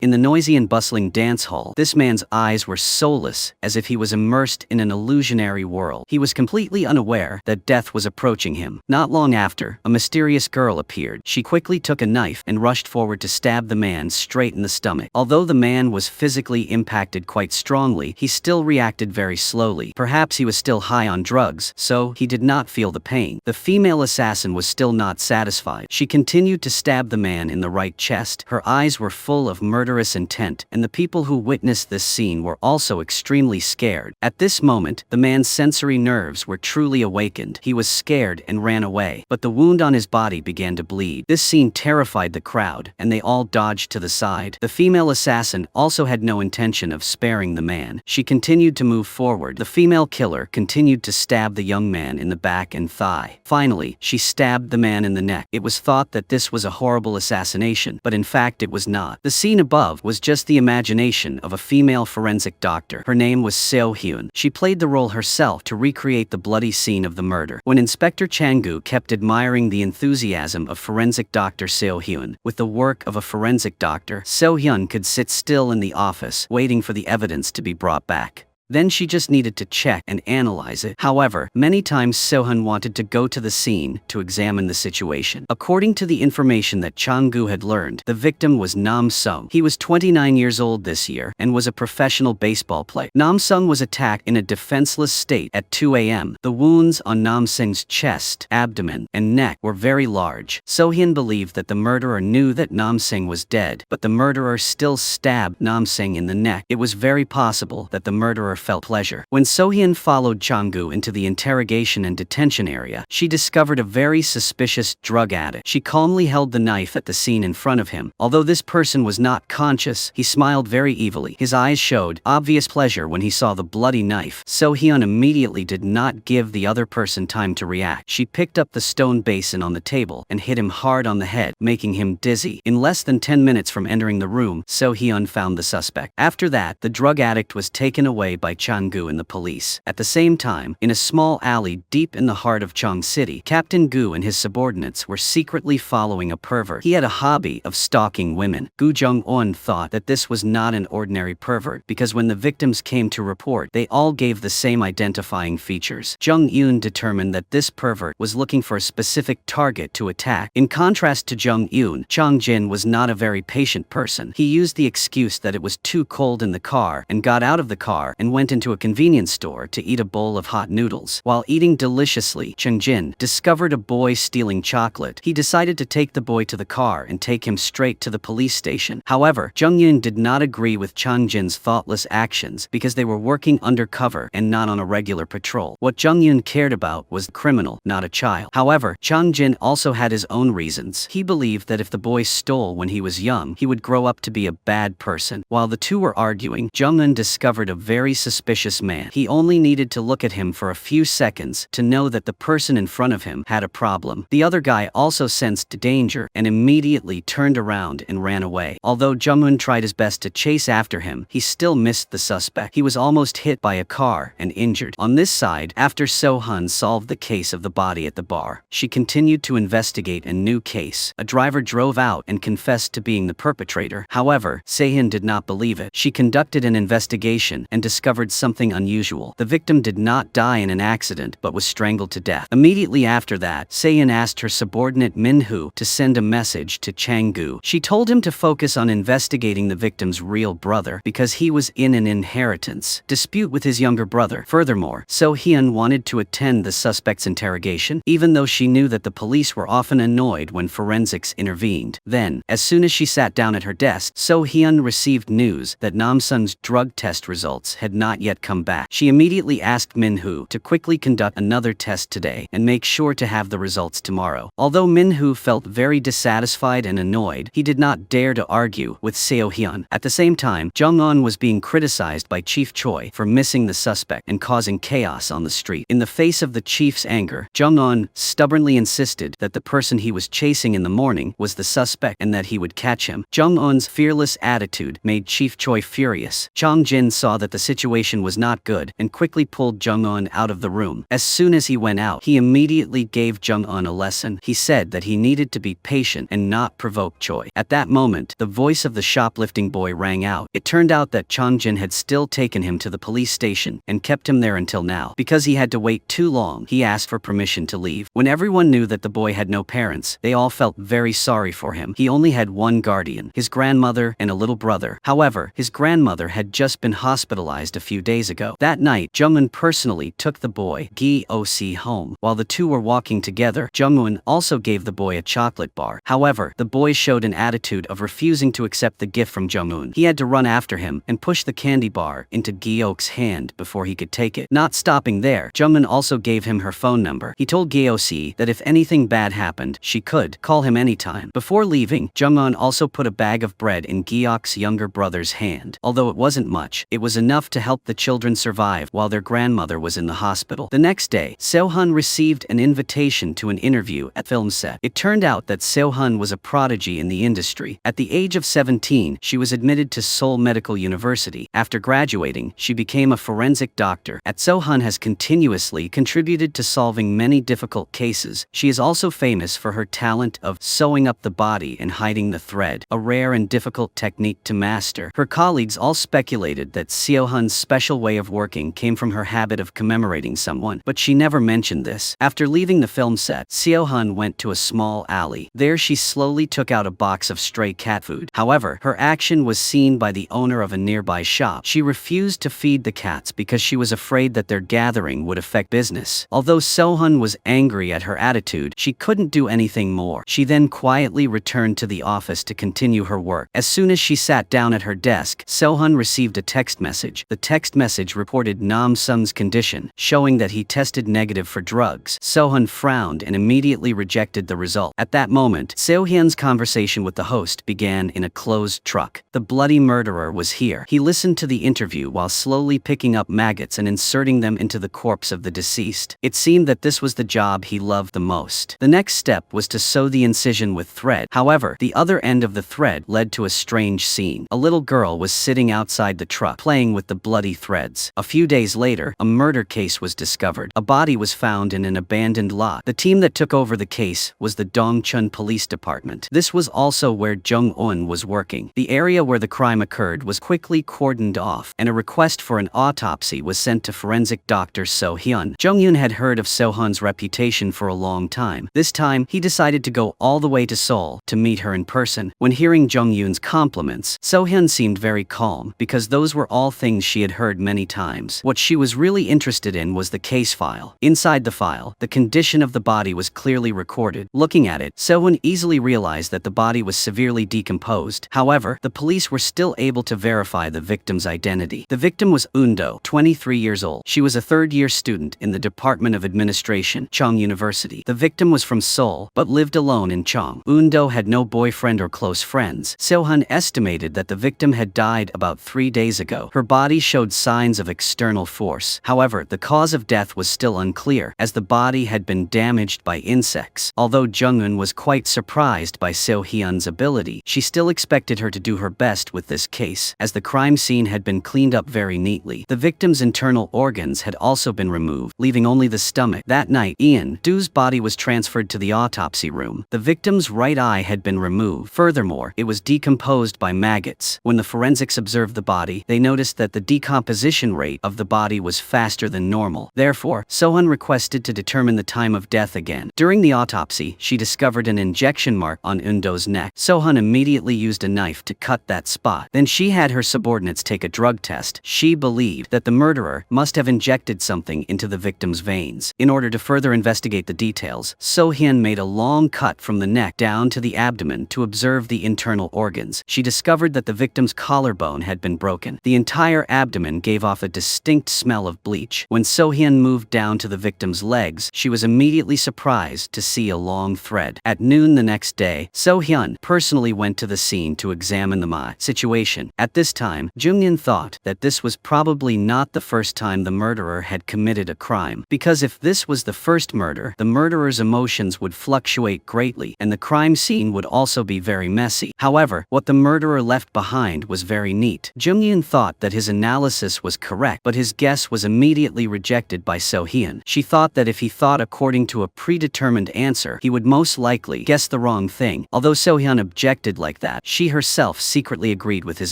In the noisy and bustling dance hall, this man's eyes were soulless, as if he was immersed in an illusionary world. He was completely unaware that death was approaching him. Not long after, a mysterious girl appeared. She quickly took a knife and rushed forward to stab the man straight in the stomach. Although the man was physically impacted quite strongly, he still reacted very slowly. Perhaps he was still high on drugs, so he did not feel the pain. The female assassin was still not satisfied. She continued to stab the man in the right chest. Her eyes were full of murderous intent, and the people who witnessed this scene were also extremely scared. At this moment, the man's sensory nerves were truly awakened. He was scared and ran away, but the wound on his body began to bleed. This scene terrified the crowd, and they all dodged to the side. The female assassin also had no intention of sparing the man. She continued to move forward. The female killer continued to stab the young man in the back and thigh. Finally, she stabbed the man in the neck. It was thought that this was a horrible assassination, but in fact it was not. The scene above was just the imagination of a female forensic doctor. Her name was Seo Hyun. She played the role herself to recreate the bloody scene of the murder. When Inspector Chang-gu kept admiring the enthusiasm of forensic doctor Seo Hyun, with the work of a forensic doctor, Seo Hyun could sit still in the office, waiting for the evidence to be brought back. Then she just needed to check and analyze it. However, many times Sohun wanted to go to the scene to examine the situation. According to the information that Chang-gu had learned, the victim was Nam Sung. He was 29 years old this year and was a professional baseball player. Nam Sung was attacked in a defenseless state at 2 a.m. The wounds on Nam Sung's chest, abdomen, and neck were very large. Sohyun believed that the murderer knew that Nam Sung was dead, but the murderer still stabbed Nam Sung in the neck. It was very possible that the murderer felt pleasure. When Sohyun followed Chang-gu into the interrogation and detention area, she discovered a very suspicious drug addict. She calmly held the knife at the scene in front of him. Although this person was not conscious, he smiled very evilly. His eyes showed obvious pleasure when he saw the bloody knife. Sohyun immediately did not give the other person time to react. She picked up the stone basin on the table and hit him hard on the head, making him dizzy. In less than 10 minutes from entering the room, Sohyun found the suspect. After that, the drug addict was taken away by Chang-gu and the police. At the same time, in a small alley deep in the heart of Chong City, Captain Gu and his subordinates were secretly following a pervert. He had a hobby of stalking women. Gu Jung-eun thought that this was not an ordinary pervert because when the victims came to report, they all gave the same identifying features. Jung-eun determined that this pervert was looking for a specific target to attack. In contrast to Jung-eun, Chong-jin was not a very patient person. He used the excuse that it was too cold in the car and got out of the car and went into a convenience store to eat a bowl of hot noodles. While eating deliciously, Chung-jin discovered a boy stealing chocolate. He decided to take the boy to the car and take him straight to the police station. However, Jung-eun did not agree with Chung-jin's thoughtless actions because they were working undercover and not on a regular patrol. What Jung-eun cared about was the criminal, not a child. However, Chung-jin also had his own reasons. He believed that if the boy stole when he was young, he would grow up to be a bad person. While the two were arguing, Jung-eun discovered a very suspicious man. He only needed to look at him for a few seconds to know that the person in front of him had a problem. The other guy also sensed danger and immediately turned around and ran away. Although Jung-eun tried his best to chase after him, he still missed the suspect. He was almost hit by a car and injured. On this side, after Sohun solved the case of the body at the bar, she continued to investigate a new case. A driver drove out and confessed to being the perpetrator. However, Sehun did not believe it. She conducted an investigation and discovered something unusual. The victim did not die in an accident but was strangled to death. Immediately after that, Sehun asked her subordinate Min-hoo to send a message to Chang-gu. She told him to focus on investigating the victim's real brother because he was in an inheritance dispute with his younger brother. Furthermore, So-hyun wanted to attend the suspect's interrogation, even though she knew that the police were often annoyed when forensics intervened. Then, as soon as she sat down at her desk, So-hyun received news that Nam-sung's drug test results had not yet come back. She immediately asked Min-hoo to quickly conduct another test today and make sure to have the results tomorrow. Although Min-hoo felt very dissatisfied and annoyed, he did not dare to argue with Seo-hyun. At the same time, Jung-eun was being criticized by Chief Choi for missing the suspect and causing chaos on the street. In the face of the chief's anger, Jung-eun stubbornly insisted that the person he was chasing in the morning was the suspect and that he would catch him. Jung-eun's fearless attitude made Chief Choi furious. Chong-jin saw that the situation situation was not good and quickly pulled Jung-un out of the room. As soon as he went out, he immediately gave Jung-un a lesson. He said that he needed to be patient and not provoke Choi. At that moment, the voice of the shoplifting boy rang out. It turned out that Chong-jin had still taken him to the police station and kept him there until now. Because he had to wait too long, he asked for permission to leave. When everyone knew that the boy had no parents, they all felt very sorry for him. He only had one guardian, his grandmother and a little brother. However, his grandmother had just been hospitalized a few days ago. That night, Jung-un personally took the boy, Gi-ok, home. While the two were walking together, Jung-un also gave the boy a chocolate bar. However, the boy showed an attitude of refusing to accept the gift from Jung-un. He had to run after him and push the candy bar into Gi-ok's hand before he could take it. Not stopping there, Jung-un also gave him her phone number. He told Gi-ok that if anything bad happened, she could call him anytime. Before leaving, Jung-un also put a bag of bread in Gi-ok's younger brother's hand. Although it wasn't much, it was enough to help the children survive while their grandmother was in the hospital. The next day, Seo-hun received an invitation to an interview at film set. It turned out that Seo-hun was a prodigy in the industry. At the age of 17, she was admitted to Seoul Medical University. After graduating, she became a forensic doctor. Seo-hun has continuously contributed to solving many difficult cases. She is also famous for her talent of sewing up the body and hiding the thread, a rare and difficult technique to master. Her colleagues all speculated that Seo-hun's special way of working came from her habit of commemorating someone, but she never mentioned this. After leaving the film set, Seo-hun went to a small alley. There she slowly took out a box of stray cat food. However, her action was seen by the owner of a nearby shop. She refused to feed the cats because she was afraid that their gathering would affect business. Although Seo-hun was angry at her attitude, she couldn't do anything more. She then quietly returned to the office to continue her work. As soon as she sat down at her desk, Seo-hun received a text message. The text message reported Nam-sung's condition, showing that he tested negative for drugs. Seo-hun frowned and immediately rejected the result. At that moment, Seo-hyun's conversation with the host began in a closed truck. The bloody murderer was here. He listened to the interview while slowly picking up maggots and inserting them into the corpse of the deceased. It seemed that this was the job he loved the most. The next step was to sew the incision with thread. However, the other end of the thread led to a strange scene. A little girl was sitting outside the truck, playing with the bloody threads. A few days later, a murder case was discovered. A body was found in an abandoned lot. The team that took over the case was the Dongchun Police Department. This was also where Jung-un was working. The area where the crime occurred was quickly cordoned off, and a request for an autopsy was sent to forensic doctor Seo-hyun. Jung-un had heard of Seo-hun's reputation for a long time. This time, he decided to go all the way to Seoul to meet her in person. When hearing Jung-un's compliments, Seo-hyun seemed very calm, because those were all things she had heard many times. What she was really interested in was the case file. Inside the file, the condition of the body was clearly recorded. Looking at it, Seo-hyun easily realized that the body was severely decomposed. However, the police were still able to verify the victim's identity. The victim was Eun-do, 23 years old. She was a third-year student in the Department of Administration, Chong University. The victim was from Seoul, but lived alone in Chong. Eun-do had no boyfriend or close friends. Seo-hyun estimated that the victim had died about 3 days ago. Her body showed signs of external force. However, the cause of death was still unclear, as the body had been damaged by insects. Although Jung-un was quite surprised by Seo-hyun's ability, she still expected her to do her best with this case, as the crime scene had been cleaned up very neatly. The victim's internal organs had also been removed, leaving only the stomach. That night, Eun-do's body was transferred to the autopsy room. The victim's right eye had been removed. Furthermore, it was decomposed by maggots. When the forensics observed the body, they noticed that the decomposition rate of the body was faster than normal. Therefore, Seo-hyun requested to determine the time of death again. During the autopsy, she discovered an injection mark on Eun-do's neck. Seo-hyun immediately used a knife to cut that spot. Then she had her subordinates take a drug test. She believed that the murderer must have injected something into the victim's veins. In order to further investigate the details, Seo-hyun made a long cut from the neck down to the abdomen to observe the internal organs. She discovered that the victim's collarbone had been broken. The entire abdomen gave off a distinct smell of bleach. When Seo-hyun moved down to the victim's legs, she was immediately surprised to see a long thread. At noon the next day, Seo-hyun personally went to the scene to examine the situation. At this time, Jung-in thought that this was probably not the first time the murderer had committed a crime, because if this was the first murder, the murderer's emotions would fluctuate greatly, and the crime scene would also be very messy. However, what the murderer left behind was very neat. Jung-in thought that his analysis analysis was correct, but his guess was immediately rejected by So-hyun. She thought that if he thought according to a predetermined answer, he would most likely guess the wrong thing. Although So-hyun objected like that, she herself secretly agreed with his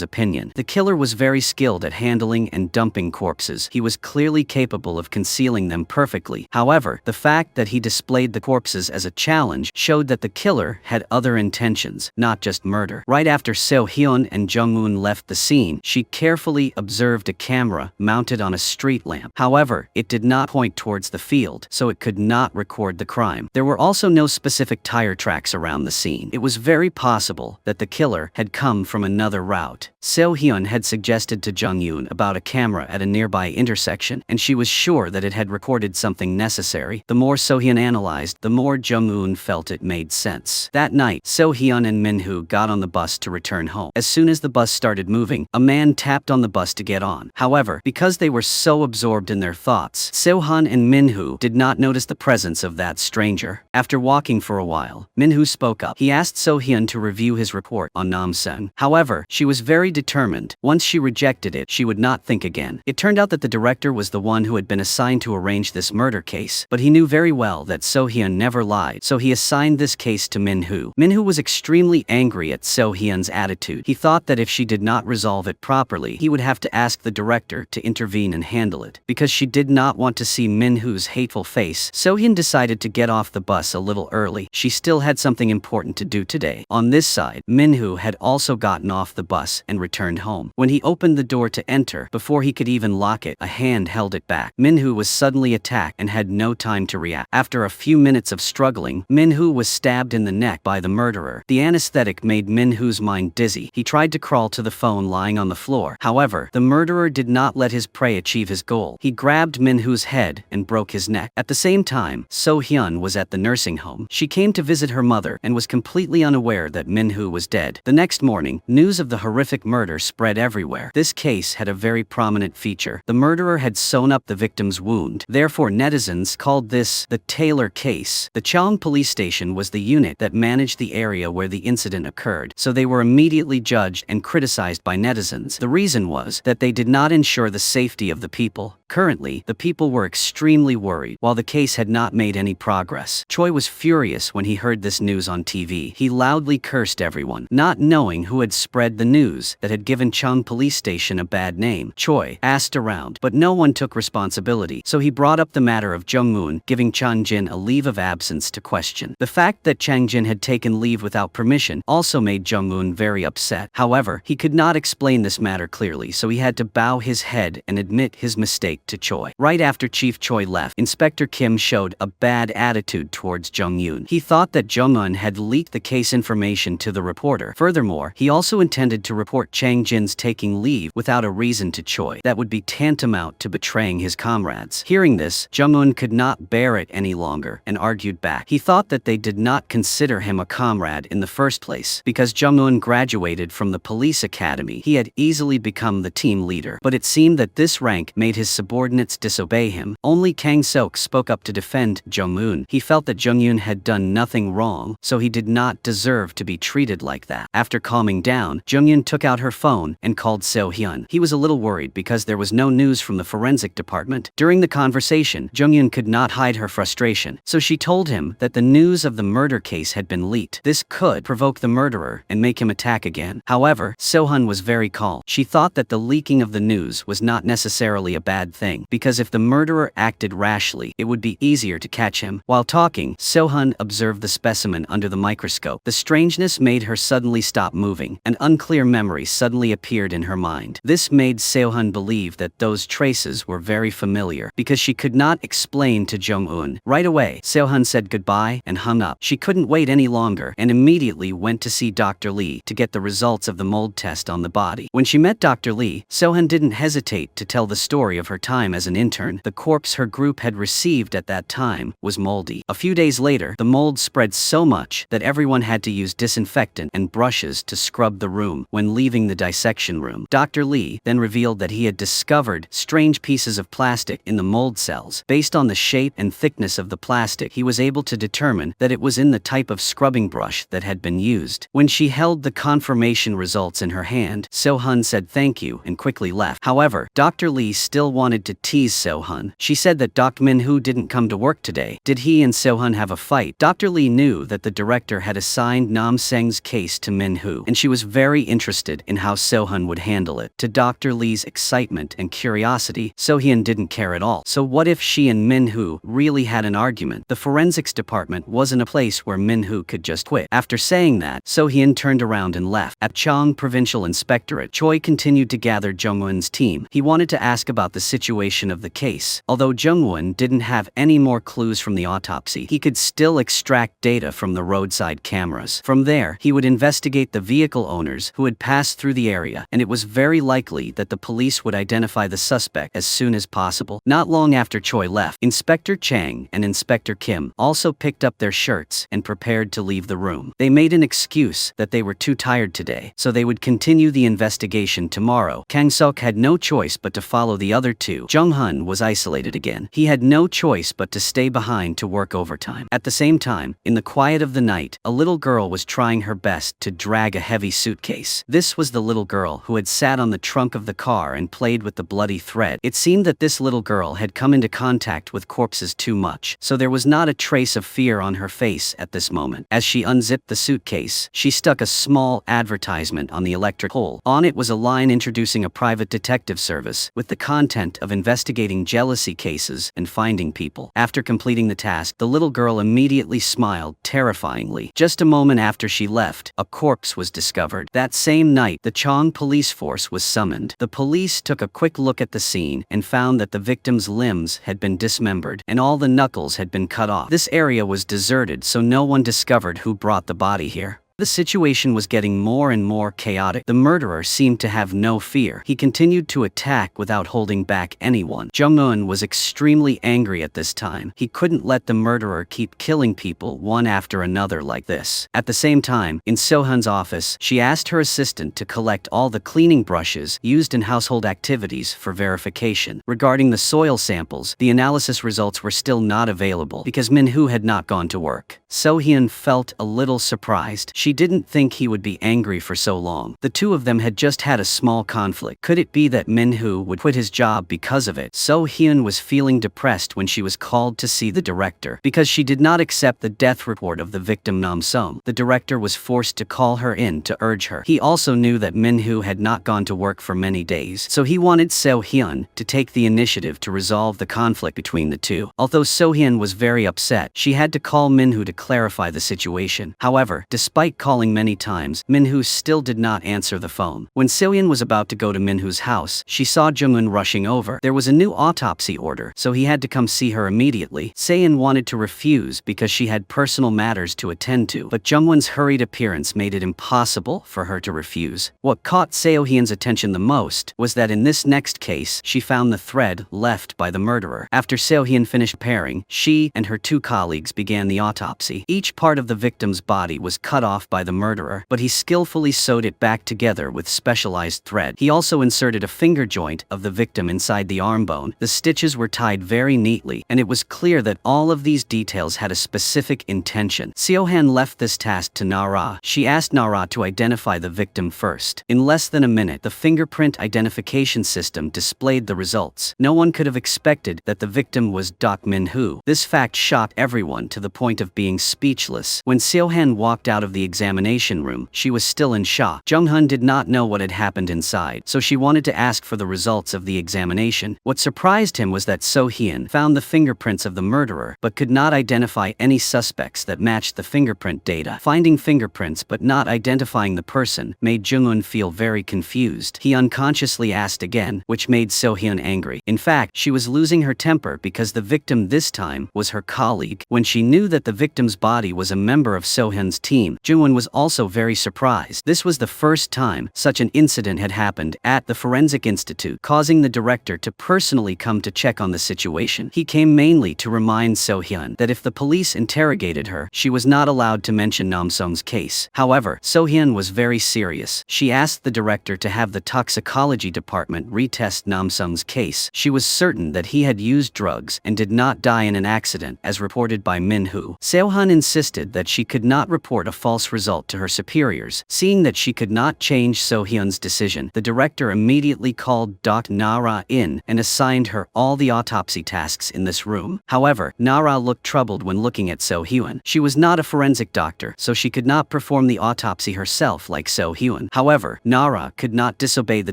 opinion. The killer was very skilled at handling and dumping corpses. He was clearly capable of concealing them perfectly. However, the fact that he displayed the corpses as a challenge showed that the killer had other intentions, not just murder. Right after So-hyun and Jung-un left the scene, she carefully observed a camera mounted on a street lamp. However, it did not point towards the field, so it could not record the crime. There were also no specific tire tracks around the scene. It was very possible that the killer had come from another route. So-hyun had suggested to Jung-un about a camera at a nearby intersection, and she was sure that it had recorded something necessary. The more So-hyun analyzed, the more Jung-un felt it made sense. That night, So-hyun and Min-hoo got on the bus to return home. As soon as the bus started moving, a man tapped on the bus to get on. However, because they were so absorbed in their thoughts, So-hyun and Min-hoo did not notice the presence of that stranger. After walking for a while, Min-hoo spoke up. He asked So-hyun to review his report on Nam-seung. However, she was very determined. Once she rejected it, she would not think again. It turned out that the director was the one who had been assigned to arrange this murder case, but he knew very well that So-hyun never lied, so he assigned this case to Min-hoo. Min-hoo was extremely angry at So-hyun's attitude. He thought that if she did not resolve it properly, he would have to ask the director to intervene and handle it. Because she did not want to see Min-hoo's hateful face, So-hyun decided to get off the bus a little early. She still had something important to do today. On this side, Min-hoo had also gotten off the bus and returned home. When he opened the door to enter, before he could even lock it, a hand held it back. Min-hoo was suddenly attacked and had no time to react. After a few minutes of struggling, Min-hoo was stabbed in the neck by the murderer. The anesthetic made Min-hoo's mind dizzy. He tried to crawl to the phone lying on the floor. However, the murderer did not let his prey achieve his goal. He grabbed Min-hoo's head and broke his neck. At the same time, So-hyun was at the nursing home. She came to visit her mother and was completely unaware that Min-hoo was dead. The next morning, news of the horrific murder spread everywhere. This case had a very prominent feature. The murderer had sewn up the victim's wound. Therefore, netizens called this the Taylor case. The Cheong police station was the unit that managed the area where the incident occurred, so they were immediately judged and criticized by netizens. The reason was that they did not ensure the safety of the people. Currently, the people were extremely worried, while the case had not made any progress. Choi was furious when he heard this news on TV. He loudly cursed everyone, not knowing who had spread the news that had given Cheong police station a bad name. Choi asked around, but no one took responsibility, so he brought up the matter of Jung-un giving Chang-jin a leave of absence to question. The fact that Chang-jin had taken leave without permission also made Jung-un very upset. However, he could not explain this matter clearly, so he had to bow his head and admit his mistake to Choi. Right after Chief Choi left, Inspector Kim showed a bad attitude towards Jung-un. He thought that Jung-un had leaked the case information to the reporter. Furthermore, he also intended to report Chang-jin's taking leave without a reason to Choi. That would be tantamount to betraying his comrades. Hearing this, Jung-un could not bear it any longer and argued back. He thought that they did not consider him a comrade in the first place. Because Jung-un graduated from the police academy, he had easily become the team leader. But it seemed that this rank made his subordinates disobey him. Only Kang Sok spoke up to defend Jung-un. He felt that Jung-un had done nothing wrong, so he did not deserve to be treated like that. After calming down, Jung-un took out her phone and called So-hyun. He was a little worried because there was no news from the forensic department. During the conversation, Jung-un could not hide her frustration, so she told him that the news of the murder case had been leaked. This could provoke the murderer and make him attack again. However, So-hyun was very calm. She thought that the leaking of the news was not necessarily a bad thing, because if the murderer acted rashly, it would be easier to catch him. While talking, So-hyun observed the specimen under the microscope. The strangeness made her suddenly stop moving. An unclear memory suddenly appeared in her mind. This made So-hyun believe that those traces were very familiar, because she could not explain to Jung-un. Right away, So-hyun said goodbye and hung up. She couldn't wait any longer and immediately went to see Dr. Lee to get the results of the mold test on the body. When she met Dr. Lee, So-hyun didn't hesitate to tell the story of her time as an intern. The corpse her group had received at that time was moldy. A few days later, the mold spread so much that everyone had to use disinfectant and brushes to scrub the room when leaving the dissection room. Dr. Lee then revealed that he had discovered strange pieces of plastic in the mold cells. Based on the shape and thickness of the plastic, he was able to determine that it was in the type of scrubbing brush that had been used. When she held the confirmation results in her hand, So-hyun said thank you and quickly quickly left. However, Dr. Lee still wanted to tease Seo-hun. She said that Dr. Min-hoo didn't come to work today. Did he and Seo-hun have a fight? Dr. Lee knew that the director had assigned Nam-seng's case to Min-hoo, and she was very interested in how Seo-hun would handle it. To Dr. Lee's excitement and curiosity, So-hyun didn't care at all. So what if she and Min-hoo really had an argument? The forensics department wasn't a place where Min-hoo could just quit. After saying that, So-hyun turned around and left. At Cheong Provincial Inspectorate, Choi continued to gather Jung-won's team. He wanted to ask about the situation of the case. Although Jung-won didn't have any more clues from the autopsy, he could still extract data from the roadside cameras. From there, he would investigate the vehicle owners who had passed through the area, and it was very likely that the police would identify the suspect as soon as possible. Not long after Choi left, Inspector Chang and Inspector Kim also picked up their shirts and prepared to leave the room. They made an excuse that they were too tired today, so they would continue the investigation tomorrow. Kang-seok had no choice but to follow the other two. Jung-hun was isolated again. He had no choice but to stay behind to work overtime. At the same time, in the quiet of the night, a little girl was trying her best to drag a heavy suitcase. This was the little girl who had sat on the trunk of the car and played with the bloody thread. It seemed that this little girl had come into contact with corpses too much, so there was not a trace of fear on her face at this moment. As she unzipped the suitcase, she stuck a small advertisement on the electric pole. On it was a line introducing a private detective service with the content of investigating jealousy cases and finding people. After completing the task, the little girl immediately smiled terrifyingly. Just a moment after she left, a corpse was discovered. That same night, the Cheong police force was summoned. The police took a quick look at the scene and found that the victim's limbs had been dismembered and all the knuckles had been cut off. This area was deserted, so no one discovered who brought the body here. The situation was getting more and more chaotic. The murderer seemed to have no fear. He continued to attack without holding back anyone. Jung-eun was extremely angry at this time. He couldn't let the murderer keep killing people one after another like this. At the same time, in So-hun's office, she asked her assistant to collect all the cleaning brushes used in household activities for verification. Regarding the soil samples, the analysis results were still not available because Min-hoo had not gone to work. So-hyun felt a little surprised. She didn't think he would be angry for so long. The two of them had just had a small conflict. Could it be that Min-hoo would quit his job because of it? So-hyun was feeling depressed when she was called to see the director. Because she did not accept the death report of the victim Nam-sung, the director was forced to call her in to urge her. He also knew that Min-hoo had not gone to work for many days, so he wanted So-hyun to take the initiative to resolve the conflict between the two. Although So-hyun was very upset, she had to call Min-hoo to clarify the situation. However, despite calling many times, Min-hoo still did not answer the phone. When So-hyun was about to go to Min-hoo's house, she saw Jung-eun rushing over. There was a new autopsy order, so he had to come see her immediately. Se-hyun wanted to refuse because she had personal matters to attend to, but Jung-won's hurried appearance made it impossible for her to refuse. What caught So-hyun's attention the most was that in this next case, she found the thread left by the murderer. After So-hyun finished preparing, she and her two colleagues began the autopsy. Each part of the victim's body was cut off by the murderer, but he skillfully sewed it back together with specialized thread. He also inserted a finger joint of the victim inside the arm bone. The stitches were tied very neatly, and it was clear that all of these details had a specific intention. Seo-han left this task to Na-ra. She asked Na-ra to identify the victim first. In less than a minute, the fingerprint identification system displayed the results. No one could have expected that the victim was Dok Min-hoo. This fact shocked everyone to the point of being speechless. When Seo-han walked out of the examination room, she was still in shock. Jung-hun did not know what had happened inside, so she wanted to ask for the results of the examination. What surprised him was that So-hyun found the fingerprints of the murderer, but could not identify any suspects that matched the fingerprint data. Finding fingerprints but not identifying the person made Jung-eun feel very confused. He unconsciously asked again, which made So-hyun angry. In fact, she was losing her temper because the victim this time was her colleague. When she knew that the victim's body was a member of So-hyun's team, Jung-won was also very surprised. This was the first time such an incident had happened at the Forensic Institute, causing the director to personally come to check on the situation. He came mainly to remind So-hyun that if the police interrogated her, she was not allowed to mention Nam-sung's case. However, So-hyun was very serious. She asked the director to have the toxicology department retest Nam-sung's case. She was certain that he had used drugs and did not die in an accident as reported by Min-hoo. Seo-hun Hyun insisted that she could not report a false result to her superiors. Seeing that she could not change So Hyun's decision, the director immediately called Dr. Nara in and assigned her all the autopsy tasks in this room. However, Nara looked troubled when looking at So Hyun. She was not a forensic doctor, so she could not perform the autopsy herself like So Hyun. However, Nara could not disobey the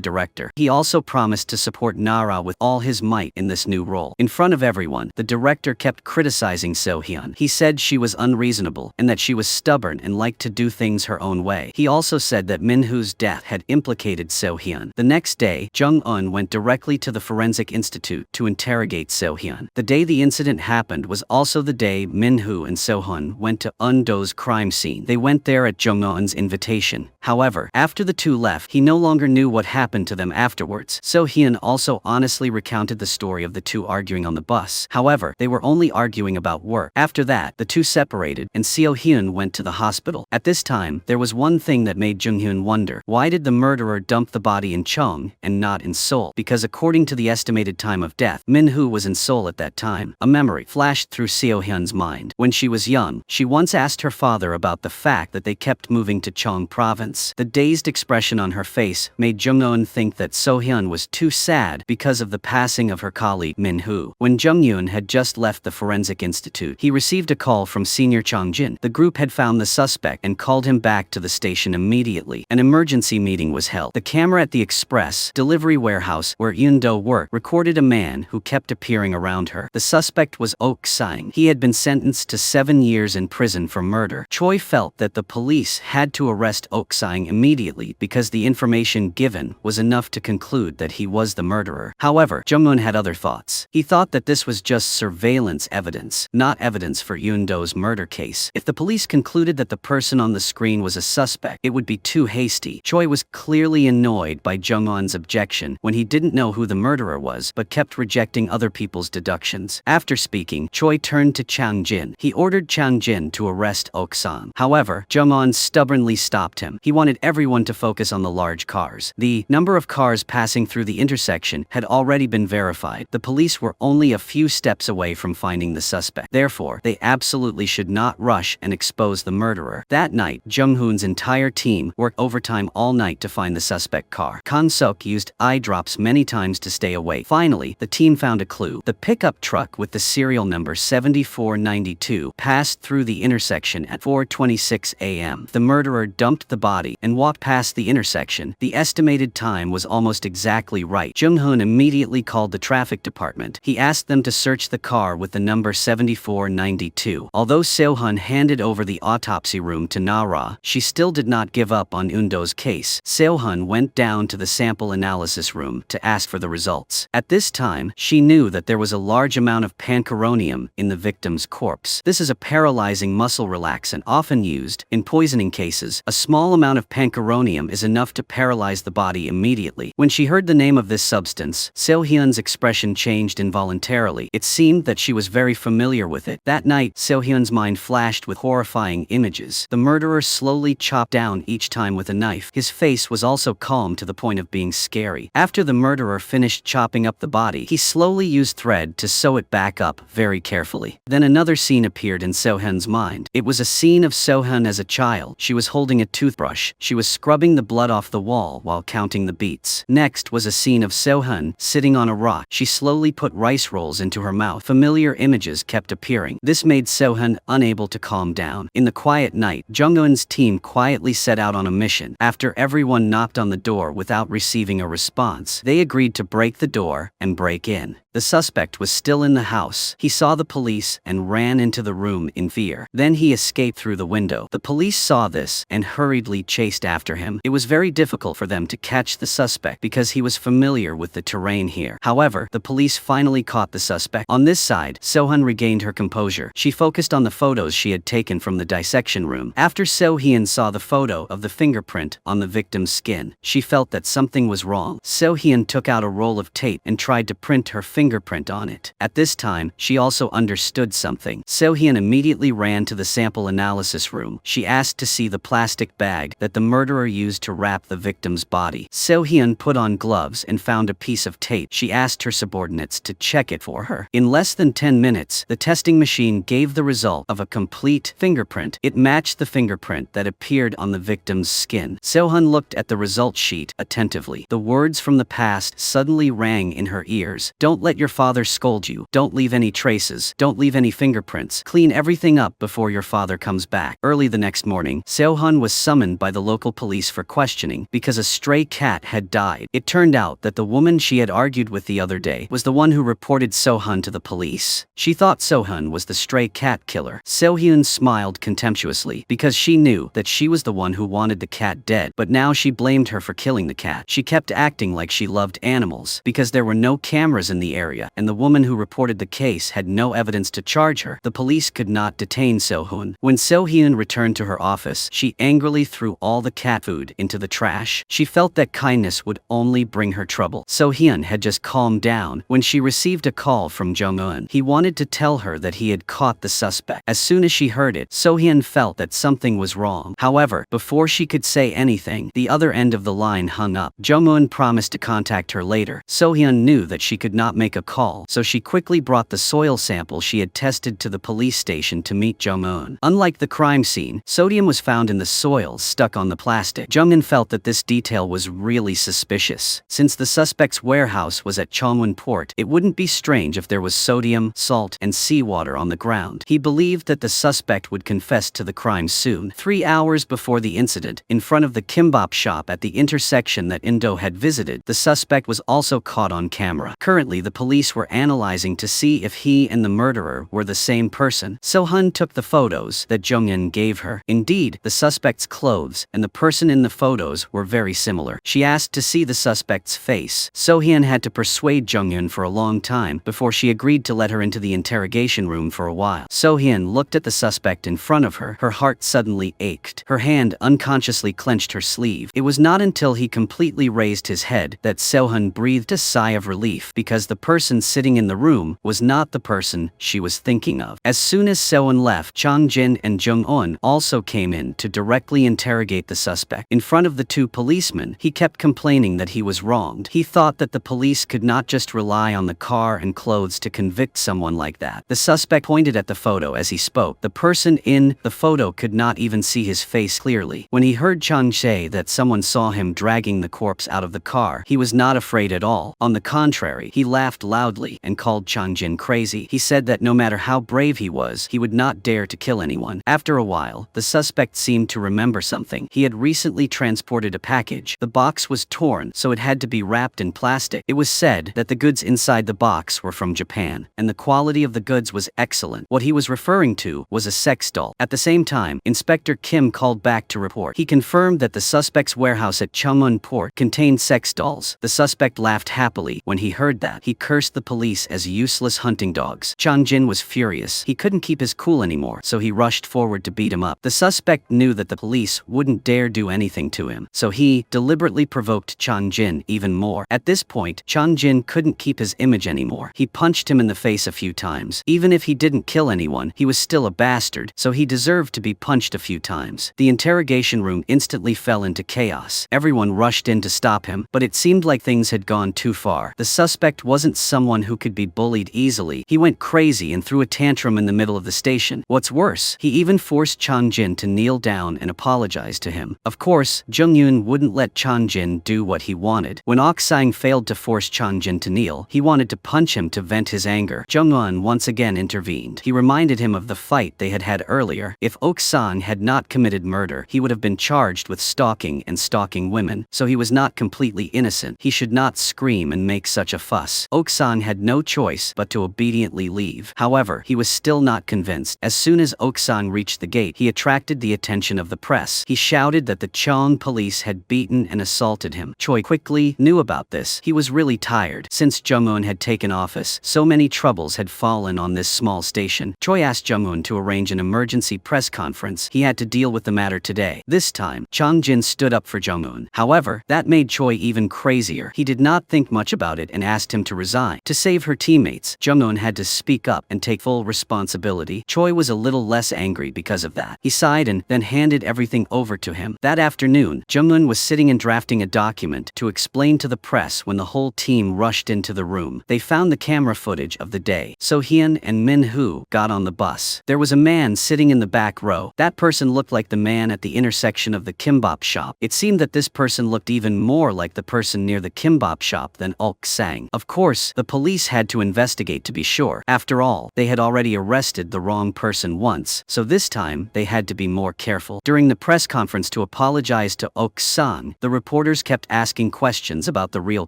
director. He also promised to support Nara with all his might in this new role. In front of everyone, the director kept criticizing So Hyun. He said she was unreasonable and that she was stubborn and liked to do things her own way. He also said that Min-hoo's death had implicated So Hyun. The next day, Jung-eun went directly to the Forensic Institute to interrogate So Hyun. The day the incident happened was also the day Min-hoo and So-hun went to Eun-do's crime scene. They went there at Jung-eun's invitation. However, after the two left, he no longer knew what happened to them afterwards. So Hyun also honestly recounted the story of the two arguing on the bus. However, they were only arguing about work. After that, the two separated, and Seo Hyun went to the hospital. At this time, there was one thing that made Jung Hyun wonder. Why did the murderer dump the body in Cheong and not in Seoul? Because according to the estimated time of death, Min-hoo was in Seoul at that time. A memory flashed through Seo Hyun's mind. When she was young, she once asked her father about the fact that they kept moving to Cheong province. The dazed expression on her face made Jung-eun think that So Hyun was too sad because of the passing of her colleague Min-hoo. When Jung-eun had just left the Forensic Institute, he received a call from Senior Chong-jin. The group had found the suspect and called him back to the station immediately. An emergency meeting was held. The camera at the express delivery warehouse where Eun-do worked recorded a man who kept appearing around her. The suspect was Ok Sang. He had been sentenced to 7 years in prison for murder. Choi felt that the police had to arrest Ok Sang immediately because the information given was enough to conclude that he was the murderer. However, Jung-eun had other thoughts. He thought that this was just surveillance evidence, not evidence for Eun-do's murder case. If the police concluded that the person on the screen was a suspect, it would be too hasty. Choi was clearly annoyed by Jung-eun's objection when he didn't know who the murderer was but kept rejecting other people's deductions. After speaking, Choi turned to Chang-jin. He ordered Chang-jin to arrest Ok Sang. However, Jung-eun stubbornly stopped him. He wanted everyone to focus on the large cars. The number of cars passing through the intersection had already been verified. The police were only a few steps away from finding the suspect. Therefore, they absolutely should not rush and expose the murderer. That night, Jung-hoon's entire team worked overtime all night to find the suspect car. Kan-seok used eye drops many times to stay awake. Finally, the team found a clue. The pickup truck with the serial number 7492 passed through the intersection at 4:26 a.m. The murderer dumped the body and walked past the intersection. The estimated time was almost exactly right. Jung-hoon immediately called the traffic department. He asked them to search the car with the number 7492. Although Seo-hun handed over the autopsy room to Nara, she still did not give up on Eun-do's case. Seo-hun went down to the sample analysis room to ask for the results. At this time, she knew that there was a large amount of pancuronium in the victim's corpse. This is a paralyzing muscle relaxant often used in poisoning cases. A small amount of pancuronium is enough to paralyze the body immediately. When she heard the name of this substance, Seo-hyun's expression changed involuntarily. It seemed that she was very familiar with it. That night, Seo-hyun's mind flashed with horrifying images. The murderer slowly chopped down each time with a knife. His face was also calm to the point of being scary. After the murderer finished chopping up the body, he slowly used thread to sew it back up very carefully. Then another scene appeared in Seo-hyun's mind. It was a scene of Seo-hyun as a child. She was holding a toothbrush. She was scrubbing the blood off the wall while counting the beats. Next was a scene of Seo-hyun sitting on a rock. She slowly put rice rolls into her mouth. Familiar images kept appearing. This made Seo-hyun unable to calm down. In the quiet night, Jung-eun's team quietly set out on a mission. After everyone knocked on the door without receiving a response, they agreed to break the door and break in. The suspect was still in the house. He saw the police and ran into the room in fear. Then he escaped through the window. The police saw this and hurriedly chased after him. It was very difficult for them to catch the suspect because he was familiar with the terrain here. However, the police finally caught the suspect. On this side, Seo-hyun regained her composure. She focused on the photos she had taken from the dissection room. After Seo-hyun saw the photo of the fingerprint on the victim's skin, she felt that something was wrong. Seo-hyun took out a roll of tape and tried to print her fingerprint on it. At this time, she also understood something. Seo-hyun immediately ran to the sample analysis room. She asked to see the plastic bag that the murderer used to wrap the victim's body. Seo-hyun put on gloves and found a piece of tape. She asked her subordinates to check it for her. In less than 10 minutes, the testing machine gave the result result of a complete fingerprint. It matched the fingerprint that appeared on the victim's skin. Seo-hun looked at the result sheet attentively. The words from the past suddenly rang in her ears. Don't let your father scold you. Don't leave any traces. Don't leave any fingerprints. Clean everything up before your father comes back. Early the next morning, Seo-hun was summoned by the local police for questioning because a stray cat had died. It turned out that the woman she had argued with the other day was the one who reported Seo-hun to the police. She thought Seo-hun was the stray cat killer. Seo-hyun smiled contemptuously because she knew that she was the one who wanted the cat dead, but now she blamed her for killing the cat. She kept acting like she loved animals because there were no cameras in the area and the woman who reported the case had no evidence to charge her. The police could not detain Seo-hun. When Seo-hyun returned to her office, she angrily threw all the cat food into the trash. She felt that kindness would only bring her trouble. Seo-hyun had just calmed down when she received a call from Jung-eun. He wanted to tell her that he had caught the suspect. As soon as she heard it, Seo-hyun felt that something was wrong. However, before she could say anything, the other end of the line hung up. Jung-eun promised to contact her later. Seo-hyun knew that she could not make a call, so she quickly brought the soil sample she had tested to the police station to meet Jung-eun. Unlike the crime scene, sodium was found in the soil stuck on the plastic. Jung-eun felt that this detail was really suspicious. Since the suspect's warehouse was at Chongwon Port, it wouldn't be strange if there was sodium, salt, and seawater on the ground. He believed that the suspect would confess to the crime soon. 3 hours before the incident, in front of the kimbap shop at the intersection that Indo had visited, the suspect was also caught on camera. Currently, the police were analyzing to see if he and the murderer were the same person. Seo-hun took the photos that Jung-eun gave her. Indeed, the suspect's clothes and the person in the photos were very similar. She asked to see the suspect's face. Seo-hyun had to persuade Jung-eun for a long time before she agreed to let her into the interrogation room for a while. Seo-hyun looked at the suspect in front of her. Her heart suddenly ached. Her hand unconsciously clenched her sleeve. It was not until he completely raised his head that Seo-hun breathed a sigh of relief because the person sitting in the room was not the person she was thinking of. As soon as Seo-hun left, Chang-jin and Jung-eun also came in to directly interrogate the suspect. In front of the two policemen, he kept complaining that he was wronged. He thought that the police could not just rely on the car and clothes to convict someone like that. The suspect pointed at the photo as he spoke. The person in the photo could not even see his face clearly. When he heard Chang say that someone saw him dragging the corpse out of the car, he was not afraid at all. On the contrary, he laughed loudly and called Chang-jin crazy. He said that no matter how brave he was, he would not dare to kill anyone. After a while, the suspect seemed to remember something. He had recently transported a package. The box was torn, so it had to be wrapped in plastic. It was said that the goods inside the box were from Japan, and the quality of the goods was excellent. What he was referring to was a sex doll. At the same time, Inspector Kim called back to report. He confirmed that the suspect's warehouse at Chongwon Port contained sex dolls. The suspect laughed happily when he heard that. He cursed the police as useless hunting dogs. Chang-jin was furious. He couldn't keep his cool anymore, so he rushed forward to beat him up. The suspect knew that the police wouldn't dare do anything to him, so he deliberately provoked Chang-jin even more. At this point, Chang-jin couldn't keep his image anymore. He punched him in the face a few times. Even if he didn't kill anyone, he was still a bastard, so he deserved to be punched a few times. The interrogation room instantly fell into chaos. Everyone rushed in to stop him, but it seemed like things had gone too far. The suspect wasn't someone who could be bullied easily. He went crazy and threw a tantrum in the middle of the station. What's worse, he even forced Chang-jin to kneel down and apologize to him. Of course, Jung-eun wouldn't let Chang-jin do what he wanted. When Ok-sang failed to force Chang-jin to kneel, he wanted to punch him to vent his anger. Jung-eun once again intervened. He reminded him of the fight they had had earlier. If Ok-sang had not committed murder, he would have been charged with stalking and stalking women, so he was not completely innocent. He should not scream and make such a fuss. Ok-sang had no choice but to obediently leave. However, he was still not convinced. As soon as Ok-sang reached the gate, he attracted the attention of the press. He shouted that the Cheong police had beaten and assaulted him. Choi quickly knew about this. He was really tired. Since Jung-eun had taken office, so many troubles had fallen on this small station. Choi asked Jung-eun to arrange an emergency press conference. He had to deal with the matter today. This time, Chang-jin stood up for Jung-eun. However, that made Choi even crazier. He did not think much about it and asked him to resign. To save her teammates, Jung-eun had to speak up and take full responsibility. Choi was a little less angry because of that. He sighed and then handed everything over to him. That afternoon, Jung-eun was sitting and drafting a document to explain to the press when the whole team rushed into the room. They found the camera footage of the day. So Hyun and Min-hoo got on the bus. There was a man sitting in the back row. That person looked like the man at the intersection of the kimbap shop. It seemed that this person looked even more like the person near the kimbap shop than Ulk Sang. Of course, the police had to investigate to be sure. After all, they had already arrested the wrong person once, so this time they had to be more careful. During the press conference to apologize to Ulk Sang, the reporters kept asking questions about the real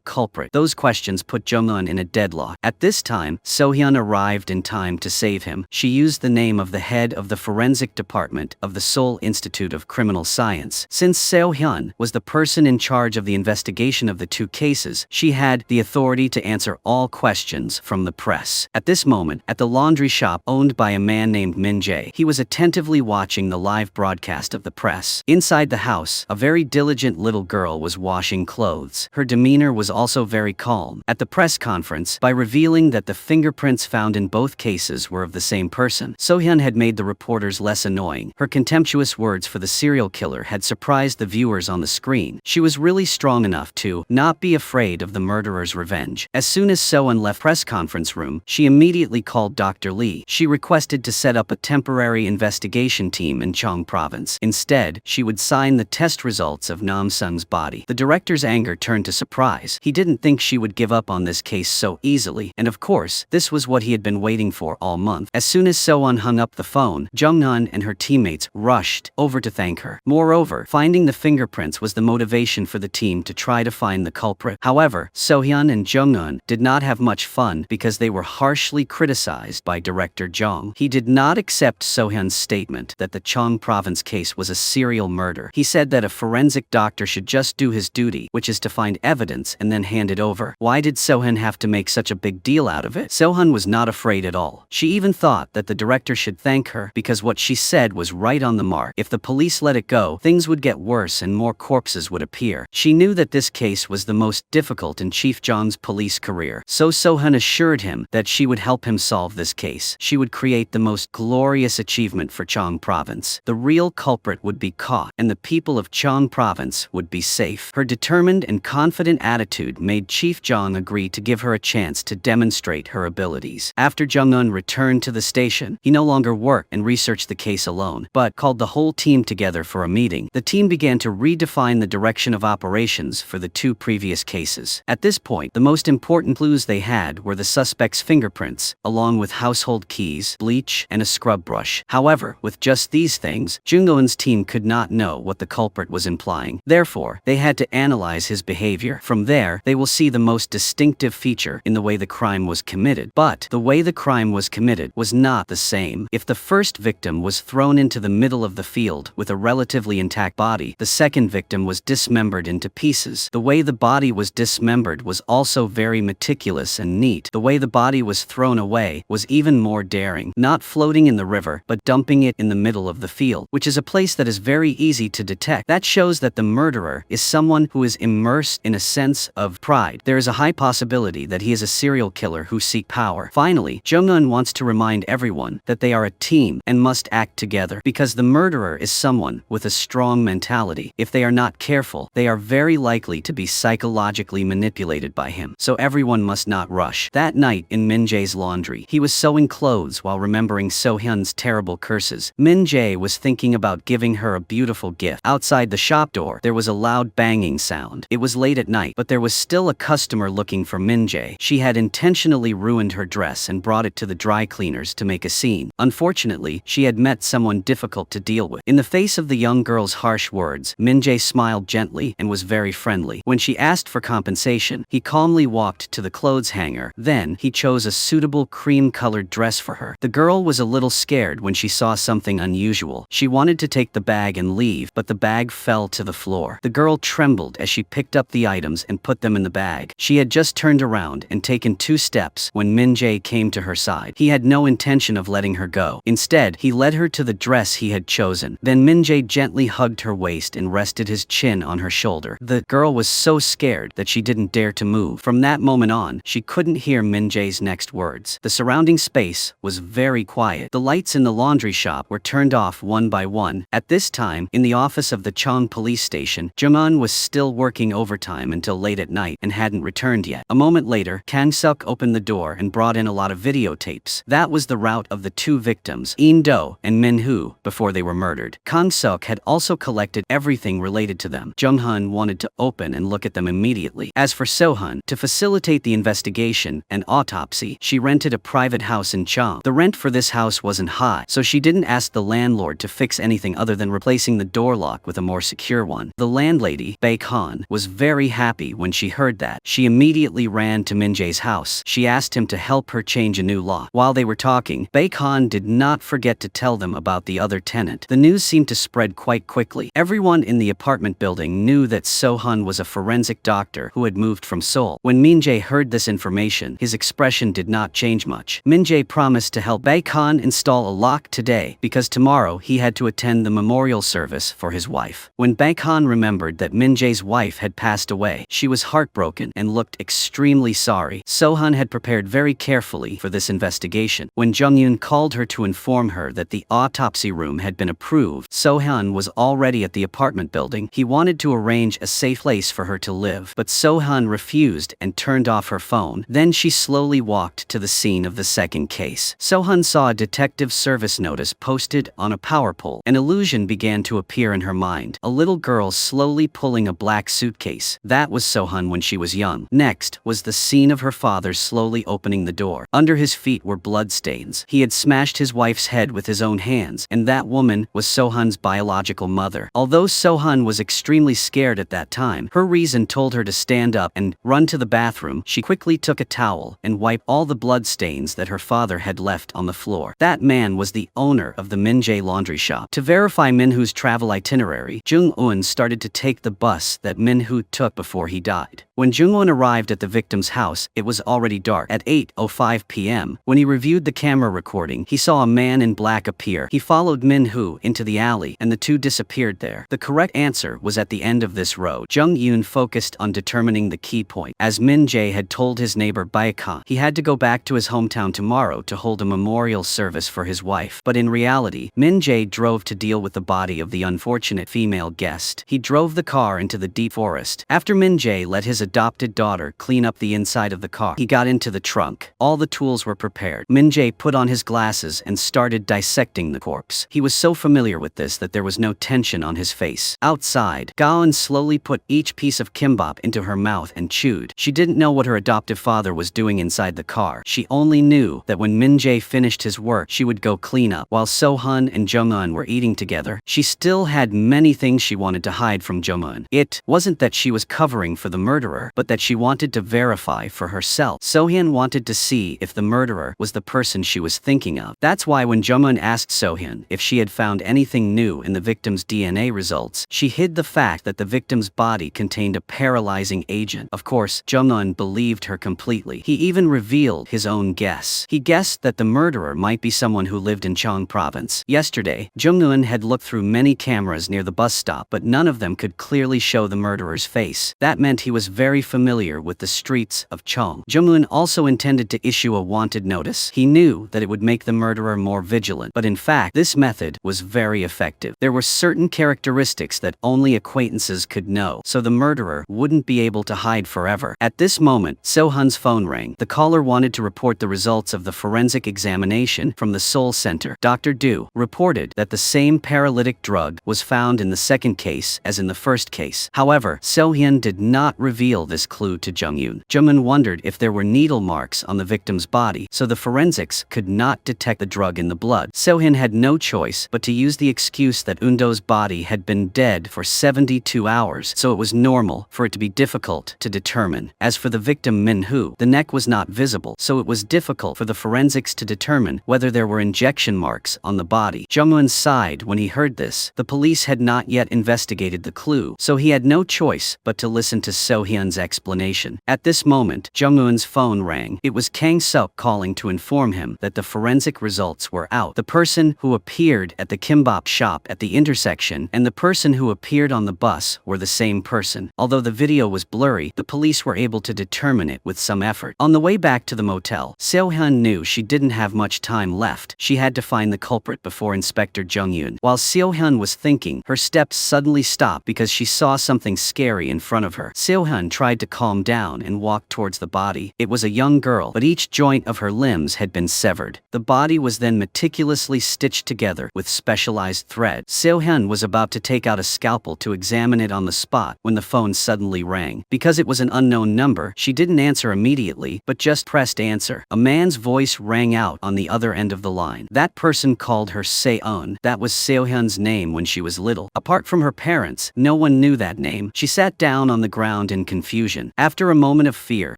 culprit. Those questions put Jung-eun in a deadlock. At this time, So-hyun arrived in time to save him. She used the name of the head of the forensic department of the Seoul Institute of Criminal Science. Since So-hyun was the person in charge of the investigation of the two cases, she had the authority to answer all questions from the press. At this moment, at the laundry shop owned by a man named Min Jae, he was attentively watching the live broadcast of the press. Inside the house, a very diligent little girl was washing clothes. Her demeanor was also very calm. At the press conference, by revealing that the fingerprints found in both cases were of the same person, So-hyun had made the reporters less annoying. Her contemptuous words for the serial killer had surprised the viewers on the screen. She was really strong enough to not be afraid of the murderer's revenge. As soon as So-hyun left press conference room, she immediately called Dr. Lee. She requested to set up a temporary investigation team in Cheong province. Instead, she would sign the test results of Nam Sung's body. The director's anger turned to surprise. He didn't think she would give up on this case so easily, and of course, this was what he had been waiting for all month. As soon as So-hyun hung up the phone, Jung-eun and her teammates rushed over to thank her. Moreover, finding the fingerprints was the motivation for the team to try to find the culprit. However, So-hyun and Jung-eun did not have much fun because they were harshly criticized by director Jung. He did not accept So-hyun's statement that the Cheong province case was a serial murder. He said that a forensic doctor should just do his duty, which is to find evidence and then hand it over. Why did So-hyun have to make such a big deal out of it? So-hyun was not afraid at all. She even thought that the director should thank her because what she said was right on the mark. If the police let it go, things would get worse and more corpses would appear. She knew that this case was the most difficult in Chief Jong's police career, so So-hyun assured him that she would help him solve this case. She would create the most glorious achievement for Cheong province. The real culprit would be caught, and the people of Cheong province would be safe. Her determined and confident attitude made Chief Jong agree to give her a chance to demonstrate her abilities. After Jung-eun returned to the station, he no longer worked and researched the case alone, but called the whole team together for a meeting. The team began to redefine the direction of operations for the two previous cases. At this point, the most important clues they had were the suspect's fingerprints, along with household keys, bleach, and a scrub brush. However, with just these things, Jung-eun's team could not know what the culprit was implying. Therefore, they had to analyze his behavior. From there, they will see the most distinctive feature in the way the crime was committed. But the way the crime was committed was not the same. If the first victim was thrown into the middle of the field with a relatively intact body, the second victim was dismembered into pieces. The way the body was dismembered was also very meticulous and neat. The way the body was thrown away was even more daring, not floating in the river, but dumping it in the middle of the field, which is a place that is very easy to detect. That shows that the murderer is someone who is immersed in a sense of pride. There is a high possibility that he is a serial killer who seeks power. Finally, Jung-eun wants to remind everyone that they are a team and must act together, because the murderer is someone with a strong mentality. If they are not careful, they are very likely to be psychologically manipulated by him. So everyone must not rush. That night in Min Jae's laundry, he was sewing clothes while remembering So-hyun's terrible curses. Min Jae was thinking about giving her a beautiful gift. Outside the shop door, there was a loud banging sound. It was late at night, but there was still a customer looking for Min Jae. She had intentionally ruined her dress and brought it to the dry cleaners to make a scene. Unfortunately, she had met someone difficult to deal with. In the face of the young girl's harsh words, Min Jae smiled gently and was very friendly. When she asked for compensation, he calmly walked to the clothes hanger. Then, he chose a suitable cream-colored dress for her. The girl was a little scared when she saw something unusual. She wanted to take the bag and leave, but the bag fell to the floor. The girl trembled as she picked up the items and put them in the bag. She had just turned around and taken 2 steps when Min Jae came to her side. He had no intention of letting her go. Instead, he led her to the dress he had chosen. Then Min Jae gently hugged her waist and rested his chin on her shoulder. The girl was so scared that she didn't dare to move. From that moment on, she couldn't hear Min Jae's next words. The surrounding space was very quiet. The lights in the laundry shop were turned off one by one. At this time, in the office of the Cheong police station, Jung-eun was still working overtime until late at night and hadn't returned yet. A moment later, Kang-suk opened the door and brought in a lot of videotapes. That was the route out of the two victims, In-do and Min-hoo, before they were murdered. Kang-suk had also collected everything related to them. Jung-hun wanted to open and look at them immediately. As for So-hun, to facilitate the investigation and autopsy, she rented a private house in Cheong. The rent for this house wasn't high, so she didn't ask the landlord to fix anything other than replacing the door lock with a more secure one. The landlady, Baek-han, was very happy when she heard that. She immediately ran to Min-jae's house. She asked him to help her change a new lock. While they were talking, Baek-han did not forget to tell them about the other tenant. The news seemed to spread quite quickly. Everyone in the apartment building knew that So-hun was a forensic doctor who had moved from Seoul. When Min-jae heard this information, his expression did not change much. Min-jae promised to help Baek-han install a lock today because tomorrow he had to attend the memorial service for his wife. When Baek-han remembered that Min-jae's wife had passed away, she was heartbroken and looked extremely sorry. So-hun had prepared very carefully for this investigation. When Jung-yoon called her to inform her that the autopsy room had been approved, So-hun was already at the apartment building. He wanted to arrange a safe place for her to live, but So-hun refused and turned off her phone. Then she slowly walked to the scene of the second case. So-hun saw a detective service notice posted on a power pole. An illusion began to appear in her mind. A little girl slowly pulling a black suitcase. That was So-hun when she was young. Next was the scene of her father slowly opening the door. Under his feet were bloodstains. He had smashed his wife's head with his own hands, and that woman was So-hun's biological mother. Although So-hun was extremely scared at that time, her reason told her to stand up and run to the bathroom. She quickly took a towel and wiped all the bloodstains that her father had left on the floor. That man was the owner of the Min-jae laundry shop. To verify Min-hoo's travel itinerary, Jung-eun started to take the bus that Min-hoo took before he died. When Jung-eun arrived at the victim's house, it was already dark. At 8:05 p.m., when he reviewed the camera recording, he saw a man in black appear. He followed Min-hoo into the alley, and the two disappeared there. The correct answer was at the end of this road. Jung-eun focused on determining the key point. As Min-jae had told his neighbor Baek-han, he had to go back to his hometown tomorrow to hold a memorial service for his wife. But in reality, Min-jae drove to deal with the body of the unfortunate female guest. He drove the car into the deep forest. After Min-jae let his adopted daughter clean up the inside of the car, he got into the trunk. All the tools were prepared. Min-jae put on his glasses and started dissecting the corpse. He was so familiar with this that there was no tension on his face. Outside, Gaon slowly put each piece of kimbap into her mouth and chewed. She didn't know what her adoptive father was doing inside the car. She only knew that when Min-jae finished his work, she would go clean up. While So-hun and Jung-eun were eating together, she still had many things she wanted to hide from Jung-eun. It wasn't that she was covering for the murderer, but that she wanted to verify for herself. So-hyun wanted to see if the murderer was the person she was thinking of. That's why when Jung-eun asked So-hyun if she had found anything new in the victim's DNA results, she hid the fact that the victim's body contained a paralyzing agent. Of course, Jung-eun believed her completely. He even revealed his own guess. He guessed that the murderer might be someone who lived in Cheong province. Yesterday, Jung-eun had looked through many cameras near the bus stop, but none of them could clearly show the murderer's face. That meant he was very familiar with the streets of Cheong. Jung-eun also intended to issue a wanted notice. He knew that it would make the murderer more vigilant, but in fact, this method was very effective. There were certain characteristics that only acquaintances could know, so the murderer wouldn't be able to hide forever. At this moment, So-hun's phone rang. The caller wanted to report the results of the forensic examination from the Seoul Center. Dr. Do reported that the same paralytic drug was found in the second case as in the first case. However, So-hyun did not reveal this clue to Jung-eun. Jung-eun wondered if there were needle marks on the victim's body, so the forensics could not detect the drug in the blood. So-hyun had no choice but to use the excuse that Undo's body had been dead for 72 hours, so it was normal for it to be difficult to determine. As for the victim Min-hoo, the neck was not visible, so it was difficult for the forensics to determine whether there were injection marks on the body. Jung-eun sighed when he heard this. The police had not yet investigated the clue, so he had no choice but to listen to So-hyun's explanation. At this moment, Jung-eun's phone rang. It was Kang-suk calling to inform him that the forensic results were out. The person who appeared at the kimbap shop at the intersection and the person who appeared on the bus were the same person. Although the video was blurry, the police were able to determine it with some effort. On the way back to the motel, So-hyun knew she didn't have much time left. She had to find the culprit before Inspector Jung-eun. While So-hyun was thinking, her steps suddenly stopped because she saw something scary in front of her. So-hyun Hyun tried to calm down and walked towards the body. It was a young girl, but each joint of her limbs had been severed. The body was then meticulously stitched together with specialized thread. Seo Hyun was about to take out a scalpel to examine it on the spot when the phone suddenly rang. Because it was an unknown number, she didn't answer immediately, but just pressed answer. A man's voice rang out on the other end of the line. That person called her Seon. That was Seo Hyun's name when she was little. Apart from her parents, no one knew that name. She sat down on the ground in confusion. After a moment of fear,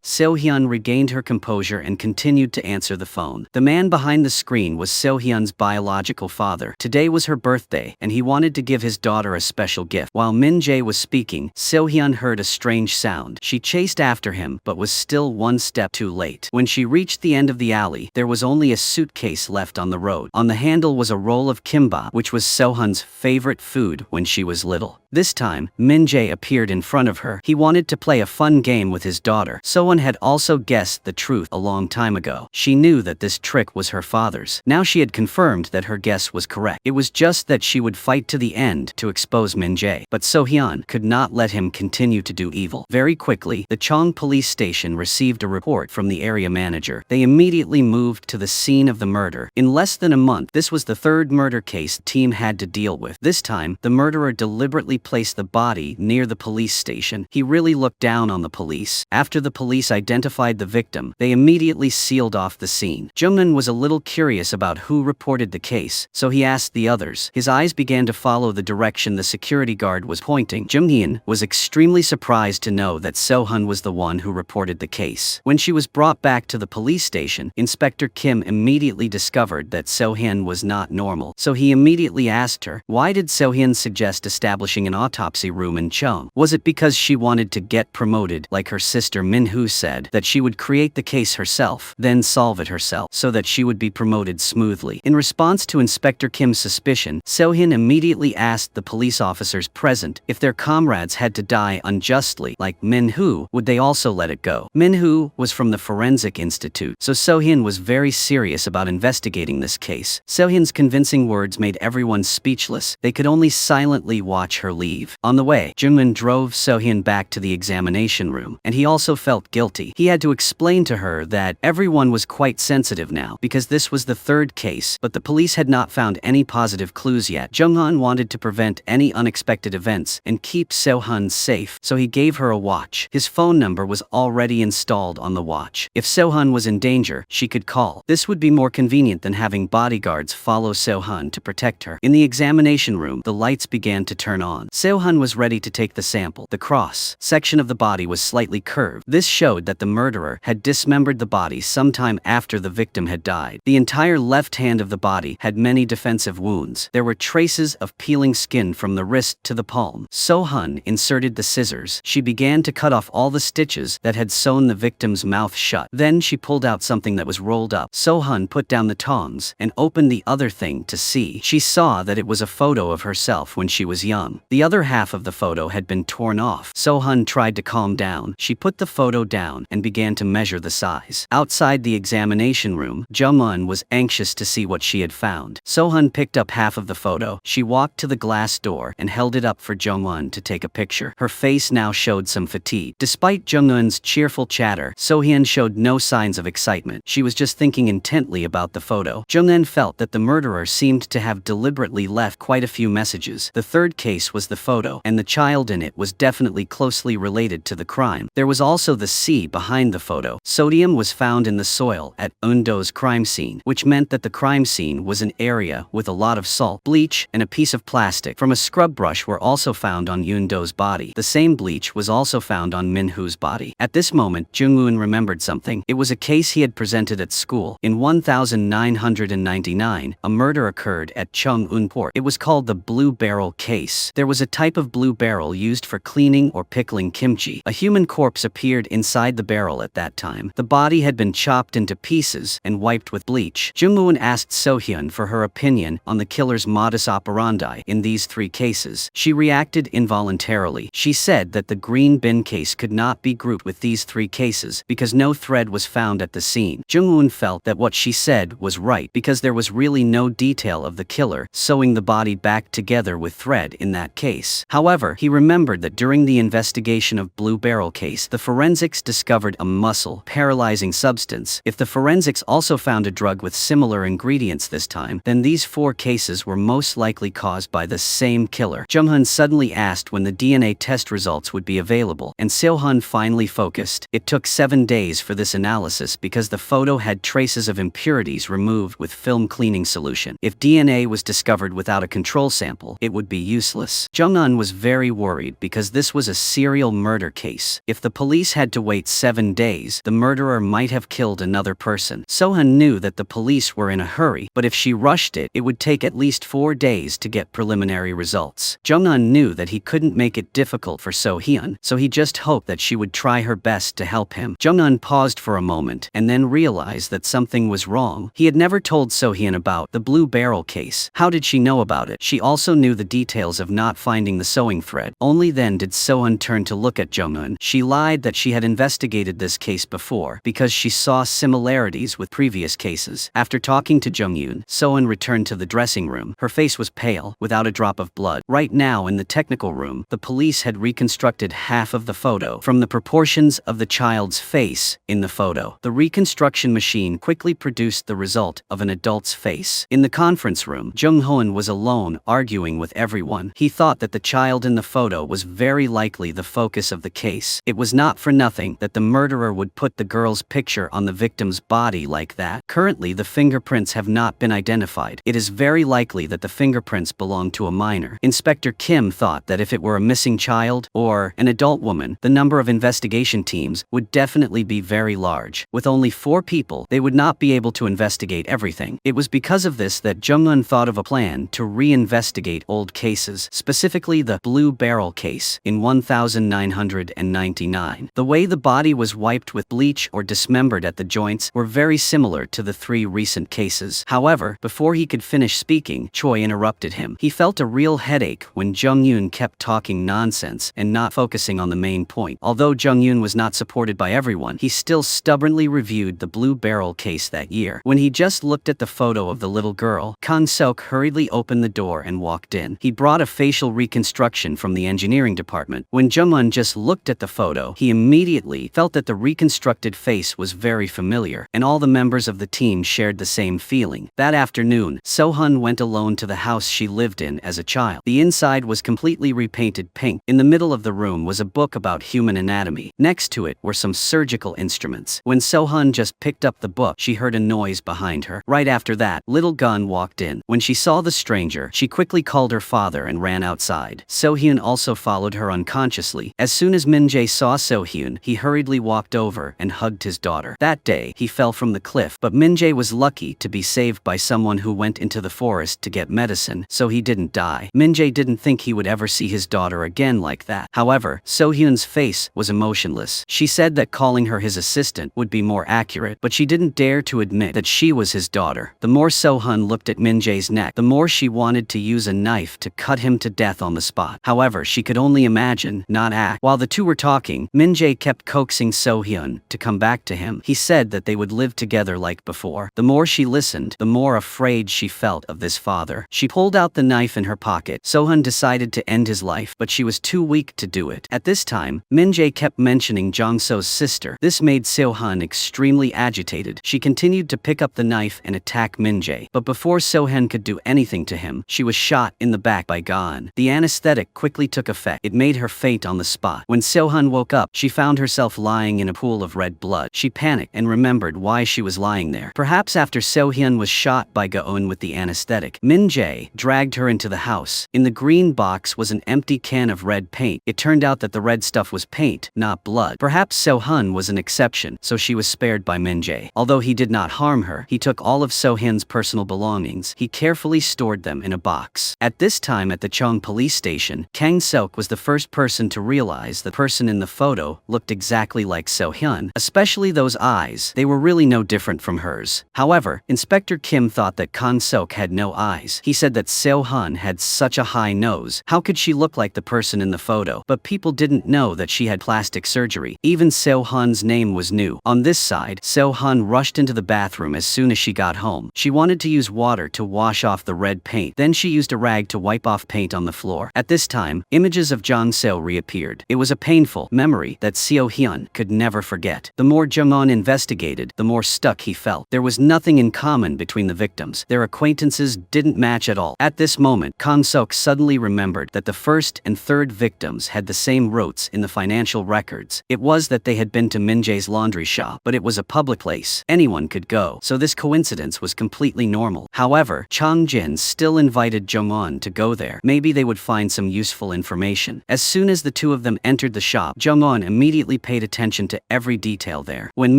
Seo Hyun regained her composure and continued to answer the phone. The man behind the screen was Seo Hyun's biological father. Today was her birthday, and he wanted to give his daughter a special gift. While Min Jae was speaking, Seo Hyun heard a strange sound. She chased after him, but was still one step too late. When she reached the end of the alley, there was only a suitcase left on the road. On the handle was a roll of kimbap, which was Seo Hyun's favorite food when she was little. This time, Min Jae appeared in front of her. He wanted to play a fun game with his daughter. Someone had also guessed the truth a long time ago. She knew that this trick was her father's. Now she had confirmed that her guess was correct. It was just that she would fight to the end to expose Min Jae. But Seo Hyun could not let him continue to do evil. Very quickly, the Cheong police station received a report from the area manager. They immediately moved to the scene of the murder. In less than a month, this was the third murder case the team had to deal with. This time, the murderer deliberately placed the body near the police station. He really looked down on the police. After the police identified the victim, they immediately sealed off the scene. Jungmin was a little curious about who reported the case, so he asked the others. His eyes began to follow the direction the security guard was pointing. Junghyun was extremely surprised to know that Seo Hyun was the one who reported the case. When she was brought back to the police station, Inspector Kim immediately discovered that Seo Hyun was not normal. So he immediately asked her, why did Seo Hyun suggest establishing an autopsy room in Cheong? Was it because she wanted to get promoted, like her sister Min-hoo said, that she would create the case herself, then solve it herself, so that she would be promoted smoothly? In response to Inspector Kim's suspicion, Seo Hyun immediately asked the police officers present if their comrades had to die unjustly, like Min-hoo, would they also let it go? Min-hoo was from the Forensic Institute, so Seo Hyun was very serious about investigating this case. Seo Hyun's convincing words made everyone speechless. They could only silently watch her leave. On the way, Jungmin drove Seo Hyun back to the examination room, and he also felt guilty. He had to explain to her that everyone was quite sensitive now, because this was the third case, but the police had not found any positive clues yet. Junghan wanted to prevent any unexpected events and keep Seo Hyun safe, so he gave her a watch. His phone number was already installed on the watch. If Seo Hyun was in danger, she could call. This would be more convenient than having bodyguards follow Seo Hyun to protect her. In the examination room, the lights began to turn on. Seo Hyun was ready to take the sample. The cross section of the body was slightly curved. This showed that the murderer had dismembered the body sometime after the victim had died. The entire left hand of the body had many defensive wounds. There were traces of peeling skin from the wrist to the palm. Seo Hyun inserted the scissors. She began to cut off all the stitches that had sewn the victim's mouth shut. Then she pulled out something that was rolled up. Seo Hyun put down the tongs and opened the other thing to see. She saw that it was a photo of herself when she was young. The other half of the photo had been torn off. Seo Hyun tried to calm down. She put the photo down and began to measure the size. Outside the examination room, Jungmun was anxious to see what she had found. Seo Hyun picked up half of the photo. She walked to the glass door and held it up for Jungmun to take a picture. Her face now showed some fatigue. Despite Jungmun's cheerful chatter, Seo Hyun showed no signs of excitement. She was just thinking intently about the photo. Jungmun felt that the murderer seemed to have deliberately left quite a few messages. The third case was the photo, and the child in it was definitely closely related to the crime. There was also the C behind the photo. Sodium was found in the soil at Undo's crime scene, which meant that the crime scene was an area with a lot of salt. Bleach and a piece of plastic from a scrub brush were also found on Undo's body. The same bleach was also found on Min-hoo's body. At this moment, Jungwoon remembered something. It was a case he had presented at school. In 1999, a murder occurred at Cheong-un Port. It was called the Blue Barrel case. There was a type of blue barrel used for cleaning or pickling kimchi. A human corpse appeared inside the barrel at that time. The body had been chopped into pieces and wiped with bleach. Jungwoon asked Seo Hyun for her opinion on the killer's modus operandi in these three cases. She reacted involuntarily. She said that the green bin case could not be grouped with these three cases because no thread was found at the scene. Jungwoon felt that what she said was right because there was really no detail of the killer sewing the body back together with thread in that case. However, he remembered that during the investigation of Blue Barrel case, the forensics discovered a muscle paralyzing substance. If the forensics also found a drug with similar ingredients this time, then these 4 cases were most likely caused by the same killer. Jung-hun suddenly asked when the DNA test results would be available, and Seo-hun finally focused. It took 7 days for this analysis because the photo had traces of impurities removed with film cleaning solution. If DNA was discovered without a control sample, it would be useless. Jung-hun was very worried because this was a serial murder case. If the police had to wait 7 days, the murderer might have killed another person. Seo-hun knew that the police were in a hurry, but if she rushed it, it would take at least 4 days to get preliminary results. Jung-hun knew that he couldn't make it difficult for So-hyun, so he just hoped that she would try her best to help him. Jung-hun paused for a moment and then realized that something was wrong. He had never told So-hyun about the Blue Barrel case. How did she know about it? She also knew the details of not finding the sewing thread. Only then did So-hyun turn to look at Jung-hun. She lied that she had investigated this case before because she saw similarities with previous cases. After talking to Jung-hyun, So-hyun returned to the dressing room. Her face was pale, without a drop of blood. Right now in the technical room, the police had reconstructed half of the photo from the proportions of the child's face in the photo. The reconstruction machine quickly produced the result of an adult's face. In the conference room, Jung-hoon was alone, arguing with everyone. He thought that the child in the photo was very likely the focus of the case. It was not for nothing that the murderer would put the girl's picture on the victim's body like that. Currently, the fingerprints have not been identified. It is very likely that the fingerprints belong to a minor. Inspector Kim thought that if it were a missing child or an adult woman, the number of investigation teams would definitely be very large. With only 4 people, they would not be able to investigate everything. It was because of this that Jung-un thought of a plan to reinvestigate old cases, specifically the Blue Barrel case in 1999. The way the body was wiped with bleach or dismembered at the joints were very similar to the 3 recent cases. However, before he could finish speaking, Choi interrupted him. He felt a real headache when Jung-yoon kept talking nonsense and not focusing on the main point. Although Jung-yoon was not supported by everyone, he still stubbornly reviewed the Blue Barrel case that year. When he just looked at the photo of the little girl, Kang Seok hurriedly opened the door and walked in. He brought a facial reconstruction from the engineering department. When Jung-un just looked at the photo, he immediately felt that the reconstructed face was very familiar, and all the members of the team shared the same feeling. That afternoon, So-hun went alone to the house she lived in as a child. The inside was completely repainted pink. In the middle of the room was a book about human anatomy. Next to it were some surgical instruments. When So-hun just picked up the book, she heard a noise behind her. Right after that, little Gun walked in. When she saw the stranger, she quickly called her father and ran outside. So-hyun also followed her unconsciously. As soon as Min-jae saw So-hyun, he hurriedly walked over and hugged his daughter. That day, he fell from the cliff, but Min-jae was lucky to be saved by someone who went into the forest to get medicine, so he didn't die. Min-jae didn't think he would ever see his daughter again like that. However, So-hyun's face was emotionless. She said that calling her his assistant would be more accurate, but she didn't dare to admit that she was his daughter. The more So-hun looked at Min-jae's neck, the more she wanted to use a knife to cut him to death on the spot. However, she could only imagine, not act. While the two were talking, Min-jae kept coaxing So-hyun to come back to him. He said that they would live together like before. The more she listened, the more afraid she felt of this father. She pulled out the knife in her pocket. So-hun decided to end his life, but she was too weak to do it. At this time, Min-jae kept mentioning Jong-so's sister. This made So-hun extremely agitated. She continued to pick up the knife and attack Min-jae, but before So-hun could do anything to him, she was shot in the back by Gon. The anesthetic quickly took effect. It made her faint on the spot. When So-hun woke up, she found herself lying in a pool of red blood. She panicked and remembered why she was lying there. Perhaps after So-hyun was shot by Ga-eun with the anesthetic, Min-jae dragged her into the house. In the green box was an empty can of red paint. It turned out that the red stuff was paint, not blood. Perhaps So-hun was an exception, so she was spared by Min-jae. Although he did not harm her, he took all of So-hyun's personal belongings. He carefully stored them in a box. At this time at the Cheong police station, Kang Seok was the first person to realize the person in the photo looked exactly like So-hyun, especially those eyes. They were really no different from hers. However, Inspector Kim thought that Kang Seok had no eyes. He said that So-hyun had such a high nose. How could she look like the person in the photo? But people didn't know that she had plastic surgery. Even So-hyun's name was new. On this side, So-hyun rushed into the bathroom as soon as she got home. She wanted to use water to wash off the red paint. Then she used a rag to wipe off paint on the the floor. At this time, images of Jong Seo reappeared. It was a painful memory that Seo Hyun could never forget. The more Jung-eun investigated, the more stuck he felt. There was nothing in common between the victims. Their acquaintances didn't match at all. At this moment, Kang Sok suddenly remembered that the first and third victims had the same rotes in the financial records. It was that they had been to Min Jae's laundry shop, but it was a public place. Anyone could go, so this coincidence was completely normal. However, Chang Jin still invited Jung-eun to go there. Maybe they would find some useful information. As soon as the two of them entered the shop, Jung-eun immediately paid attention to every detail there. When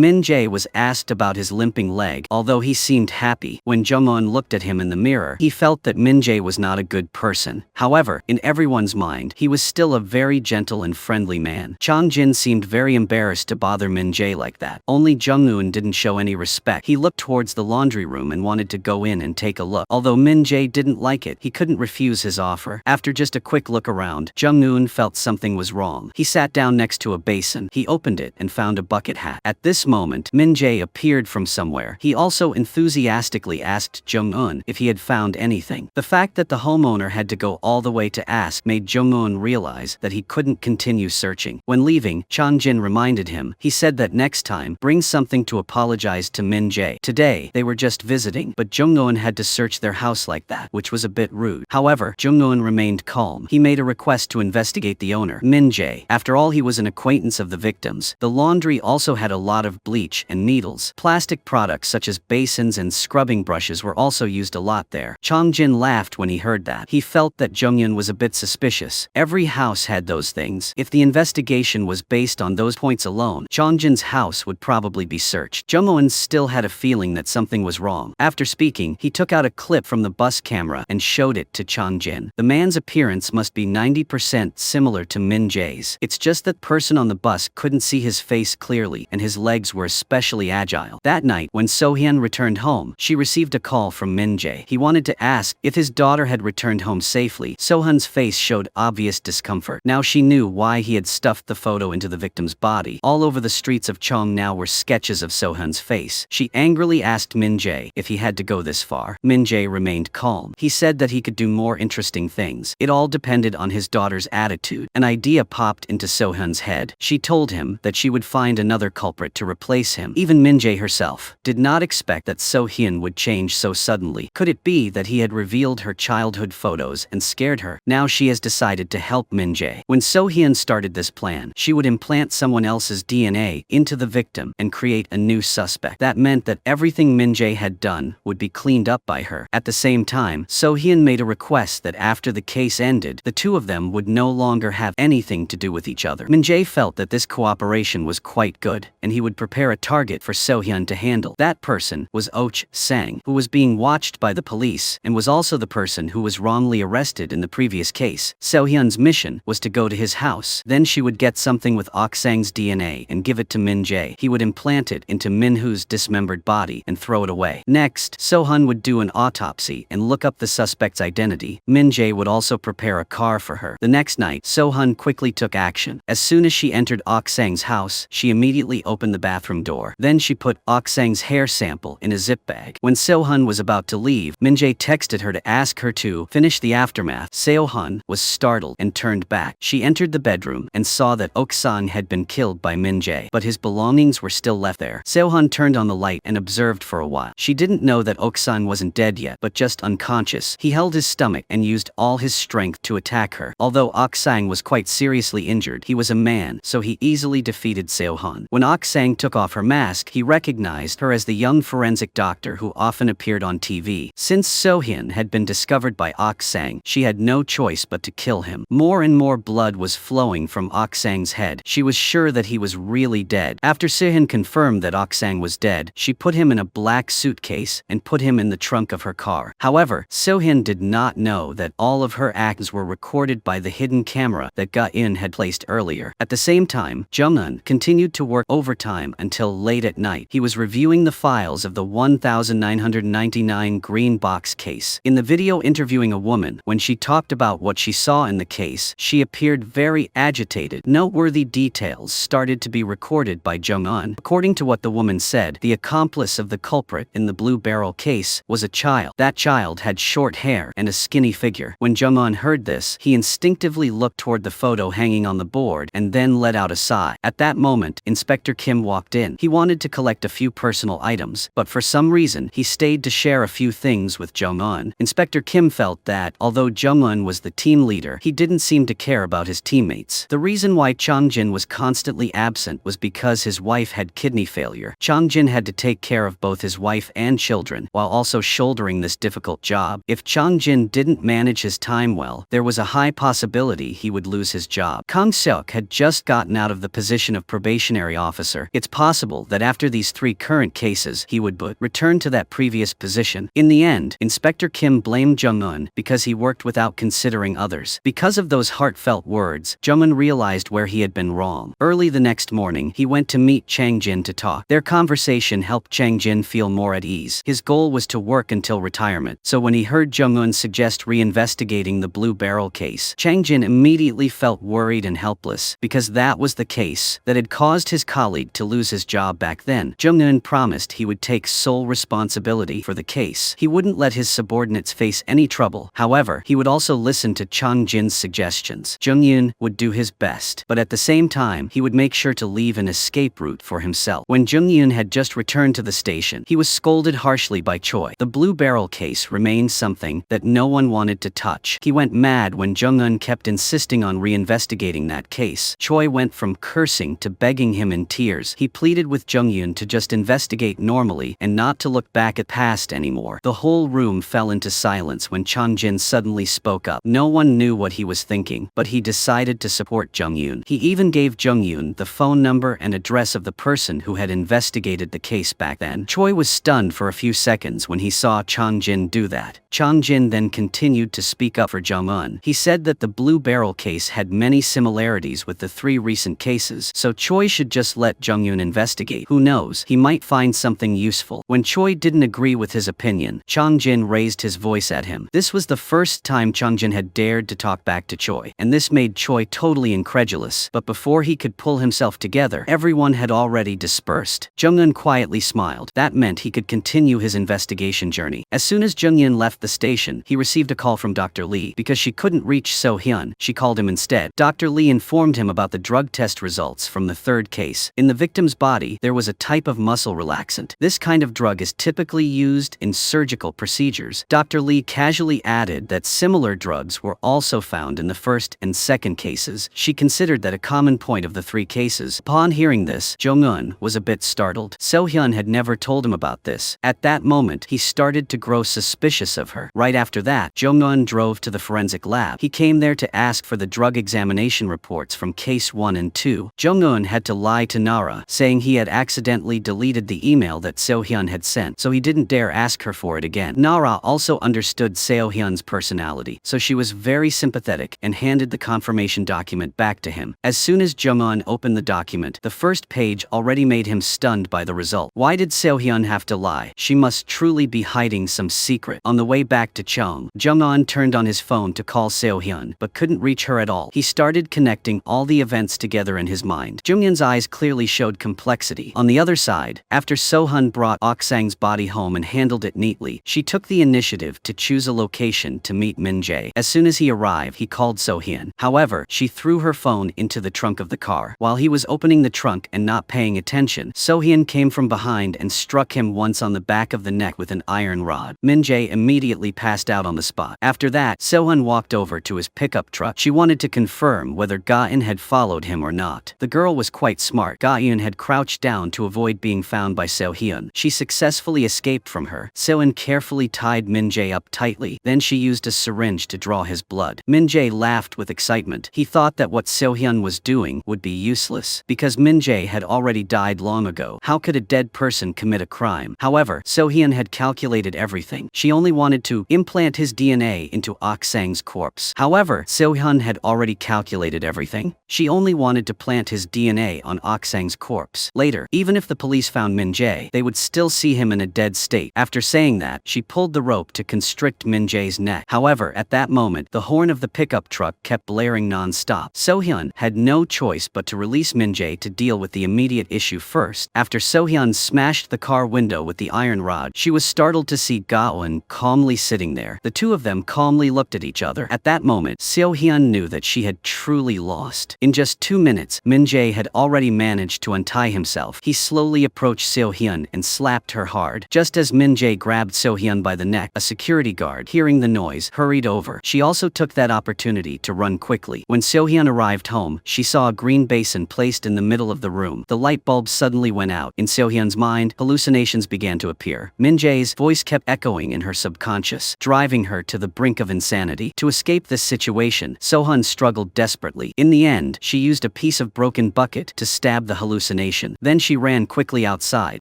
Min Jae was asked about his limping leg, although he seemed happy, when Jung-eun looked at him in the mirror, he felt that Min Jae was not a good person. However, in everyone's mind, he was still a very gentle and friendly man. Chang Jin seemed very embarrassed to bother Min Jae like that. Only Jung-eun didn't show any respect. He looked towards the laundry room and wanted to go in and take a look. Although Min Jae didn't like it, he couldn't refuse his offer. After just a quick look around, Jung-eun felt something was wrong. He sat down next to a basin. He opened it and found a bucket hat. At this moment, Min Jae appeared from somewhere. He also enthusiastically asked Jung-eun if he had found anything. The fact that the homeowner had to go all the way to ask made Jung-eun realize that he couldn't continue searching. When leaving, Chang Jin reminded him. He said that next time, bring something to apologize to Min Jae. Today, they were just visiting, but Jung-eun had to search their house like that, which was a bit rude. However, Jung-eun remained calm. He made a request to investigate the owner, Min Jae. After all, he was an acquaintance of the victims. The laundry also had a lot of bleach and needles. Plastic products such as basins and scrubbing brushes were also used a lot there. Chang Jin laughed when he heard that. He felt that Jung-eun was a bit suspicious. Every house had those things. If the investigation was based on those points alone, Chang Jin's house would probably be searched. Jung-eun still had a feeling that something was wrong. After speaking, he took out a clip from the bus camera and showed it to Chang Jin. The man's appearance must be 90% similar to Min Jae's. It's just that person on the bus couldn't see his face clearly and his legs were especially agile. That night, when So-hyun returned home, she received a call from Min Jae. He wanted to ask if his daughter had returned home safely. So-hyun's face showed obvious discomfort. Now she knew why he had stuffed the photo into the victim's body. All over the streets of Cheong now were sketches of So-hyun's face. She angrily asked Min Jae if he had to go this far. Min Jae remained calm. He said that he could do more interesting things. It all depended on his daughter's attitude. An idea popped into So-hyun's head. She told him that she would find another culprit to replace him. Even Min Jae herself did not expect that So-hyun would change so suddenly. Could it be that he had revealed her childhood photos and scared her? Now she has decided to help Min Jae. When So-hyun started this plan, she would implant someone else's DNA into the victim and create a new suspect. That meant that everything Min Jae had done would be cleaned up by her. At the same time, So-hyun made a request that after the case ended, the two of them would no longer have anything to do with each other. Min Jae felt that this cooperation was quite good, and he would prepare a target for So-hyun to handle. That person was Oh Sang, who was being watched by the police, and was also the person who was wrongly arrested in the previous case. So-hyun's mission was to go to his house. Then she would get something with Oh Sang's DNA and give it to Min Jae. He would implant it into Min-hoo's dismembered body and throw it away. Next, So-hyun would do an autopsy and look up the suspect's identity. Min Jae would also prepare a car for her. The next night, So-hyun quickly took action. As soon as she entered Oh Sang's house, she immediately opened the bathroom door. Then she put Oh Sang's hair sample in a zip bag. When So-hyun was about to leave, Min Jae texted her to ask her to finish the aftermath. So-hyun was startled and turned back. She entered the bedroom and saw that Oh Sang had been killed by Min Jae, but his belongings were still left there. So-hyun turned on the light and observed for a while. She didn't know that Oh Sang wasn't dead yet, but just unconscious. He held his stomach and used all his strength to attack her. Although Oh Sang was quite seriously injured, he was a man, so he easily defeated So-hyun. When Oh Sang took off her mask, he recognized her as the young forensic doctor who often appeared on TV. Since So-hyun had been discovered by Oh Sang, she had no choice but to kill him. More and more blood was flowing from Oh Sang's head. She was sure that he was really dead. After So-hyun confirmed that Oh Sang was dead, she put him in a black suitcase and put him in the trunk of her car. However, So-hyun did not know that all of her acts were recorded by the hidden camera that Ga-in had placed earlier. At the same time, Jung-eun continued to work overtime until late at night. He was reviewing the files of the 1999 green box case. In the video interviewing a woman, when she talked about what she saw in the case, she appeared very agitated. Noteworthy details started to be recorded by Jung-eun. According to what the woman said, the accomplice of the culprit in the blue barrel case was a child. That child had short hair and a skinny figure. When Jung-un heard this, he instinctively looked toward the photo hanging on the board and then let out a sigh. At that moment, Inspector Kim walked in. He wanted to collect a few personal items, but for some reason, he stayed to share a few things with Jung-un. Inspector Kim felt that, although Jung-un was the team leader, he didn't seem to care about his teammates. The reason why Chang-jin was constantly absent was because his wife had kidney failure. Chang-jin had to take care of both his wife and children, while also shouldering this difficult job. If Chang-jin didn't manage his time well, there was a high possibility he would lose his job. Kang Seok had just gotten out of the position of probationary officer. It's possible that after these 3 current cases, he would return to that previous position. In the end, Inspector Kim blamed Jung-un because he worked without considering others. Because of those heartfelt words, Jung-un realized where he had been wrong. Early the next morning, he went to meet Chang-jin to talk. Their conversation helped Chang-jin feel more at ease. His goal was to work until retirement, so when he heard Jung-un suggest reinvestigating the Blue Barrel case, Chang-jin immediately felt worried and helpless, because that was the case that had caused his colleague to lose his job back then. Jung-un promised he would take sole responsibility for the case. He wouldn't let his subordinates face any trouble. However, he would also listen to Chang-jin's suggestions. Jung-un would do his best, but at the same time, he would make sure to leave an escape route for himself. When Jung-un had just returned to the station, he was scolded harshly by Choi. The Blue Barrel case remained something that no one wanted to touch. He went mad when Jung-un kept insisting on reinvestigating that case. Choi went from cursing to begging him in tears. He pleaded with Jung-un to just investigate normally and not to look back at past anymore. The whole room fell into silence when Chang-jin suddenly spoke up. No one knew what he was thinking, but he decided to support Jung-un. He even gave Jung-un the phone number and address of the person who had investigated the case back then. Choi was stunned for a few seconds when he saw Chang-jin do that. Chang-jin then continued to speak up for Jung-un. He said that the Blue Barrel case had many similarities with the 3 recent cases, so Choi should just let Jung-un investigate. Who knows, he might find something useful. When Choi didn't agree with his opinion, Chang-jin raised his voice at him. This was the first time Chang-jin had dared to talk back to Choi, and this made Choi totally incredulous. But before he could pull himself together, everyone had already dispersed. Jung-un quietly smiled. That meant he could continue his investigation journey. As soon as Jung-un left the station, he received a call from Dr. Lee. Because she couldn't reach So-hyun, she called him instead. Dr. Lee informed him about the drug test results from the 3rd case. In the victim's body, there was a type of muscle relaxant. This kind of drug is typically used in surgical procedures. Dr. Lee casually added that similar drugs were also found in the 1st and 2nd cases. She considered that a common point of the 3 cases. Upon hearing this, Jung-un was a bit startled. So-hyun had never told him about this. At that moment, he started to grow suspicious of her. Right after that, Jung-un drove to the forensic lab. He came there to ask for the drug examination reports from case 1 and 2. Jung-un had to lie to Nara, saying he had accidentally deleted the email that So-hyun had sent, so he didn't dare ask her for it again. Nara also understood So-hyun's personality, so she was very sympathetic and handed the confirmation document back to him. As soon as Jung-un opened the document, the first page already made him stunned by the result. Why did So-hyun have to lie? She must truly be hiding some secret. On the way back to Cheong, Jung-un turned on his phone to call So-hyun, but couldn't reach her at all. He started connecting all the events together in his mind. Jung-un's eyes clearly showed complexity. On the other side, after So-hyun brought Ok-sang's body home and handled it neatly, she took the initiative to choose a location to meet Min-jae. As soon as he arrived, he called So-hyun. However, she threw her phone into the trunk of the car. While he was opening the trunk and not paying attention, So-hyun came from behind and struck him once on the back of the neck with an iron rod. Min-jae immediately passed out on the spot. After that, So-hyun walked over to his pickup truck. She wanted to confirm whether Ga-eun had followed him or not. The girl was quite smart. Ga-eun had crouched down to avoid being found by So-hyun. She successfully escaped from her. So-hyun carefully tied Min-jae up tightly. Then she used a syringe to draw his blood. Min-jae laughed with excitement. He thought that what So-hyun was doing would be useless, because Min-jae had already died long ago. How could a dead person commit a crime? However, So-hyun had calculated everything. She only wanted to implant his DNA into Ok-sang's corpse. However, So-hyun had already calculated everything. She only wanted to plant his DNA on Ok-sang's corpse. Later, even if the police found Min-jae, they would still see him in a dead state. After saying that, she pulled the rope to constrict Min-jae's neck. However, at that moment, the horn of the pickup truck kept blaring non-stop. So-hyun had no choice but to release Min-jae to deal with the immediate issue first. After So-hyun smashed the car window with the iron rod, she was startled to see Ga-eun calmly sitting there. The two of them calmly looked at each other. At that moment, Seo-hyun knew that she had truly lost. In just 2 minutes, Min-jae had already managed to untie himself. He slowly approached Seo-hyun and slapped her hard. Just as Min-jae grabbed Seo-hyun by the neck, a security guard, hearing the noise, hurried over. She also took that opportunity to run quickly. When Seo-hyun arrived home, she saw a green basin placed in the middle of the room. The light bulb suddenly went out. In Seo-hyun's mind, hallucinations began to appear. Min-jae's voice kept echoing in her subconscious, driving her to the brink of insanity. To escape this situation, Seo-hyun struggled desperately. In the end, she used a piece of broken bucket to stab the hallucination. Then she ran quickly outside.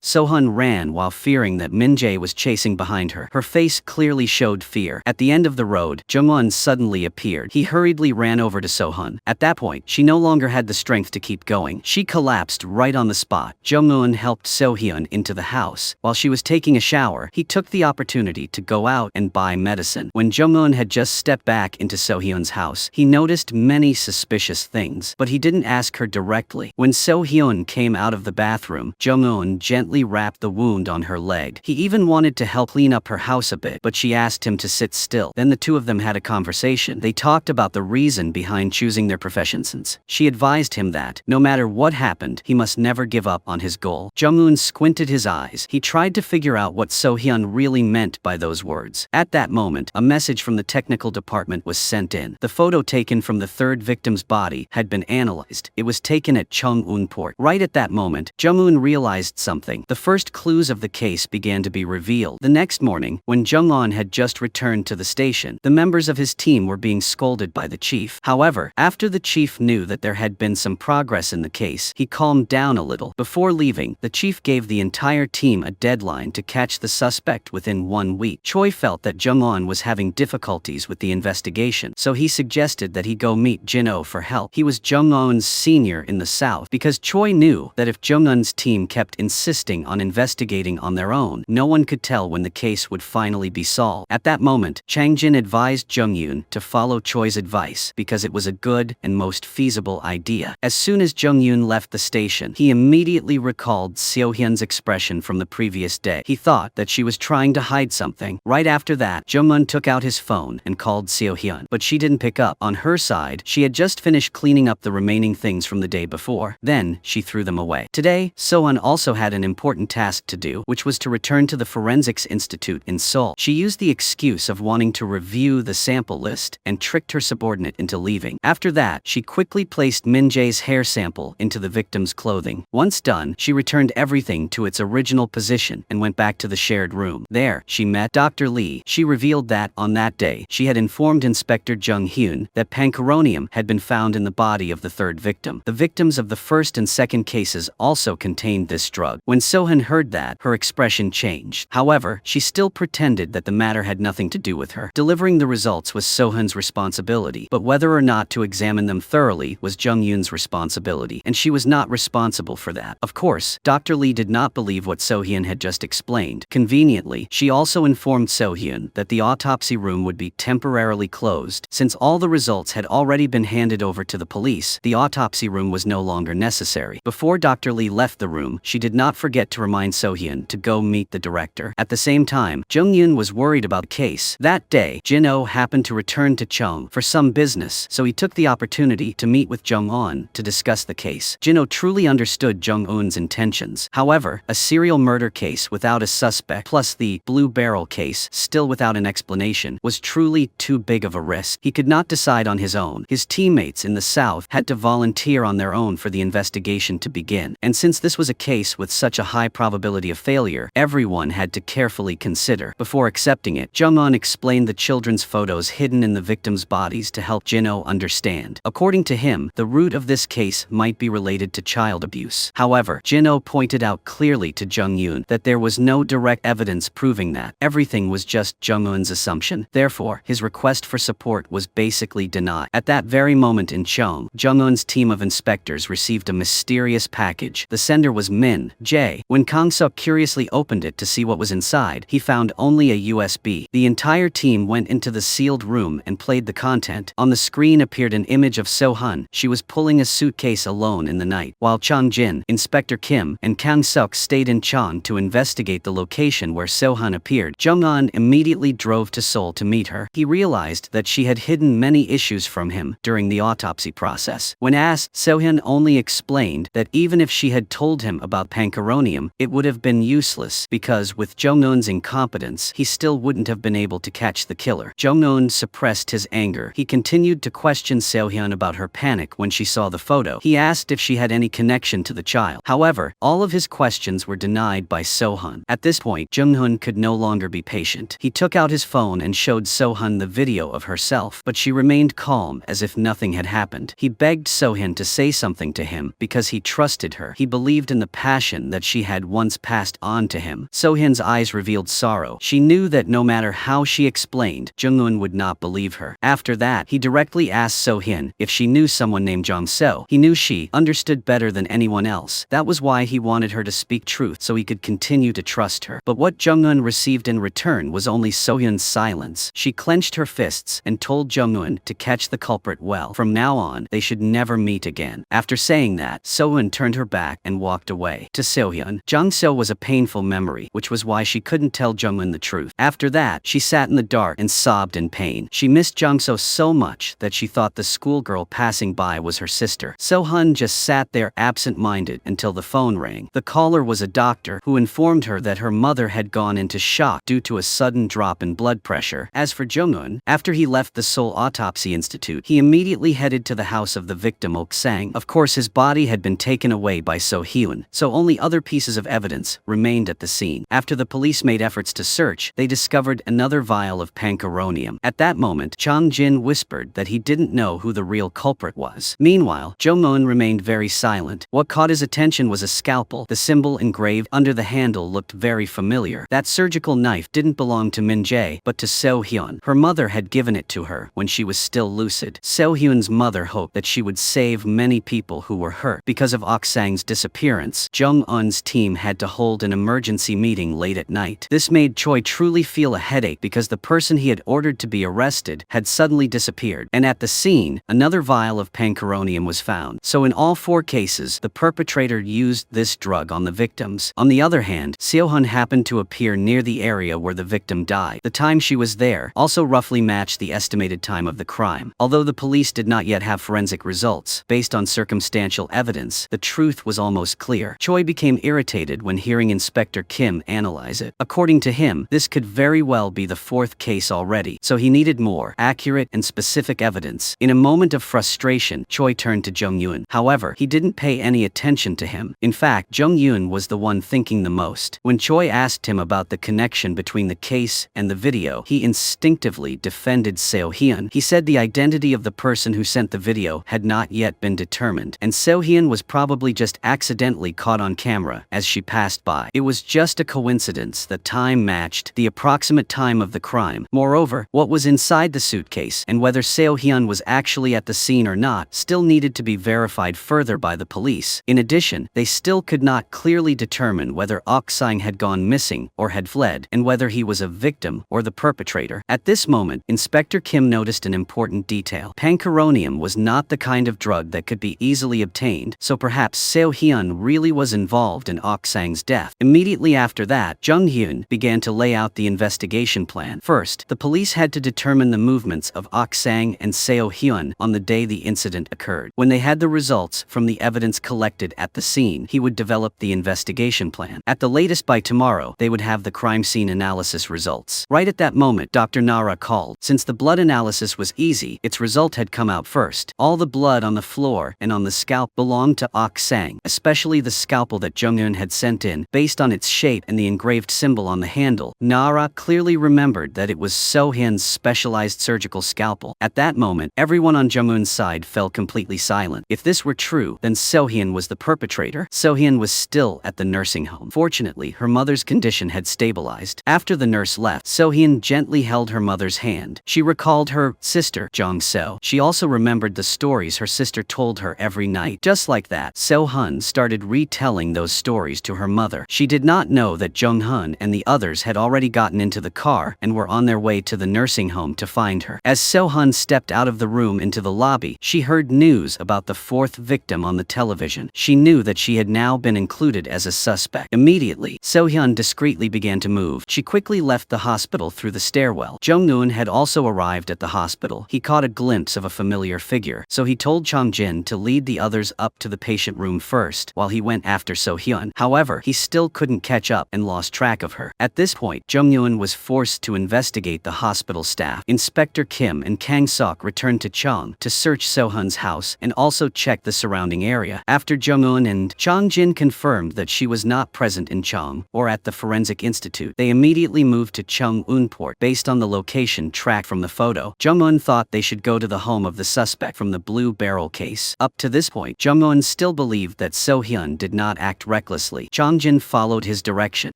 Seo-hyun ran while fearing that Min-jae was chasing behind her. Her face clearly showed fear. At the end of the road, Jung-won suddenly appeared. He hurriedly ran over to Seo-hyun. At that point, she no longer had the strength to keep going. She collapsed right on the spot. Jung-won helped Seo-hyun into the house. While she was taking a shower, he took the opportunity to go out and buy medicine. When Jung-won had just stepped back into Seo-hyun's house, he noticed many suspicious things, but he didn't ask her directly. When Seo-hyun came out of the bathroom, Jung-won gently wrapped the wound on her leg. He even wanted to help clean up her house a bit, but she asked him to sit still. Then the two of them had a conversation. They talked about the reason behind choosing their professions. She advised him that, no matter what happened, he must never give up on his goal. Jung-won squinted his eyes. He tried to figure out what Seo-hyun really meant by those words. At that moment, a message from the technical department was sent in. The photo taken from the third victim's body had been analyzed. It was taken at Chung-un Port. Right at that moment, Jung-un realized something. The first clues of the case began to be revealed. The next morning, when Jung-un had just returned to the station, the members of his team were being scolded by the chief. However, after the chief knew that there had been some progress in the case, he calmed down a little. Before leaving, the chief gave the entire team a deadline to catch the suspect within 1 week. Choi felt that Jung-un was having difficulties with the investigation, so he suggested that he go meet Jin-oh for help. He was Jung-un's senior in the south, because Choi knew that if Jung-un's team kept insisting on investigating on their own, no one could tell when the case would finally be solved. At that moment, Chang-jin advised Jung-yoon to follow Choi's advice because it was a good and most feasible idea. As soon as Jung-yoon left the station, he immediately recalled Seo-hyun's expression from the previous day. He thought that she was trying to hide something. Right after that, Jung-un took out his phone and called Seo-hyun, but she didn't pick up. On her side, she had just finished cleaning up the remaining things from the day before. Then, she threw them away. Today, Seo-hyun also had an important task to do, which was to return to the Forensics Institute in Seoul. She used the excuse of wanting to review the sample list and tricked her subordinate into leaving. After that, she quickly placed Min-jae's hair sample into the victim's clothing. Once done, she returned everything to its original position and went back to the shared room. There, she met Dr. Lee. She revealed that, on that day, she had informed Inspector Jung-hyun that pancuronium had been found in the body of the third victim. The victims of the first and second cases also contained this drug. When Seo-hyun heard that, her expression changed. However, she still pretended that the matter had nothing to do with her. Delivering the results was Seo-hyun's responsibility, but whether or not to examine them thoroughly was Jung-yoon's responsibility, and she was not responsible for that. Of course, Dr. Lee did not believe what Seo-hyun had just explained. Conveniently, she also informed Seo-hyun that the autopsy room would be temporarily closed. Since all the results had already been handed over to the police, the autopsy room was no longer necessary. Before Dr. Lee left the room, she did not forget to remind Seo-hyun to go meet the director. At the same time, Jung-yoon was worried about the case. That day, Jin-oh happened to return to Chung for some business, so he took the opportunity to meet with Jung-un to discuss the case. Jin-oh truly understood Jung-un's intentions. However, a serial murder case without a suspect, plus the Blue Barrel case still without an explanation, was truly too big of a risk. He could not decide on his own. His teammates in the South had to volunteer on their own for the investigation to begin. And since this was a case with such a high probability of failure, everyone had to carefully consider. Before accepting it, Jung-un explained the children's photos hidden in the victims' bodies to help Jin-oh understand. According to him, the root of this case might be related to child abuse. However, Jin-oh pointed out clearly to Jung-yoon that there was no direct evidence proving that. Everything was just Jung-un's assumption. Therefore, his request for support was basically denied. At that very moment in Chung, Jung-un's team of inspectors received a mysterious package. The sender was Min-jae. When Kang-suk curiously opened it to see what was inside, he found only a USB. The entire team went into the sealed room and played the content. On the screen appeared an image of Seo-hyun. She was pulling a suitcase alone in the night, while Chang-jin, Inspector Kim, and Kang-suk stayed in Chang to investigate the location where Seo-hyun appeared. Jung-un immediately drove to Seoul to meet her. her. He realized that she had hidden many issues from him during the autopsy process. When asked, Sohyun only explained that even if she had told him about pancuronium, it would have been useless because with Jung-eun's incompetence, he still wouldn't have been able to catch the killer. Jung-eun suppressed his anger. He continued to question Sohyun about her panic when she saw the photo. He asked if she had any connection to the child. However, all of his questions were denied by Sohyun. At this point, Jung-eun could no longer be patient. He took out his phone and showed Sohyun the video of herself, but she remained calm as if nothing had happened. He begged Sohyun to say something to him because he trusted her. He believed in the passion that she had once passed on to him. Sohyun's eyes revealed sorrow. She knew that no matter how she explained, Jung-eun would not believe her. After that, he directly asked Sohyun if she knew someone named Jong-seo. He knew she understood better than anyone else. That was why he wanted her to speak truth so he could continue to trust her. But what Jung-eun received in return was only Sohyun's silence. She clenched her fists and told Jung-eun to catch the culprit well. From now on, they should never meet again. After saying that, Sohyun turned her back and walked away. To Sohyun, Jong-seo was a painful memory, which was why she couldn't tell Jung-eun the truth. After that, she sat in the dark and sobbed in pain. She missed Jong-seo so much that she thought the schoolgirl passing by was her sister. Sohyun just sat there absent-minded until the phone rang. The caller was a doctor who informed her that her mother had gone into shock due to a sudden drop in blood pressure. As for Jung-eun, after he left the Seoul Autopsy Institute, he immediately headed to the house of the victim Ok-sang. Of course, his body had been taken away by So-hyun, so only other pieces of evidence remained at the scene. After the police made efforts to search, they discovered another vial of pancuronium. At that moment, Chang Jin whispered that he didn't know who the real culprit was. Meanwhile, Jung-eun remained very silent. What caught his attention was a scalpel. The symbol engraved under the handle looked very familiar. That surgical knife didn't belong to Min-jae, but to So-hyun. Her mother had given it to her when she was still lucid. So-hyun's mother hoped that she would save many people who were hurt. Because of Ok-sang's disappearance, Jung-eun's team had to hold an emergency meeting late at night. This made Choi truly feel a headache because the person he had ordered to be arrested had suddenly disappeared. And at the scene, another vial of pancuronium was found. So in all four cases, the perpetrator used this drug on the victims. On the other hand, Seo-hun happened to appear near the area where the victim died. The time she was there also roughly matched the estimated time of the crime. Although the police did not yet have forensic results, based on circumstantial evidence, the truth was almost clear. Choi became irritated when hearing Inspector Kim analyze it. According to him, this could very well be the fourth case already, so he needed more accurate and specific evidence. In a moment of frustration, Choi turned to Jung-eun. However, he didn't pay any attention to him. In fact, Jung-eun was the one thinking the most. When Choi asked him about the connection between the case and the video, he instinctively defended Seo-hyun. He said the identity of the person who sent the video had not yet been determined, and Seo-hyun was probably just accidentally caught on camera as she passed by. It was just a coincidence that time matched the approximate time of the crime. Moreover, what was inside the suitcase and whether Seo-hyun was actually at the scene or not still needed to be verified further by the police. In addition, they still could not clearly determine whether Ok-sang had gone missing or had fled, and whether he was a victim or the perpetrator. At this moment, Inspector Kim noticed an important detail. Pancuronium was not the kind of drug that could be easily obtained, so perhaps Seo-hyun really was involved in Ok-sang's death. Immediately after that, Jung-hyun began to lay out the investigation plan. First, the police had to determine the movements of Ok-sang and Seo-hyun on the day the incident occurred. When they had the results from the evidence collected at the scene, he would develop the investigation plan. At the latest by tomorrow, they would have the crime scene analysis results. Right at that moment, Dr. Nara called. Since the blood analysis was easy, its result had come out first. All the blood on the floor and on the scalp belonged to Ok-sang, especially the scalpel that Jung-eun had sent in. Based on its shape and the engraved symbol on the handle, Nara clearly remembered that it was So-hyun's specialized surgical scalpel. At that moment, everyone on Jung-eun's side fell completely silent. If this were true, then So-hyun was the perpetrator. So-hyun was still at the nursing home. Fortunately, her mother's condition had stabilized. After the nurse left, So-hyun gently held her mother's hand. She recalled her sister, Jong-seo. She also remembered the stories her sister told her every night. Just like that, So-hun started retelling those stories to her mother. She did not know that Jung-hun and the others had already gotten into the car and were on their way to the nursing home to find her. As So-hun stepped out of the room into the lobby, she heard news about the fourth victim on the television. She knew that she had now been included as a suspect. Immediately, So-hyun discreetly began to move. She quickly left the hospital through the stairwell. Jung-eun had also arrived at the hospital. He caught a glimpse of a familiar figure, so he told Chang-jin to lead the others up to the patient room first while he went after So-hyun. However, he still couldn't catch up and lost track of her. At this point, Jung-eun was forced to investigate the hospital staff. Inspector Kim and Kang-sok returned to Chung to search So-hyun's house and also check the surrounding area. After Jung-eun and Chang-jin confirmed that she was not present in Chung or at the Forensic Institute, they immediately moved to Chung-eun Port based on the location tracked from the photo. Jung-eun thought they should go to the home of the suspect from the Blue Barrel case. Up to this point, Jung-eun still believed that So-hyun did not act recklessly. Chang-jin followed his direction.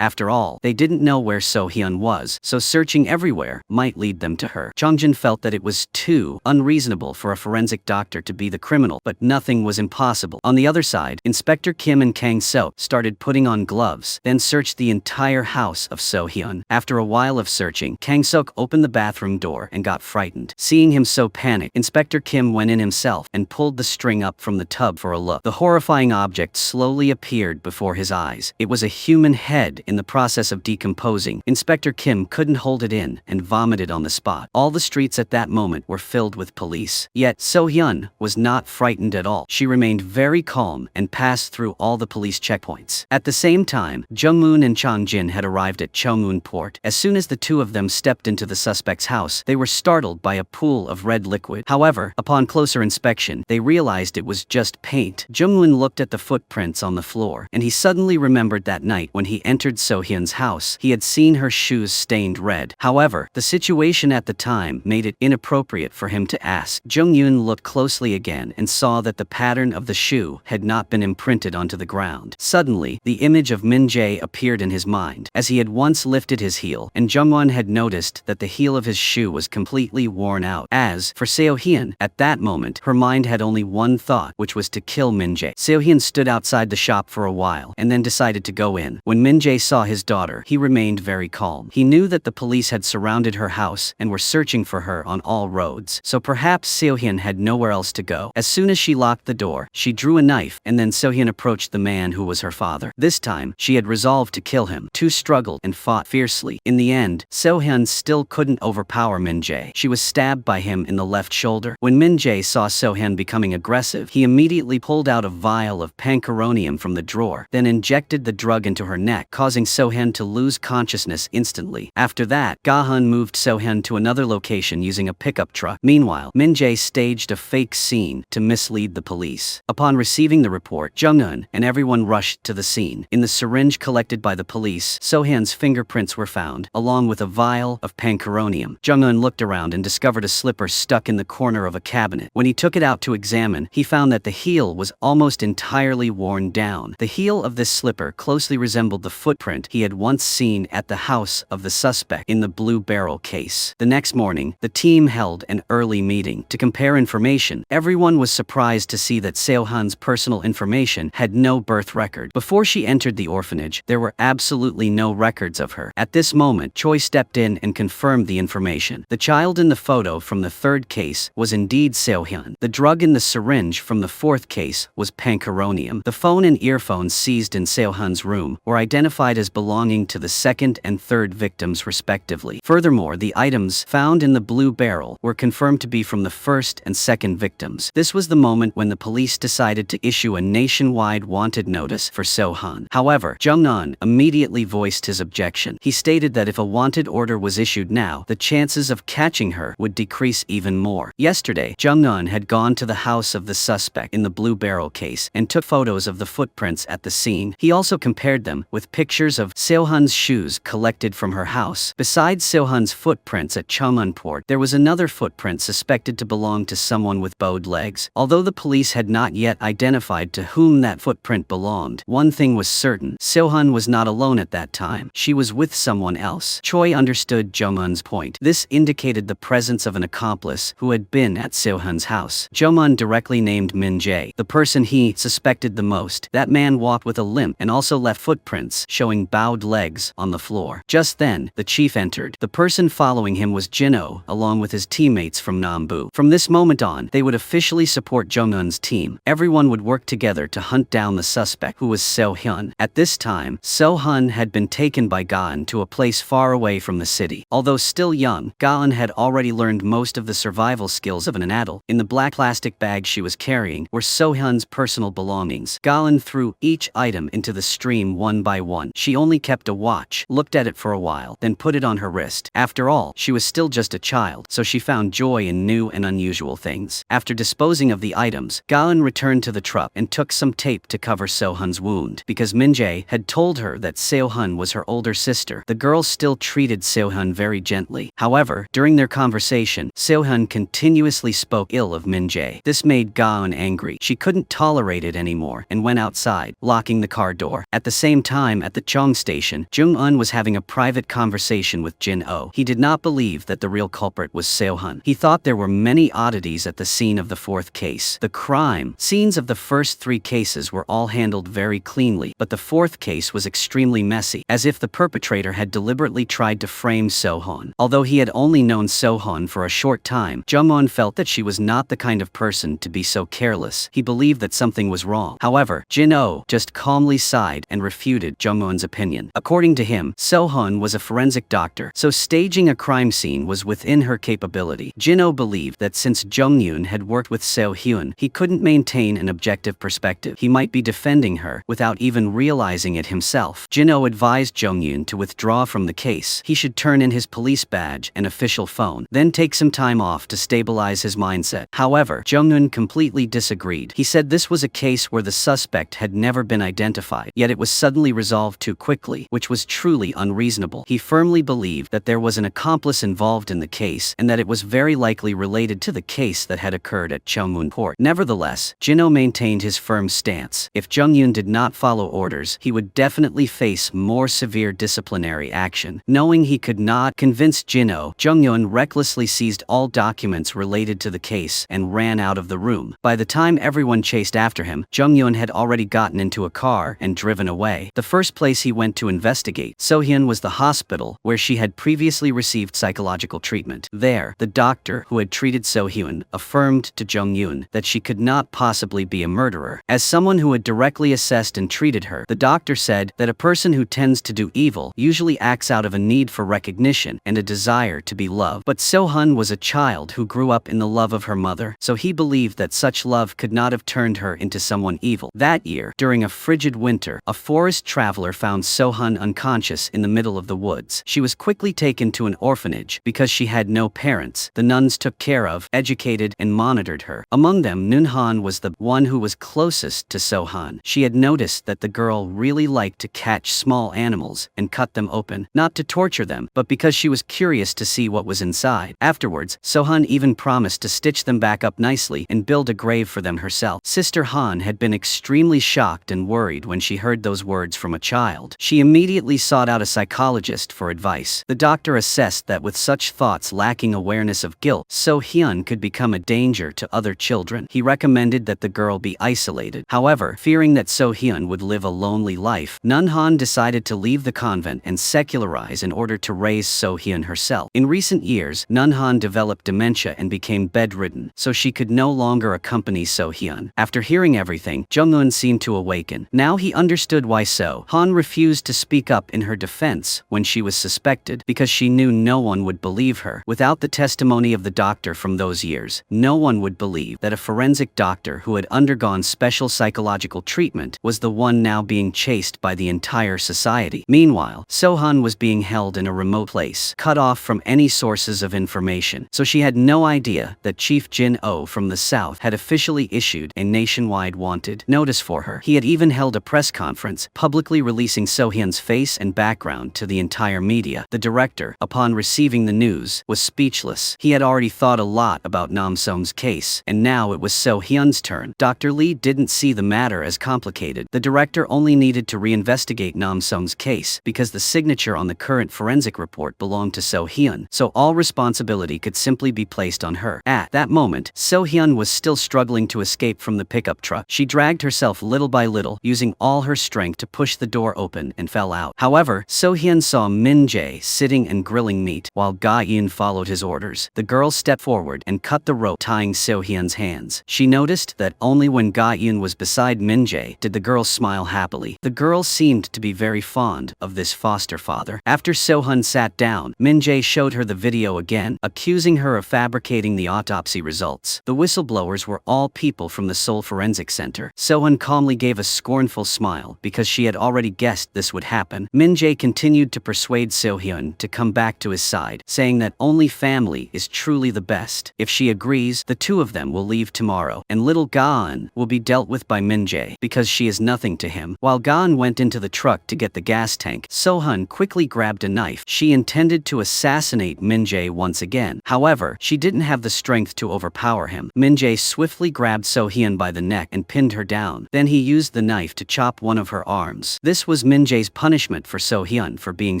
After all, they didn't know where So-hyun was, so searching everywhere might lead them to her. Chang-jin felt that it was too unreasonable for a forensic doctor to be the criminal, but nothing was impossible. On the other side, Inspector Kim and Kang-sok started putting on gloves, then searched the entire house of So-hyun. After a while of searching, Kang-sok opened the bathroom door and got frightened. Seeing him so panicked, Inspector Kim went in himself and pulled the string up from the tub for a look. The horrifying object slowly appeared before his eyes. It was a human head in the process of decomposing. Inspector Kim couldn't hold it in and vomited on the spot. All the streets at that moment were filled with police. Yet So-hyun was not frightened at all. She remained very calm and passed through all the police checkpoints. At the same time, Jung-eun and Chang-jin had arrived at Chung-eun Port. As soon as the two of them stepped into the suspect's house, they were startled by a pool of red liquid. However, upon closer inspection, they realized it was just paint. Jung-eun looked at the footprints on the floor, and he suddenly remembered that night when he entered So-hyun's house. He had seen her shoes stained red. However, the situation at the time made it inappropriate for him to ask. Jung-eun looked closely again and saw that the pattern of the shoe had not been imprinted onto the ground. Suddenly, the image of Min-jae appeared in his mind, as he had once lifted his heel, and Jung-won had noticed that the heel of his shoe was completely worn out. As for So-hyun, at that moment, her mind had only one thought, which was to kill Min-jae. So-hyun stood outside the shop for a while, and then decided to go in. When Min-jae saw his daughter, he remained very calm. He knew that the police had surrounded her house and were searching for her on all roads, so perhaps So-hyun had nowhere else to go. As soon as she locked the door, she drew a knife, and then So-hyun approached the man who was her father. This time, she had resolved to kill him. Two struggled and fought fiercely. In the end, So-hyun still couldn't overpower Min-jae. She was stabbed by him in the left shoulder. When Min-jae saw So-hyun becoming aggressive, he immediately pulled out a vial of pancuronium from the drawer, then injected the drug into her neck, causing So-hyun to lose consciousness instantly. After that, Ga-hun moved So-hyun to another location using a pickup truck. Meanwhile, Min-jae staged a fake scene to mislead the police. Upon receiving the report, Jung-eun and everyone rushed to the scene. In the syringe collected by the police, So-hyun's fingerprints were found, along with a vial of pancuronium. Jung-eun looked around and discovered a slipper stuck in the corner of a cabinet. When he took it out to examine, he found that the heel was almost entirely worn down. The heel of this slipper closely resembled the footprint he had once seen at the house of the suspect in the Blue Barrel case. The next morning, the team held an early meeting to compare information. Everyone was surprised to see that So-hyun's personal information had no birth record. Before she entered the orphanage, there were absolutely no records of her. At this moment, Choi stepped in and confirmed the information. The child in the photo from the third case was indeed So-hyun. The drug in the syringe from the fourth case was pancuronium. The phone and earphones seized in So-hyun's room were identified as belonging to the second and third victims respectively. Furthermore, the items found in the Blue Barrel were confirmed to be from the first and second victims. This was the moment when the police decided to issue a nationwide wanted notice for So-hyun. However, Jung-eun immediately voiced his objection. He stated that if a wanted order was issued now, the chances of catching her would decrease even more. Yesterday, Jung-eun had gone to the house of the suspect in the Blue Barrel case and took photos of the footprints at the scene. He also compared them with pictures of So-hyun's shoes collected from her house. Besides So-hyun's footprints at Chung-eun Port, there was another footprint suspected to belong to someone with bowed legs. Although the police had not yet identified to whom that footprint belonged, one thing was certain: So-hyun was not alone at that time. She was with someone else. Choi understood Jung-eun's point. This indicated the presence of an accomplice who had been at So-hyun's house. Jung-eun directly named Min-jae, the person he suspected the most. That man walked with a limp and also left footprints showing bowed legs on the floor. Just then, the chief entered. The person following him was Jin-oh, along with his teammates from Nambu. From this moment on, they would officially support Jung-eun's team. Everyone would work together to hunt down the suspect, who was So-hyun. At this time, So-hyun had been taken by Ga-eun to a place far away from the city. Although Although still young, Ga-eun had already learned most of the survival skills of an adult. In the black plastic bag she was carrying were So-hyun's personal belongings. Ga-eun threw each item into the stream one by one. She only kept a watch, looked at it for a while, then put it on her wrist. After all, she was still just a child, so she found joy in new and unusual things. After disposing of the items, Ga-eun returned to the truck and took some tape to cover So-hyun's wound. Because Min-jae had told her that So-hyun was her older sister, the girl still treated So-hyun very gently. However, during their conversation, So-hyun continuously spoke ill of Min-jae. This made Ga-eun angry. She couldn't tolerate it anymore and went outside, locking the car door. At the same time, at the Cheong station, Jung-eun was having a private conversation with Jin-oh. He did not believe that the real culprit was So-hyun. He thought there were many oddities at the scene of the fourth case. The crime scenes of the first three cases were all handled very cleanly, but the fourth case was extremely messy, as if the perpetrator had deliberately tried to frame So-hyun. Although he had only known So-hyun for a short time, Jung-eun felt that she was not the kind of person to be so careless. He believed that something was wrong. However, Jin-oh just calmly sighed and refuted Jung-eun's opinion. According to him, So-hyun was a forensic doctor, so staging a crime scene was within her capability. Jin-oh believed that since Jung-eun had worked with So-hyun, he couldn't maintain an objective perspective. He might be defending her without even realizing it himself. Jin-oh advised Jung-eun to withdraw from the case. He should turn in his police badge and official phone, then take some time off to stabilize his mindset. However, Jung-eun completely disagreed. He said this was a case where the suspect had never been identified, yet it was suddenly resolved too quickly, which was truly unreasonable. He firmly believed that there was an accomplice involved in the case and that it was very likely related to the case that had occurred at Cheongmun Port. Nevertheless, Jin-oh maintained his firm stance. If Jung-eun did not follow orders, he would definitely face more severe disciplinary action. Knowing he could not convince Jin-oh, Jung-eun recklessly seized all documents related to the case and ran out of the room. By the time everyone chased after him, Jung-eun had already gotten into a car and driven away. The first place he went to investigate, So-hyun, was the hospital where she had previously received psychological treatment. There, the doctor who had treated So-hyun affirmed to Jung-eun that she could not possibly be a murderer. As someone who had directly assessed and treated her, the doctor said that a person who tends to do evil usually acts out of a need for recognition and a desire to be loved. But So-hyun was a child who grew up in the love of her mother, so he believed that such love could not have turned her into someone evil. That year, during a frigid winter, a forest traveler found So-hyun unconscious in the middle of the woods. She was quickly taken to an orphanage because she had no parents. The nuns took care of, educated, and monitored her. Among them, Nun-han was the one who was closest to So-hyun. She had noticed that the girl really liked to catch small animals and cut them open, not to torture them, but because she was curious to see what was inside. Afterwards, So-hyun even promised to stitch them back up nicely and build a grave for them herself. Sister Han had been extremely shocked and worried when she heard those words from a child. She immediately sought out a psychologist for advice. The doctor assessed that with such thoughts lacking awareness of guilt, So-hyun could become a danger to other children. He recommended that the girl be isolated. However, fearing that So-hyun would live a lonely life, Nun-han decided to leave the convent and secularize in order to raise So-hyun herself. In recent years, Nun-han developed dementia and became bedridden, so she could no longer accompany So-hyun. After hearing everything, Jung-eun seemed to awaken. Now he understood why So-hyun refused to speak up in her defense when she was suspected, because she knew no one would believe her. Without the testimony of the doctor from those years, no one would believe that a forensic doctor who had undergone special psychological treatment was the one now being chased by the entire society. Meanwhile, So-hyun was being held in a remote place, cut off from any sources of information, so she had no idea that Chief Jin-oh from the south had officially issued a nationwide wanted notice for her. He had even held a press conference, publicly releasing So-hyun's face and background to the entire media. The director, upon receiving the news, was speechless. He had already thought a lot about Nam-sung's case, and now it was So-hyun's turn. Dr. Lee didn't see the matter as complicated. The director only needed to reinvestigate Nam-sung's case because the signature on the current forensic report belonged to So-hyun, so all responsibility could simply be placed on her. At that moment, So-hyun was still struggling to escape from the pickup truck. She dragged herself little by little, using all her strength to push the door open, and fell out. However, So-hyun saw Min-jae sitting and grilling meat while Ga-eun followed his orders. The girl stepped forward and cut the rope tying So-hyun's hands. She noticed that only when Ga-eun was beside Min-jae did the girl smile happily. The girl seemed to be very fond of this foster father. After So-hyun sat down, down. Min-jae showed her the video again, accusing her of fabricating the autopsy results. The whistleblowers were all people from the Seoul Forensic Center. Sohun calmly gave a scornful smile because she had already guessed this would happen. Min-jae continued to persuade Sohyun to come back to his side, saying that only family is truly the best. If she agrees, the two of them will leave tomorrow, and little Ga-eun will be dealt with by Min-jae because she is nothing to him. While Ga-eun went into the truck to get the gas tank, Sohun quickly grabbed a knife. She intended to assassinate Min-jae once again. However, she didn't have the strength to overpower him. Min-jae swiftly grabbed Sohyun by the neck and pinned her down. Then he used the knife to chop one of her arms. This was Min-jae's punishment for Sohyun for being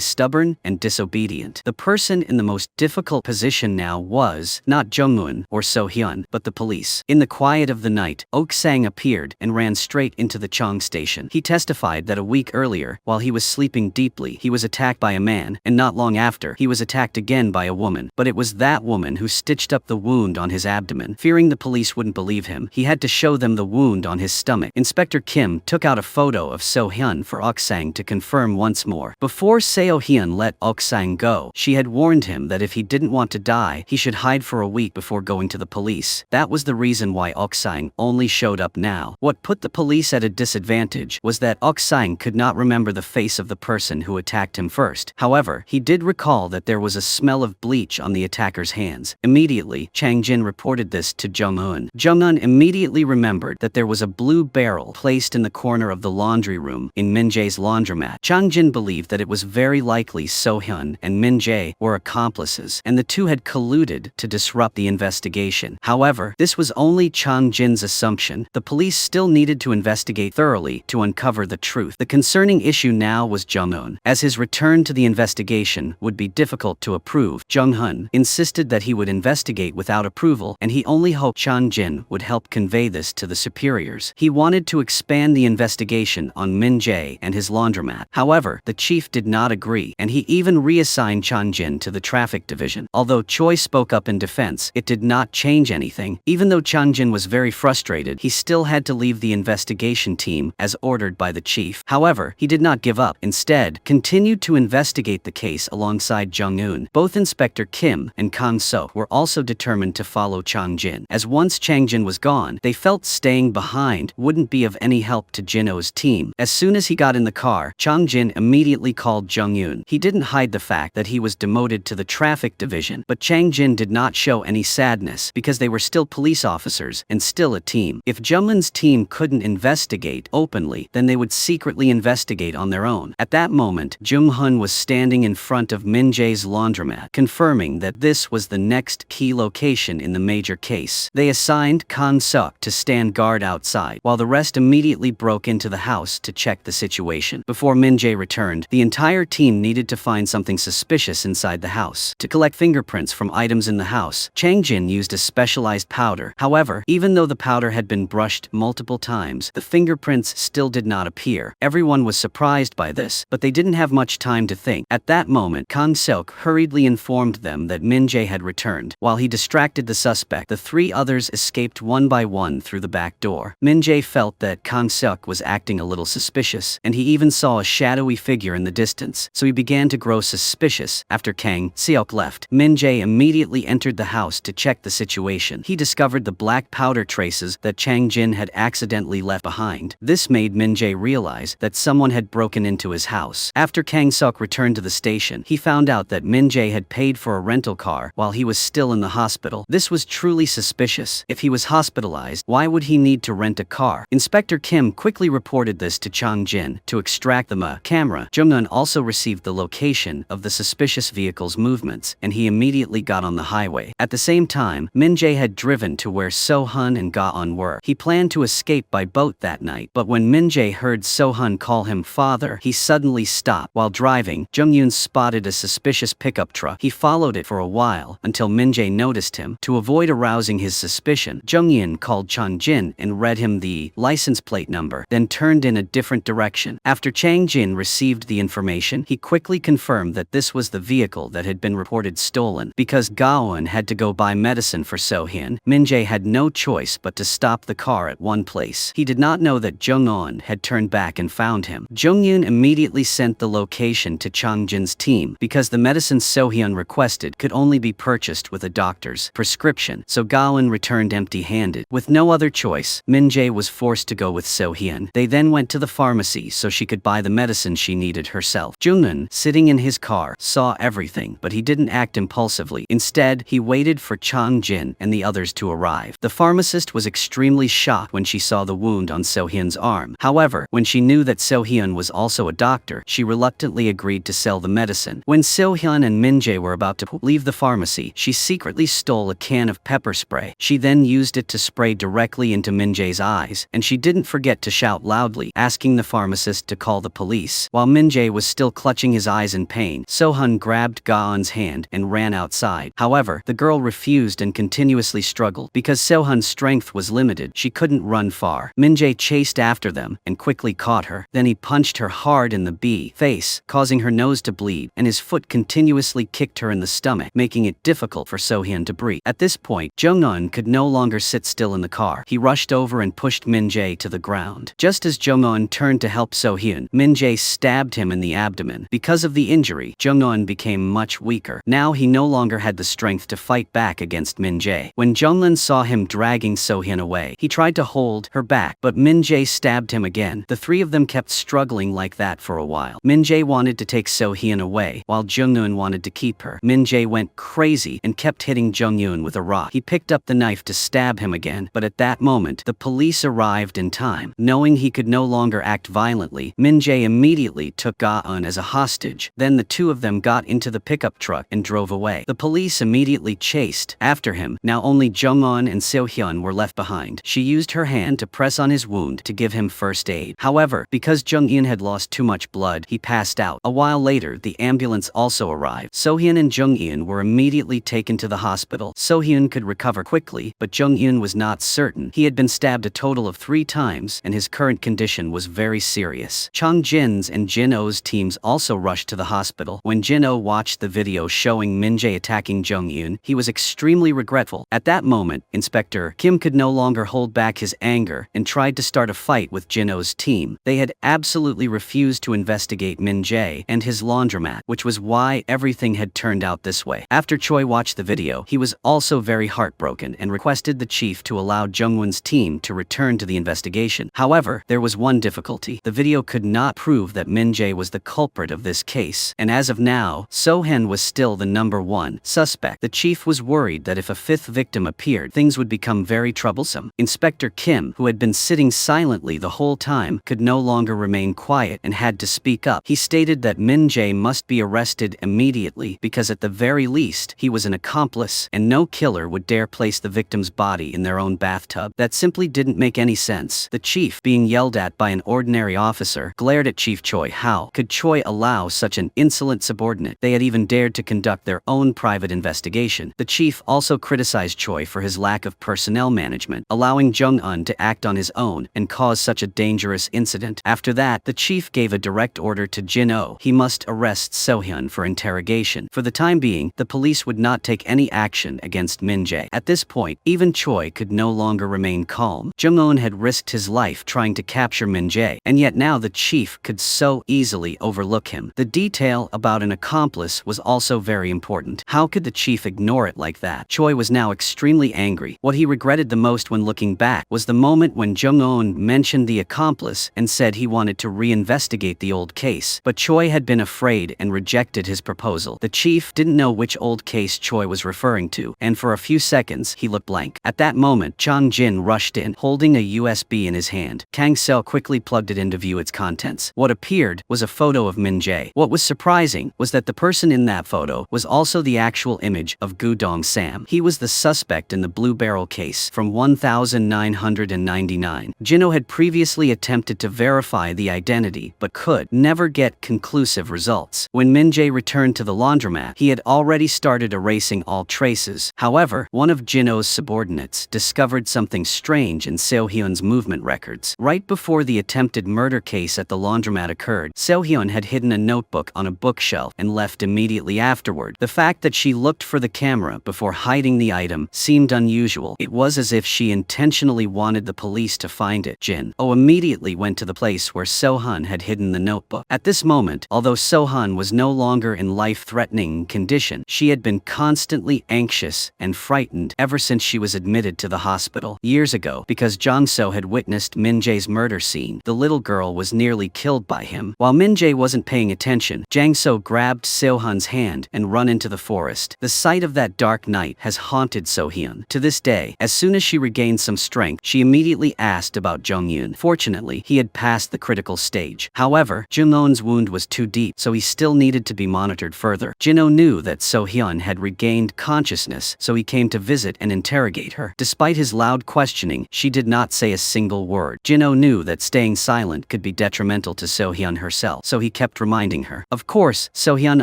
stubborn and disobedient. The person in the most difficult position now was not Jung-eun or Sohyun, but the police. In the quiet of the night, Ok-sang appeared and ran straight into the Chong station. He testified that a week earlier, while he was sleeping deeply, he was attacked by a man, and not long after, he was attacked again by a woman. But it was that woman who stitched up the wound on his abdomen. Fearing the police wouldn't believe him, he had to show them the wound on his stomach. Inspector Kim took out a photo of So-hyun for Ok-sang to confirm once more. Before So-hyun let Ok-sang go, she had warned him that if he didn't want to die, he should hide for a week before going to the police. That was the reason why Ok-sang only showed up now. What put the police at a disadvantage was that Ok-sang could not remember the face of the person who attacked him first. However, he did recall that there was a smell of bleach on the attacker's hands. Immediately, Chang Jin reported this to Jung-eun. Jung-eun immediately remembered that there was a blue barrel placed in the corner of the laundry room in Min-jae's laundromat. Chang Jin believed that it was very likely So-hyun and Min-jae were accomplices, and the two had colluded to disrupt the investigation. However, this was only Chang Jin's assumption. The police still needed to investigate thoroughly to uncover the truth. The concerning issue now was Jung-eun. As his return to the investigation would be difficult to approve, Jung-eun insisted that he would investigate without approval, and he only hoped Chang Jin would help convey this to the superiors. He wanted to expand the investigation on Min-jae and his laundromat. However, the chief did not agree, and he even reassigned Chang Jin to the traffic division. Although Choi spoke up in defense, it did not change anything. Even though Chang Jin was very frustrated, he still had to leave the investigation team as ordered by the chief. However, he did not give up. Instead, continued to investigate the case alongside Jung-eun. Both Inspector Kim and Kang Sok were also determined to follow Chang Jin, as once Chang Jin was gone, they felt staying behind wouldn't be of any help to Jin-o's team. As soon as he got in the car, Chang Jin immediately called Jung-eun. He didn't hide the fact that he was demoted to the traffic division, but Chang Jin did not show any sadness because they were still police officers and still a team. If Jung-eun's team couldn't investigate openly, then they would secretly investigate on their own. At that moment, Jung-hun was standing in front of Min-jae's laundromat, confirming that this was the next key location in the major case. They assigned Kan Suk to stand guard outside, while the rest immediately broke into the house to check the situation. Before Min-jae returned, the entire team needed to find something suspicious inside the house. To collect fingerprints from items in the house, Chang Jin used a specialized powder. However, even though the powder had been brushed multiple times, the fingerprints still did not appear. Everyone was surprised by this, but they didn't have much time to think. At that moment, Kang Seok hurriedly informed them that Min-jae had returned. While he distracted the suspect, the three others escaped one by one through the back door. Min-jae felt that Kang Seok was acting a little suspicious, and he even saw a shadowy figure in the distance, so he began to grow suspicious. After Kang Seok left, Min-jae immediately entered the house to check the situation. He discovered the black powder traces that Chang Jin had accidentally left behind. This made Min-jae realize that someone had broken into his house. After Kang Seok returned to the station, he found out that Min-jae had paid for a rental car while he was still in the hospital. This was truly suspicious. If he was hospitalized, why would he need to rent a car? Inspector Kim quickly reported this to Chang Jin to extract the camera. Jung-eun also received the location of the suspicious vehicle's movements, and he immediately got on the highway. At the same time, Min-jae had driven to where So-hun and Ga-eun were. He planned to escape by boat that night, but when Min-jae heard So-hun call him father, he suddenly stopped. While driving, Jung-eun spotted a suspicious pickup truck. He followed it for a while until Min-jae noticed him. To avoid arousing his suspicion, Jung-eun called Chang Jin and read him the license plate number, then turned in a different direction. After Chang Jin received the information, he quickly confirmed that this was the vehicle that had been reported stolen. Because Ga-eun had to go buy medicine for So-hyun, Min-jae had no choice but to stop the car at one place. He did not know that Jung-eun had turned back and found him. Jung-eun immediately sent the location to Chang Jin's team because because the medicine So-hyun requested could only be purchased with a doctor's prescription, so Ga-eun returned empty-handed. With no other choice, Min-jae was forced to go with So-hyun. They then went to the pharmacy so she could buy the medicine she needed herself. Jung-eun, sitting in his car, saw everything, but he didn't act impulsively. Instead, he waited for Chang-jin and the others to arrive. The pharmacist was extremely shocked when she saw the wound on So-hyun's arm. However, when she knew that So-hyun was also a doctor, she reluctantly agreed to sell the medicine. When So-hyun and Min-jae were about to leave the pharmacy, she secretly stole a can of pepper spray. She then used it to spray directly into Min-jae's eyes, and she didn't forget to shout loudly, asking the pharmacist to call the police. While Min-jae was still clutching his eyes in pain, So-hyun grabbed Ga-eun's hand and ran outside. However, the girl refused and continuously struggled. Because So-hyun's strength was limited, she couldn't run far. Min-jae chased after them and quickly caught her. Then he punched her hard in the face, causing her nose to bleed, and his foot continuously kicked her in the stomach, making it difficult for So-hyun to breathe. At this point, Jung-eun could no longer sit still in the car. He rushed over and pushed Min-jae to the ground. Just as Jung-eun turned to help So-hyun, Min-jae stabbed him in the abdomen. Because of the injury, Jung-eun became much weaker. Now he no longer had the strength to fight back against Min-jae. When Jung-eun saw him dragging So-hyun away, he tried to hold her back, but Min-jae stabbed him again. The three of them kept struggling like that for a while. Min-jae wanted to take So-hyun away, while Jung-eun wanted to keep her. Min-jae went crazy and kept hitting Jung-eun with a rock. He picked up the knife to stab him again, but at that moment, the police arrived in time. Knowing he could no longer act violently, Min-jae immediately took Ga-eun as a hostage. Then the two of them got into the pickup truck and drove away. The police immediately chased after him. Now only Jung-eun and So-hyun were left behind. She used her hand to press on his wound to give him first aid. However, because Jung-eun had lost too much blood, he passed out. A while later, the ambulance also arrived. So-hyun and Jung-eun were immediately taken to the hospital. So-hyun could recover quickly, but Jung-eun was not certain. He had been stabbed a total of 3 times, and his current condition was very serious. Chang-jin's and Jin-oh's teams also rushed to the hospital. When Jin-oh watched the video showing Min-jae attacking Jung-eun, he was extremely regretful. At that moment, Inspector Kim could no longer hold back his anger and tried to start a fight with Jin-oh's team. They had absolutely refused to investigate Min-jae and his laundromat, which was why everything had turned out this way. After Choi watched the video, he was also very heartbroken and requested the chief to allow Jung-won's team to return to the investigation. However, there was one difficulty. The video could not prove that Min-jae was the culprit of this case, and as of now, So-hyun was still the #1 suspect. The chief was worried that if a 5th victim appeared, things would become very troublesome. Inspector Kim, who had been sitting silently the whole time, could no longer remain quiet and had to speak up. He stated that Min-jae must be arrested immediately because at the very least, he was an accomplice, and no killer would dare place the victim's body in their own bathtub. That simply didn't make any sense. The chief, being yelled at by an ordinary officer, glared at Chief Choi. How could Choi allow such an insolent subordinate? They had even dared to conduct their own private investigation. The chief also criticized Choi for his lack of personnel management, allowing Jung-eun to act on his own and cause such a dangerous incident. After that, the chief gave a direct order to Jin-oh. He must arrest So-hyun for interrogation. For the time being, the police would not take any action against Min-jae. At this point, even Choi could no longer remain calm. Jung-eun had risked his life trying to capture Min-jae, and yet now the chief could so easily overlook him. The detail about an accomplice was also very important. How could the chief ignore it like that? Choi was now extremely angry. What he regretted the most when looking back was the moment when Jung-eun mentioned the accomplice and said he wanted to reinvestigate the old case. But Choi had been afraid and rejected his proposal. The chief didn't know which old case Choi was referring to, and for a few seconds he looked blank. At that moment, Chang-jin rushed in, holding a USB in his hand. Kang-seo quickly plugged it in to view its contents. What appeared was a photo of Min-jae. What was surprising was that the person in that photo was also the actual image of Gu Dong-sam. He was the suspect in the Blue Barrel case from 1999. Jin-oh had previously attempted to verify the identity but could never get conclusive results. When Min-jae returned to the laundromat, he had already started erasing all traces. However, one of Jin-oh's subordinates discovered something strange in So-hyun's movement records. Right before the attempted murder case at the laundromat occurred, So-hyun had hidden a notebook on a bookshelf and left immediately afterward. The fact that she looked for the camera before hiding the item seemed unusual. It was as if she intentionally wanted the police to find it. Jin-oh immediately went to the place where So-hyun had hidden the notebook. At this moment, although So-hyun was no longer in life-threatening condition. She had been constantly anxious and frightened ever since she was admitted to the hospital. Years ago, because Jong-so had witnessed Min-jae's murder scene, the little girl was nearly killed by him. While Min-jae wasn't paying attention, Jang-so grabbed Seo-hun's hand and run into the forest. The sight of that dark night has haunted So-hyun. To this day, as soon as she regained some strength, she immediately asked about Jung-yoon. Fortunately, he had passed the critical stage. However, Jung-eun's wound was too deep, so he still needed to be monitored further. Jin-oh knew that So-hyun had regained consciousness, so he came to visit and interrogate her. Despite his loud questioning, she did not say a single word. Jin-oh knew that staying silent could be detrimental to So-hyun herself, so he kept reminding her. Of course, So-hyun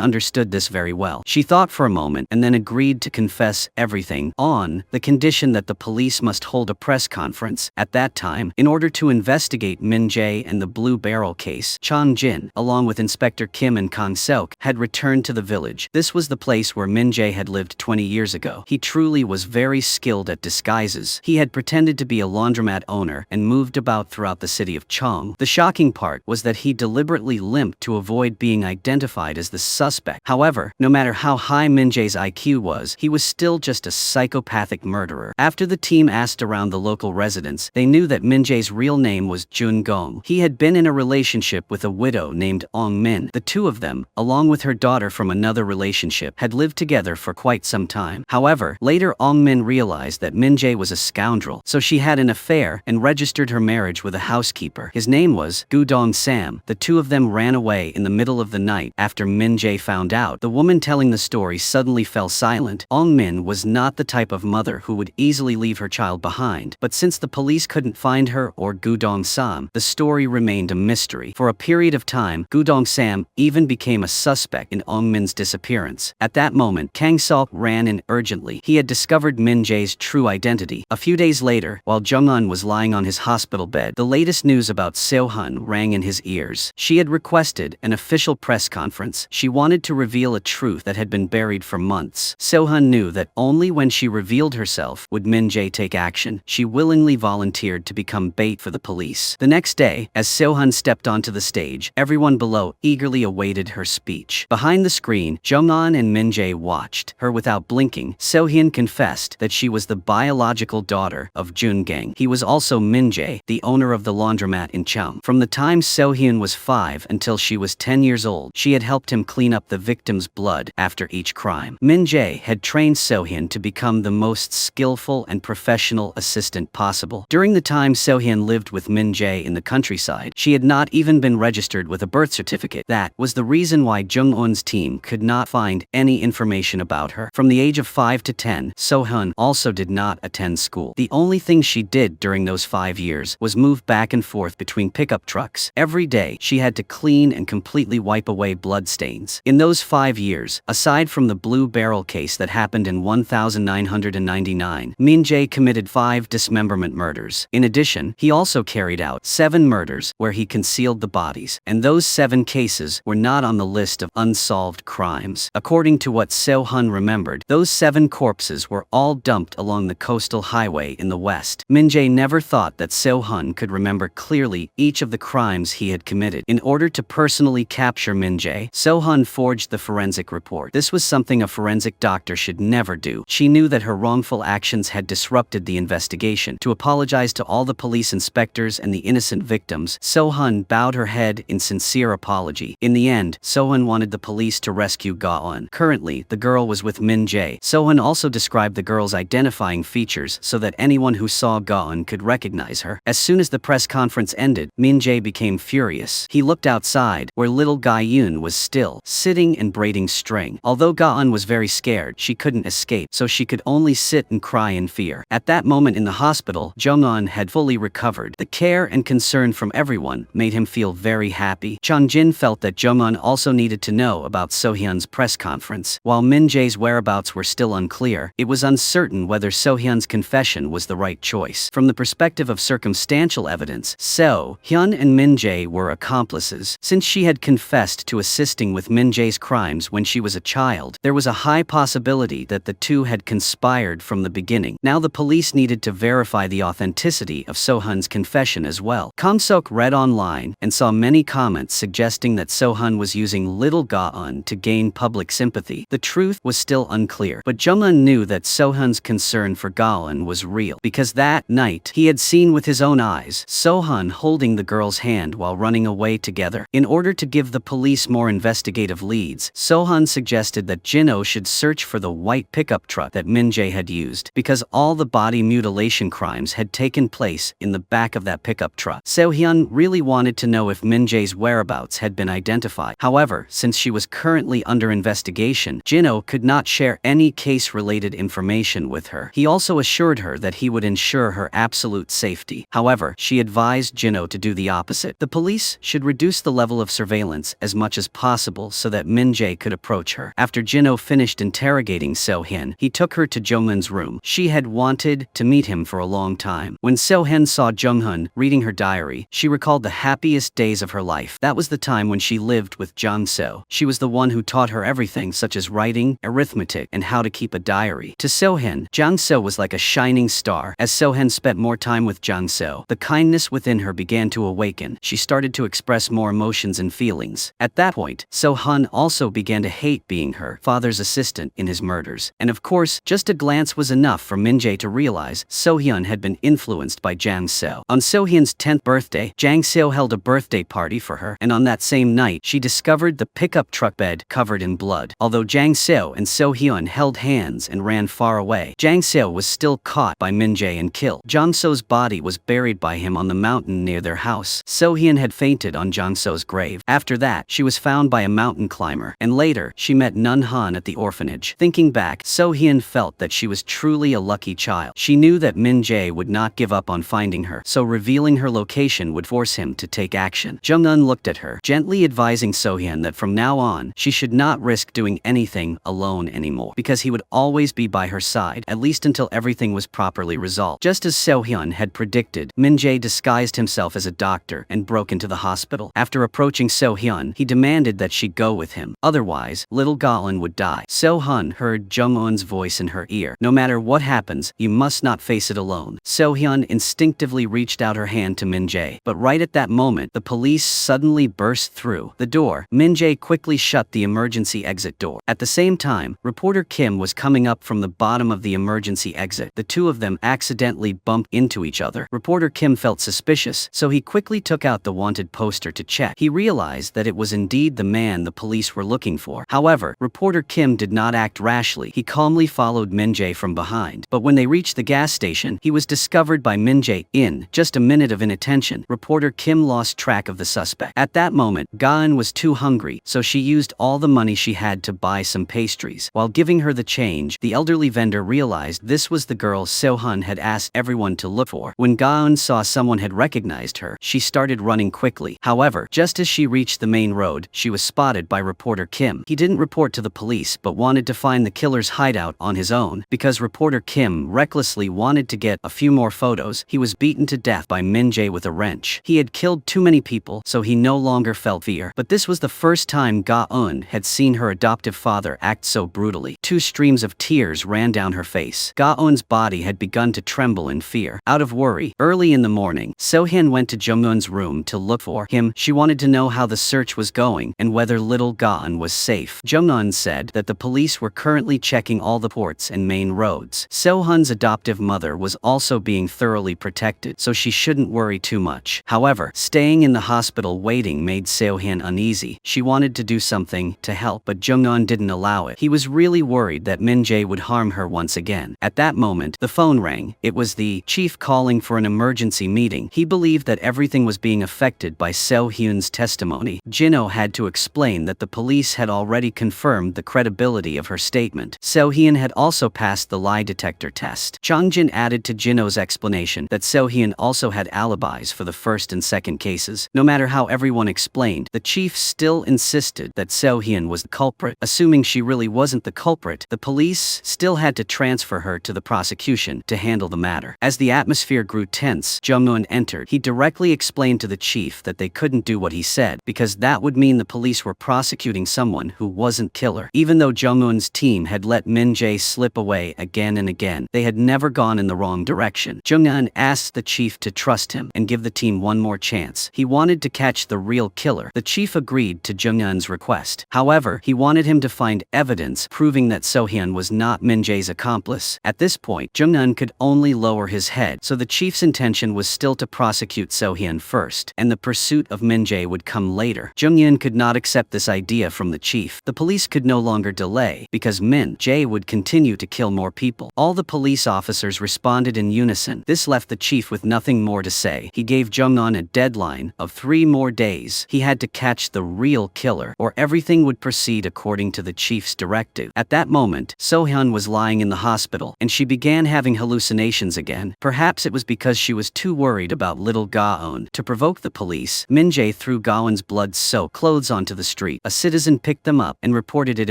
understood this very well. She thought for a moment and then agreed to confess everything, on the condition that the police must hold a press conference. At that time, in order to investigate Min-jae and the Blue Barrel case, Chang Jin, along with Inspector Kim and Kang Seok, had returned to the village. This was the place where Min-jae had lived 20 years ago. He truly was very skilled at disguises. He had pretended to be a laundromat owner and moved about throughout the city of Cheong. The shocking part was that he deliberately limped to avoid being identified as the suspect. However, no matter how high Min-jae's IQ was, he was still just a psychopathic murderer. After the team asked around the local residents, they knew that Min-jae's real name was Jun Gong. He had been in a relationship with a widow named Ong Min. The two of them, along with her daughter from another relationship, had lived together for quite some time. However, later Ong Min realized that Min-jae was a scoundrel, so she had an affair and registered her marriage with a housekeeper. His name was Gu Dong Sam. The two of them ran away in the middle of the night after Min-jae found out. The woman telling the story suddenly fell silent. Ong Min was not the type of mother who would easily leave her child behind, but since the police couldn't find her or Gu Dong Sam, the story remained a mystery. For a period of time, Gu Dong Sam even became a suspect in Ong Min's disappearance. At that moment, Kang Seok ran in urgently. He had discovered Min-jae's true identity. A few days later, while Jung-eun was lying on his hospital bed, the latest news about Seo-hun rang in his ears. She had requested an official press conference. She wanted to reveal a truth that had been buried for months. Seo-hun knew that only when she revealed herself would Min-jae take action. She willingly volunteered to become bait for the police. The next day, as Seo-hun stepped onto the stage, everyone below eagerly awaited her speech. Behind the screen, Jung-eun and Min-jae watched her without blinking. Seo-hyun confessed that she was the biological daughter of Jun Gang. He was also Min-jae, the owner of the laundromat in Cheong. From the time Seo-hyun was 5 until she was 10 years old, she had helped him clean up the victim's blood after each crime. Min-jae had trained Seo-hyun to become the most skillful and professional assistant possible. During the time Seo-hyun lived with Min-jae in the countryside, she had not even been registered with a birth certificate. That was the reason why Jung-eun's team could not find any information about her. From the age of 5 to 10, Seo-hyun also did not attend school. The only thing she did during those 5 years was move back and forth between pickup trucks. Every day, she had to clean and completely wipe away bloodstains. In those 5 years, aside from the Blue Barrel case that happened in 1999, Min-jae committed 5 dismemberment murders. In addition, he also carried out 7 murders where he concealed the bodies, and those 7 cases were not on the list of unsolved crimes. According to what Seo-hun remembered, those 7 corpses were all dumped along the coastal highway in the west. Min-jae never thought that Seo-hun could remember clearly each of the crimes he had committed. In order to personally capture Min-jae, Seo-hun forged the forensic report. This was something a forensic doctor should never do. She knew that her wrongful actions had disrupted the investigation. To apologize to all the police inspectors and the innocent victims, Seo-hun bowed her head in sincere apology. In the end, Seo-hun wanted the police to rescue Ga-eun. Currently, the girl was with Min-jae. Seo-hun also described the girl's identifying features so that anyone who saw Ga-eun could recognize her. As soon as the press conference ended, Min-jae became furious. He looked outside, where little Ga-eun was still sitting and braiding string. Although Ga-eun was very scared, she couldn't escape, so she could only sit and cry in fear. At that moment in the hospital, Jung-eun had fully recovered. The care and concern from everyone made him feel very happy. Chang Jin felt that Jung-eun also needed to know about Seo-hyun's press conference. While Min-jae's whereabouts were still unclear, it was uncertain whether Seo-hyun's confession was the right choice. From the perspective of circumstantial evidence, Seo-hyun and Min-jae were accomplices. Since she had confessed to assisting with Min-jae's crimes when she was a child, there was a high possibility that the two had conspired from the beginning. Now the police needed to verify the authenticity of Seo-hyun's confession as well. Kang Seok read online and saw many comments suggesting that Seo-hyun was using little Ga-eun to gain public sympathy. The truth was still unclear, but Jung-eun knew that So-hun's concern for Ga-eun was real, because that night he had seen with his own eyes So-hun holding the girl's hand while running away together. In order to give the police more investigative leads, So-hun suggested that Jin-oh should search for the white pickup truck that Min-jae had used, because all the body mutilation crimes had taken place in the back of that pickup truck. So-hyun really wanted to know if Min-jae's whereabouts had been identified. However, since she was currently under investigation, Jin-oh could not share any case-related information with her. He also assured her that he would ensure her absolute safety. However, she advised Jin-oh to do the opposite. The police should reduce the level of surveillance as much as possible so that Min-jae could approach her. After Jin-oh finished interrogating So-hyun, he took her to Jung-eun's room. She had wanted to meet him for a long time. When So-hyun saw Jung-eun reading her diary, she recalled the happiest days of her life. That was the time when she lived with Jang-so. She was the one who taught her everything such as writing, arithmetic, and how to keep a diary. To So-hyun, Jang-so was like a shining star. As So-hyun spent more time with Jang-so, the kindness within her began to awaken. She started to express more emotions and feelings. At that point, So-hun also began to hate being her father's assistant in his murders. And of course, just a glance was enough for Min-jae to realize So-hyun had been influenced by Jang-so. On So-hyun's 10th birthday, Jang-so held a birthday party for her, and on that same night, she discovered the pickup truck bed covered in blood. Although Jang-so and So-hyun held hands and ran far away, Jang-so was still caught by Min-jae and killed. Jang-so's body was buried by him on the mountain near their house. So-hyun had fainted on Jang-so's grave. After that, she was found by a mountain climber, and later, she met Nun-han at the orphanage. Thinking back, So-hyun felt that she was truly a lucky child. She knew that Min-jae would not give up on finding her, so revealing her location would force him to take action. Jung-eun looked at her, gently advising So-hyun that from now on, she should not risk doing anything alone anymore, because he would always be by her side, at least until everything was properly resolved. Just as So-hyun had predicted, Min-jae disguised himself as a doctor and broke into the hospital. After approaching So-hyun, he demanded that she go with him. Otherwise, little Ga-eun would die. So-hun heard Jung-eun's voice in her ear. No matter what happens, you must not face it alone. So-hyun instinctively reached out her hand to Min-jae, but right at that moment, the police suddenly burst through the door. Min-jae quickly shut the emergency exit door. At the same time, reporter Kim was coming up from the bottom of the emergency exit. The two of them accidentally bumped into each other. Reporter Kim felt suspicious, so he quickly took out the wanted poster to check. He realized that it was indeed the man the police were looking for. However, reporter Kim did not act rashly. He calmly followed Min-jae from behind. But when they reached the gas station, he was discovered by Min-jae. In just a minute of inattention, reporter Kim lost track of the suspect. At that moment, Ga-eun was too hungry, so she used all the money she had to buy some pastries. While giving her the change, the elderly vendor realized this was the girl So-hun had asked everyone to look for. When Ga-eun saw someone had recognized her, she started running quickly. However, just as she reached the main road, she was spotted by reporter Kim. He didn't report to the police but wanted to find the killer's hideout on his own. Because reporter Kim recklessly wanted to get a few more photos, he was beaten to death by Min-jae with a wrench. He had killed too many people, so he no longer felt fear. But this was the first time Ga-eun had seen her adoptive father act so brutally. Two streams of tears ran down her face. Ga-eun's body had begun to tremble in fear. Out of worry, early in the morning, So-hyun went to Jung-eun's room to look for him. She wanted to know how the search was going and whether little Ga-eun was safe. Jung-eun said that the police were currently checking all the ports and main roads. So-hun's adoptive mother was also being thoroughly protected, so she shouldn't worry too much. However, staying in the hospital waiting made So-hyun uneasy. She wanted to do something to help, but Jung-eun didn't allow it. He was really worried that Min-jae would harm her once again. At that moment, the phone rang. It was the chief calling for an emergency meeting. He believed that everything was being affected by So-hyun's testimony. Jin-oh had to explain that the police had already confirmed the credibility of her statement. So-hyun had also passed the lie detector test. Chang-jin added to Jin-oh's explanation that So-hyun also had alibis for the first and second cases. No matter how everyone explained, the chief still insisted that So-hyun was the culprit. Assuming she really wasn't the culprit, the police still had to transfer her to the prosecution to handle the matter. As the atmosphere grew tense, Jung-eun entered. He directly explained to the chief that they couldn't do what he said, because that would mean the police were prosecuting someone who wasn't killer. Even though Jung-eun's team had let Min-jae slip away again and again, they had never gone in the wrong direction. Jung-eun asked the chief to trust him and give the team one more chance. He wanted to catch the real killer. The chief agreed to Jung-eun's request. However, he wanted him to find evidence proving that So-hyun was not Min-jae's accomplice. At this point, Jung-eun could only lower his head, so the chief's intention was still to prosecute So-hyun first, and the pursuit of Min-jae would come later. Jung-eun could not accept this idea from the chief. The police could no longer delay, because Min-jae would continue to kill more people. All the police officers responded in unison. This left the chief with nothing more to say. He gave Jung-eun a deadline of 3 more days. He had to catch the real killer, or everything would proceed according to the chief's directive. At that moment, So-hyun was lying in the hospital, and she began having hallucinations again. Perhaps it was because she was too worried about little Ga-eun. To provoke the police, Min-jae threw Ga-eun's blood-soaked clothes onto the street. A citizen picked them up and reported it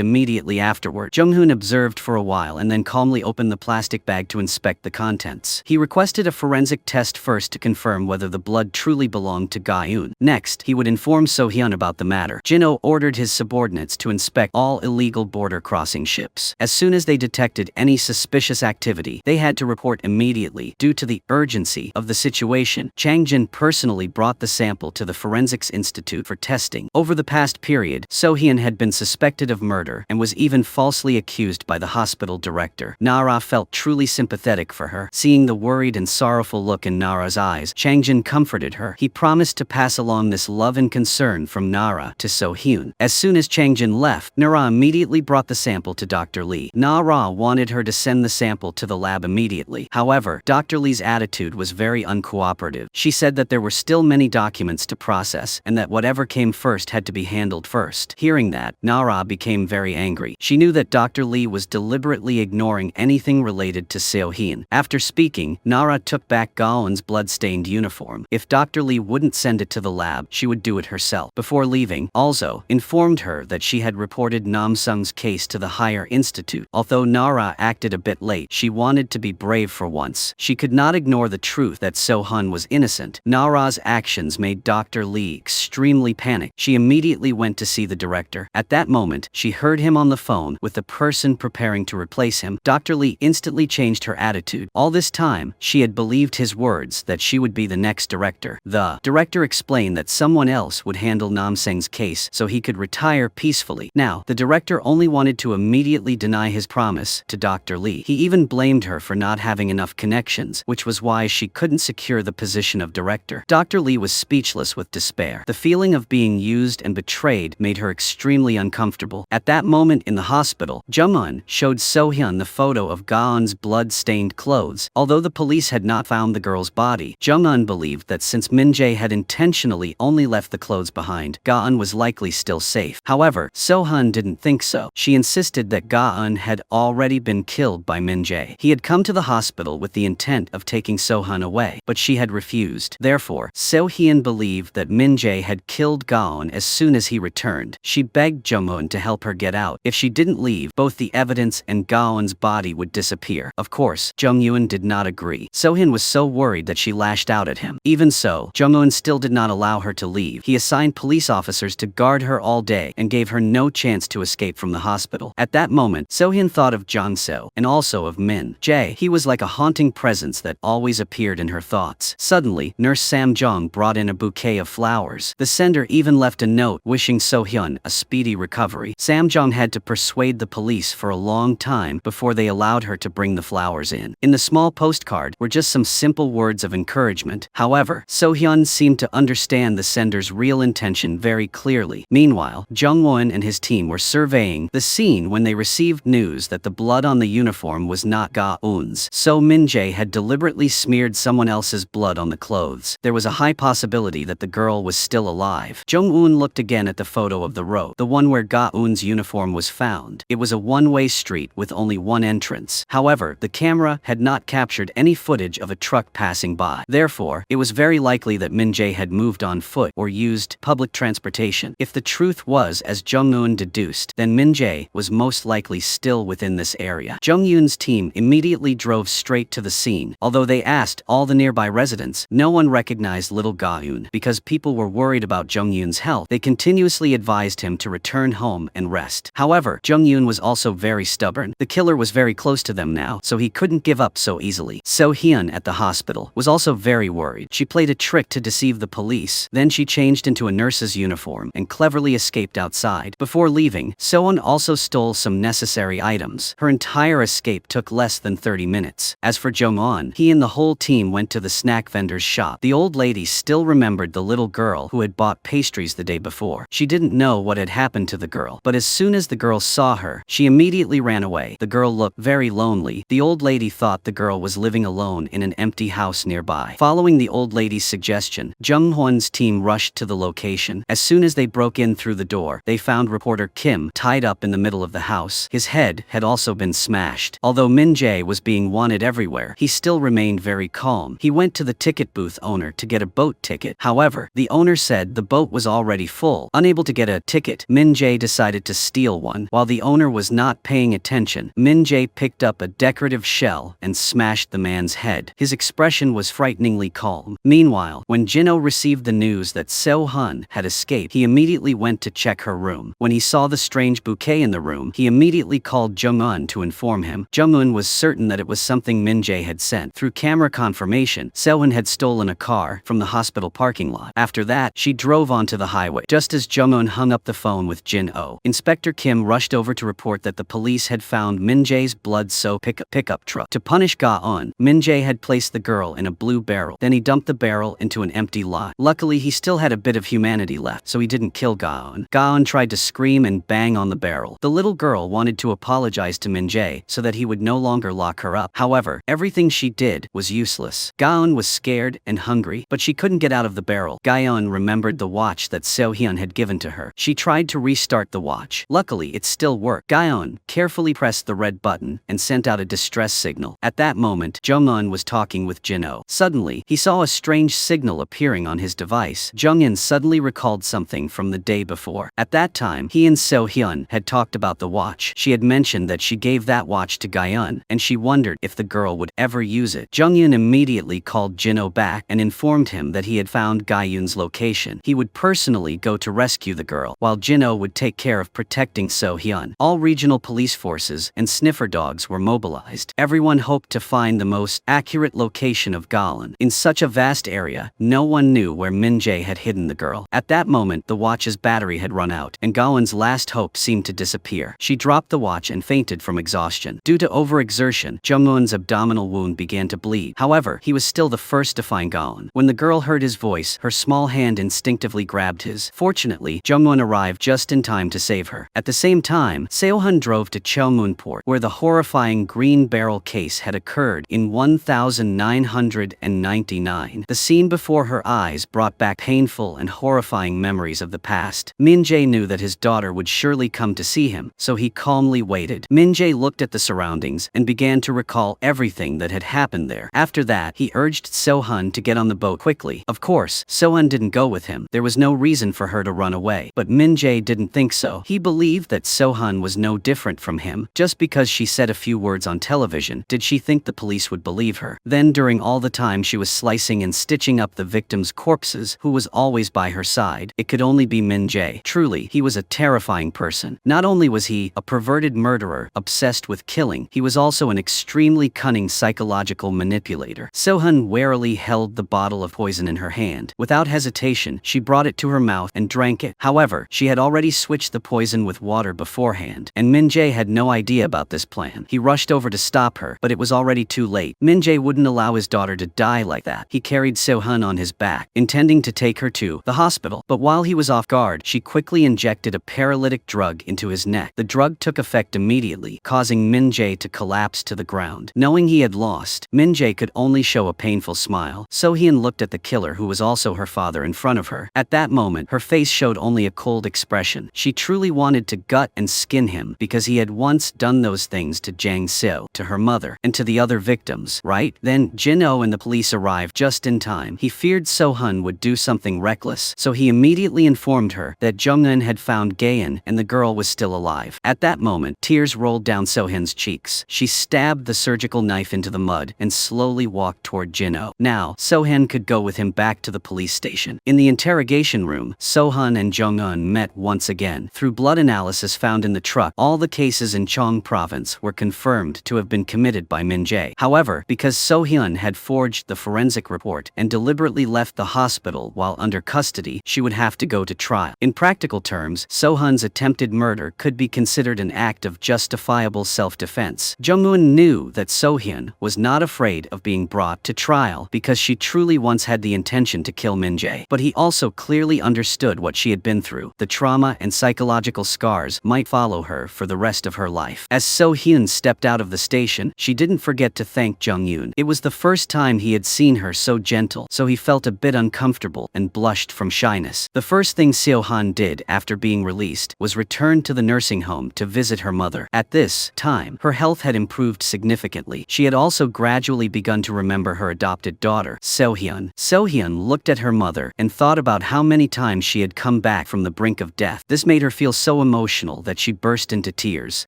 immediately afterward. Jung-hoon observed for a while and then calmly opened the plastic bag to inspect the contents. He requested a forensic test first to confirm whether the blood truly belonged to Ga-eun. Next, he would inform So-hyun about the matter. Jin-oh ordered his subordinates to inspect all illegal border crossing ships. As soon as they detected any suspicious activity, they had to report immediately. Due to the urgency of the situation, Chang Jin personally brought the sample to the Forensics Institute for testing. Over the past period, So-hyun had been suspected of murder and was even falsely accused by the hospital director. Nara felt truly sympathetic for her. Seeing the worried and sorrowful look in Nara's eyes, Chang Jin comforted her. He promised to pass along this love and concern from Nara to So-hyun. As soon as Chang Jin left, Nara immediately brought the sample to Dr. Lee. Nara wanted her to send the sample to the lab immediately. However, Dr. Lee's attitude was very uncooperative. She said that there were still many documents to process and that whatever came first had to be handled first. Hearing that, Nara became very angry. She knew that Dr. Lee was deliberately ignoring anything related to So-hyun. After speaking, Nara took back Ga-eun's blood-stained uniform. If Dr. Lee wouldn't send it to the lab, she would do it herself. Before leaving, also informed her that she had reported Nam-sung's case to the higher institute. Although Nara acted a bit late, she wanted to be brave for once. She could not ignore the truth that So-hyun was innocent. Nara's actions made Dr. Lee extremely panicked. She immediately went to see the director. At that moment, she heard him on the phone with the person preparing to replace him. Dr. Lee instantly changed her attitude. All this time, she had believed his words that she would be the next director. The director explained that someone else would handle Nam-sung's case so he could retire peacefully. Now, the director only wanted to immediately deny his promise to Dr. Lee. He even blamed her for not having enough connections, which was why she couldn't secure the position of director. Dr. Lee was speechless with despair. The feeling of being used and betrayed made her extremely uncomfortable. At that moment in the hospital, Jung-eun showed So-hyun the photo of Ga-eun's blood-stained clothes. Although the police had not found the girl's body, Jung-eun believed that since Min-jae had intentionally only left the clothes behind, Ga-eun was likely still safe. However, So-hyun didn't think so. She insisted that Ga-eun had already been killed by Min-jae. He had come to the hospital with the intent of taking So-hyun away, but she had refused. Therefore, So-hyun believed that Min-jae had killed Ga-eun as soon as he returned. She begged Jung-eun to help her get out. If she didn't leave, both the evidence and Ga-eun's body would disappear. Of course, Jung-eun did not agree. So-hyun was so worried that she lashed out at him. Even so, Jung-eun still did not allow her to leave. He assigned police officers to guard her all day and gave her no chance to escape from the hospital. At that moment, So-hyun thought of Jong-seo and also of Min-jae. He was like a haunting presence that always appeared in her thoughts. Suddenly, Nurse Sam-jong brought in a bouquet of flowers. The sender even left a note wishing So-hyun a speedy recovery. Sam-jong had to persuade the police for a long time before they allowed her to bring the flowers in. In the small postcard were just some simple words of encouragement. However, So-hyun seemed to understand the sender's real intention very clearly. Meanwhile, Jung-won and his team were surveying the scene when they received news that the blood on the uniform was not Ga-eun's. So Min-jae had deliberately smeared someone else's blood on the clothes. There was a high possibility that the girl was still alive. Jung-eun looked again at the photo of the road, the one where Ga-eun's uniform was found. It was a one-way street with only one entrance. However, the camera had not captured any footage of a truck passing by. Therefore, it was very likely that Min-jae had moved on foot or used public transportation. If the truth was as Jung-eun deduced, then Min-jae was most likely still within this area. Jung-eun's team immediately drove straight to the scene. Although they asked all the nearby residents, no one recognized little Ga-eun. Because people were worried about Jung-eun's health, they continuously advised him to return home and rest. However, Jung-eun was also very stubborn. The killer was very close to them now, so he couldn't give up so easily. So-hyun at the hospital was also very worried. She played a trick to deceive the police. Then she changed into a nurse's uniform and cleverly escaped outside. Before leaving, Sohun also stole some necessary items. Her entire escape took less than 30 minutes. As for Jong-un, he and the whole team went to the snack vendor's shop. The old lady still remembered the little girl who had bought pastries the day before. She didn't know what had happened to the girl, but as soon as the girl saw her, she immediately ran away. The girl looked very lonely. The old lady thought the girl was living alone in an empty house nearby. Following the old lady's suggestion, Jung-hwan's team rushed to the location. As soon as they broke in through the door, they found reporter Kim tied up in the middle of the house. His head had also been smashed. Although Min-jae was being wanted everywhere, he still remained very calm. He went to the ticket booth owner to get a boat ticket. However, the owner said the boat was already full. Unable to get a ticket, Min-jae decided to steal one. While the owner was not paying attention, Min-jae picked up a decorative shell and smashed the man's head. His expression was frighteningly calm. Meanwhile, when Jin-oh received the news that Sohun had escaped, he immediately went to check her room. When he saw the strange bouquet in the room, he immediately called Jung-un to inform him. Jung-un was certain that it was something Min-jae had sent. Through camera confirmation, Sohun had stolen a car from the hospital parking lot. After that, she drove onto the highway. Just as Jung-un hung up the phone with Jin-oh, Inspector Kim rushed over to report that the police had found Min-jae's blood-soaked pickup truck. To punish Ga-eun, Min-jae had placed the girl in a blue barrel. Then he dumped the barrel into an empty lot. Luckily, he still had a bit of humanity left, so he didn't kill Ga-eun. Ga-eun tried to scream and bang on the barrel. The little girl wanted to apologize to Min-jae so that he would no longer lock her up. However, everything she did was useless. Ga-eun was scared and hungry, but she couldn't get out of the barrel. Ga-eun remembered the watch that So-hyun had given to her. She tried to restart the watch. Luckily, it still worked. Ga-eun carefully pressed the red button and sent out a distress signal. At that moment, Jung-un was talking with Jin-oh. Suddenly, he saw a strange signal appearing on his device. Jung-in suddenly recalled something from the day before. At that time, he and So-hyun had talked about the watch. She had mentioned that she gave that watch to Ga-eun, and she wondered if the girl would ever use it. Jung-in immediately called Jin-oh back and informed him that he had found Ga-eun's location. He would personally go to rescue the girl, while Jin-oh would take care of protecting So-hyun. All regional police forces and sniffer dogs were mobilized. Everyone hoped to find the most accurate location of Ga-eun. In such a vast area, no one knew where Min-jae had hidden the girl. At that moment, the watch's battery had run out, and Ga-eun's last hope seemed to disappear. She dropped the watch and fainted from exhaustion. Due to overexertion, Jung-eun's abdominal wound began to bleed. However, he was still the first to find Ga-eun. When the girl heard his voice, her small hand instinctively grabbed his. Fortunately, Jung-eun arrived just in time to save her. At the same time, Seohun drove to Cheomun Port, where the horrifying green barrel case had occurred in 1999. The scene before her eyes brought back painful and horrifying memories of the past. Min-jae knew that his daughter would surely come to see him, so he calmly waited. Min-jae looked at the surroundings and began to recall everything that had happened there. After that, he urged Sohun to get on the boat quickly. Of course, Sohun didn't go with him. There was no reason for her to run away. But Min-jae didn't think so. He believed that Sohun was no different from him. Just because she said a few words on television, did she think the police would believe her? Then during all the time she was slicing and stitching up the victims' corpses, who was always by her side, it could only be Min-jae. Truly, he was a terrifying person. Not only was he a perverted murderer, obsessed with killing, he was also an extremely cunning psychological manipulator. Sohun warily held the bottle of poison in her hand. Without hesitation, she brought it to her mouth and drank it. However, she had already switched the poison with water beforehand, and Min-jae had no idea about this plan. He rushed over to stop her, but it was already too late. Min-jae wouldn't allow his daughter to die like that. He carried Sohun on his back, intending to take her to the hospital. But while he was off guard, she quickly injected a paralytic drug into his neck. The drug took effect immediately, causing Min-jae to collapse to the ground. Knowing he had lost, Min-jae could only show a painful smile. So-hyun looked at the killer, who was also her father, in front of her. At that moment, her face showed only a cold expression. She truly wanted to gut and skin him, because he had once done those things to Jang Seo, to her mother, and to the other victims, right? Then, Jin-oh and the police arrived just in time. He feared Sohun would do something reckless, so he immediately informed her that Jung-un had found Ga-eun and the girl was still alive. At that moment, tears rolled down So-hyun's cheeks. She stabbed the surgical knife into the mud and slowly walked toward Jin-oh. Now, So-hyun could go with him back to the police station. In the interrogation room, So-hyun and Jung-un met once again. Through blood analysis found in the truck, all the cases in Cheong province were confirmed to have been committed by Min-jae. However, because So-hyun had forged the forensic report and deliberately left the hospital while under custody, she would have to go to trial. In practical terms, Sohun's attempted murder could be considered an act of justifiable self-defense. Jungmoon knew that Sohyun was not afraid of being brought to trial because she truly once had the intention to kill Min-jae. But he also clearly understood what she had been through. The trauma and psychological scars might follow her for the rest of her life. As Sohyun stepped out of the station, she didn't forget to thank Jung-yoon. It was the first time he had seen her so gentle, so he felt a bit uncomfortable and blushed from shyness. The first thing Seo-han did after being released was return to the nursing home to visit her mother. At this time, her health had improved significantly. She had also gradually begun to remember her adopted daughter, Sohyun. Sohyun looked at her mother and thought about how many times she had come back from the brink of death. This made her feel so emotional that she burst into tears.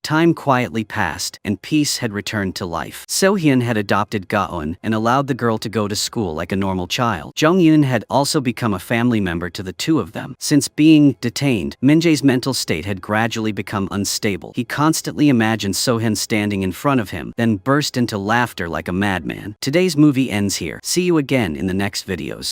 Time quietly passed, and peace had returned to life. Sohyun had adopted Gaon and allowed the girl to go to school like a normal child. Jung-yoon had also become a family member to the two of them. Since being detained, Min-jae's mental state had gradually become unstable. He constantly imagined Sohyun standing in front of him, then burst into laughter like a madman. Today's movie ends here. See you again in the next videos.